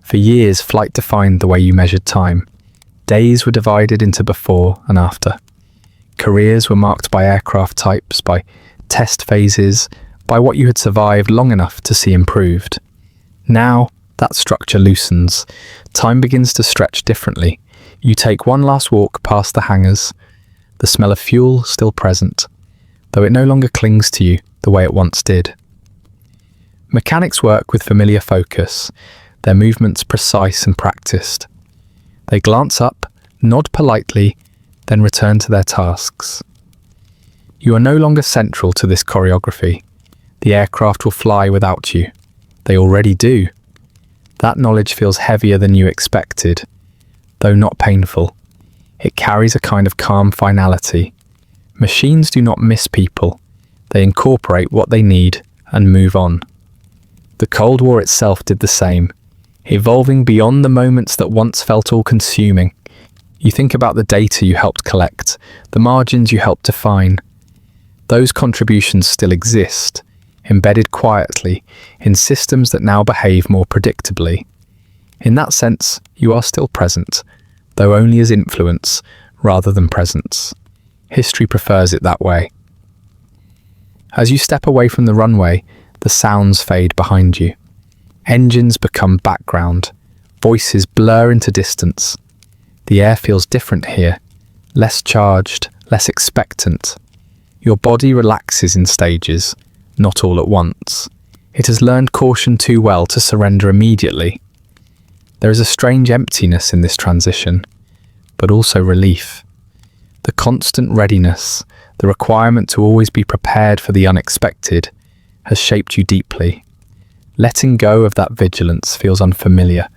For years, flight defined the way you measured time. Days were divided into before and after. Careers were marked by aircraft types, by test phases, by what you had survived long enough to see improved. Now, that structure loosens. Time begins to stretch differently. You take one last walk past the hangars, the smell of fuel still present, though it no longer clings to you the way it once did. Mechanics work with familiar focus, their movements precise and practiced. They glance up, nod politely, then return to their tasks. You are no longer central to this choreography. The aircraft will fly without you. They already do. That knowledge feels heavier than you expected, though not painful. It carries a kind of calm finality. Machines do not miss people. They incorporate what they need and move on. The Cold War itself did the same, evolving beyond the moments that once felt all-consuming. You think about the data you helped collect, the margins you helped define. Those contributions still exist, embedded quietly in systems that now behave more predictably. In that sense, you are still present, though only as influence rather than presence. History prefers it that way. As you step away from the runway, the sounds fade behind you. Engines become background. Voices blur into distance. The air feels different here, less charged, less expectant. Your body relaxes in stages, not all at once. It has learned caution too well to surrender immediately. There is a strange emptiness in this transition, but also relief. The constant readiness, the requirement to always be prepared for the unexpected, has shaped you deeply. Letting go of that vigilance feels unfamiliar,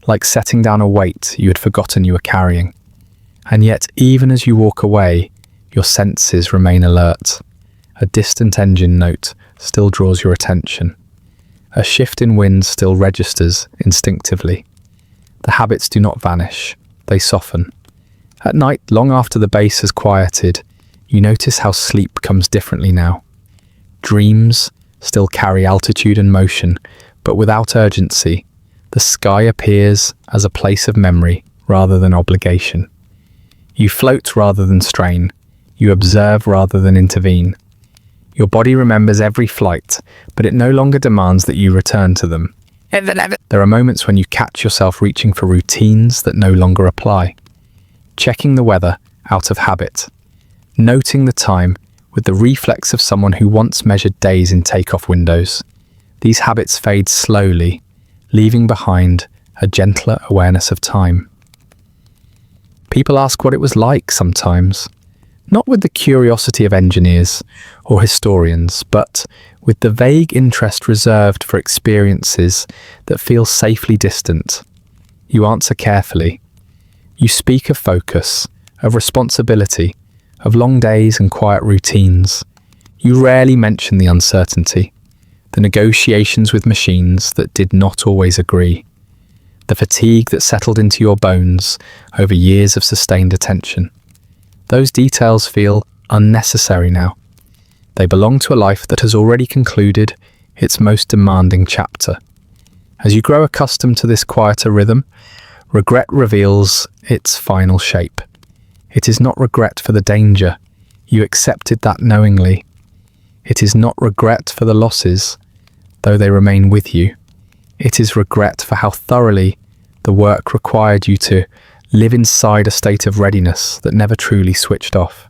like setting down a weight you had forgotten you were carrying. And yet, even as you walk away, your senses remain alert. A distant engine note still draws your attention. A shift in wind still registers instinctively. The habits do not vanish, they soften. At night, long after the base has quieted, you notice how sleep comes differently now. Dreams still carry altitude and motion, but without urgency. The sky appears as a place of memory rather than obligation. You float rather than strain. You observe rather than intervene. Your body remembers every flight, but it no longer demands that you return to them. There are moments when you catch yourself reaching for routines that no longer apply. Checking the weather out of habit. Noting the time with the reflex of someone who once measured days in takeoff windows. These habits fade slowly, leaving behind a gentler awareness of time. People ask what it was like sometimes, not with the curiosity of engineers or historians, but with the vague interest reserved for experiences that feel safely distant. You answer carefully. You speak of focus, of responsibility, of long days and quiet routines. You rarely mention the uncertainty, the negotiations with machines that did not always agree, the fatigue that settled into your bones over years of sustained attention. Those details feel unnecessary now. They belong to a life that has already concluded its most demanding chapter. As you grow accustomed to this quieter rhythm, regret reveals its final shape. It is not regret for the danger. You accepted that knowingly. It is not regret for the losses, though they remain with you. It is regret for how thoroughly the work required you to live inside a state of readiness that never truly switched off.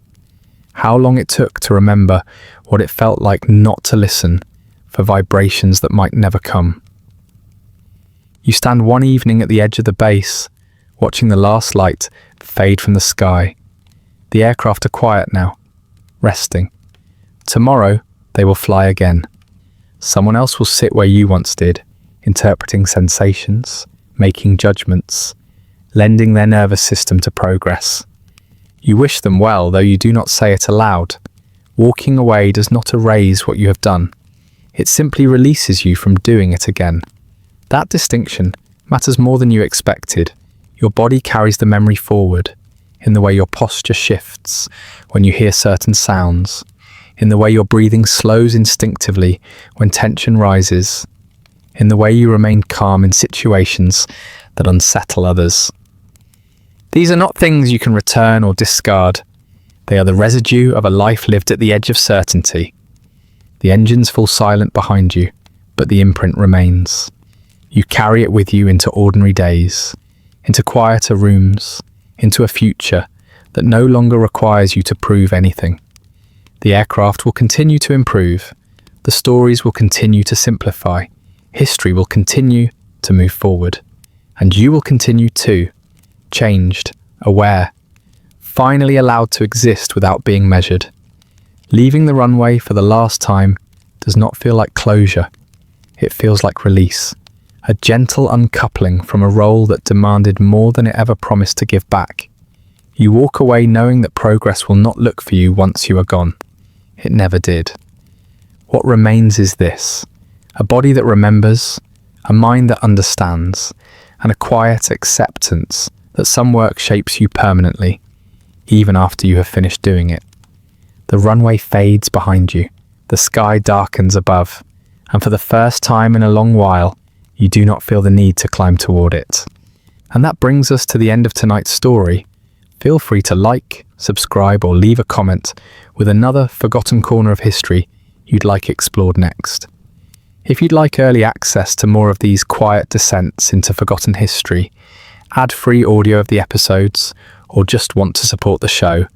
How long it took to remember what it felt like not to listen for vibrations that might never come. You stand one evening at the edge of the base, watching the last light fade from the sky. The aircraft are quiet now, resting. Tomorrow, they will fly again. Someone else will sit where you once did, interpreting sensations, making judgments, lending their nervous system to progress. You wish them well, though you do not say it aloud. Walking away does not erase what you have done. It simply releases you from doing it again. That distinction matters more than you expected. Your body carries the memory forward, in the way your posture shifts when you hear certain sounds, in the way your breathing slows instinctively when tension rises, in the way you remain calm in situations that unsettle others. These are not things you can return or discard. They are the residue of a life lived at the edge of certainty. The engines fall silent behind you, but the imprint remains. You carry it with you into ordinary days, into quieter rooms, into a future that no longer requires you to prove anything. The aircraft will continue to improve. The stories will continue to simplify. History will continue to move forward. And you will continue too, changed, aware, finally allowed to exist without being measured. Leaving the runway for the last time does not feel like closure. It feels like release, a gentle uncoupling from a role that demanded more than it ever promised to give back. You walk away knowing that progress will not look for you once you are gone. It never did. What remains is this: a body that remembers, a mind that understands, and a quiet acceptance that some work shapes you permanently, even after you have finished doing it. The runway fades behind you, the sky darkens above, and for the first time in a long while, you do not feel the need to climb toward it. And that brings us to the end of tonight's story. Feel free to like, subscribe, or leave a comment with another forgotten corner of history you'd like explored next. If you'd like early access to more of these quiet descents into forgotten history, ad-free audio of the episodes, or just want to support the show,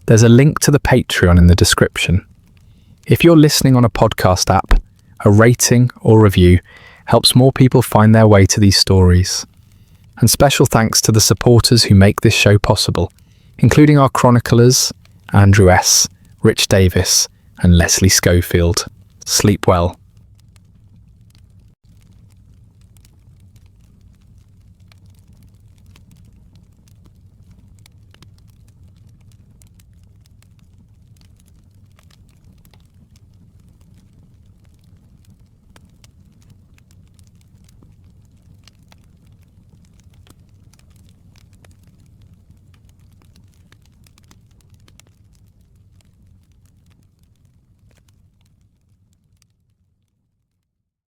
there's a link to the Patreon in the description. If you're listening on a podcast app, a rating or review helps more people find their way to these stories. And special thanks to the supporters who make this show possible, including our chroniclers, Andrew S., Rich Davis, and Leslie Schofield. Sleep well.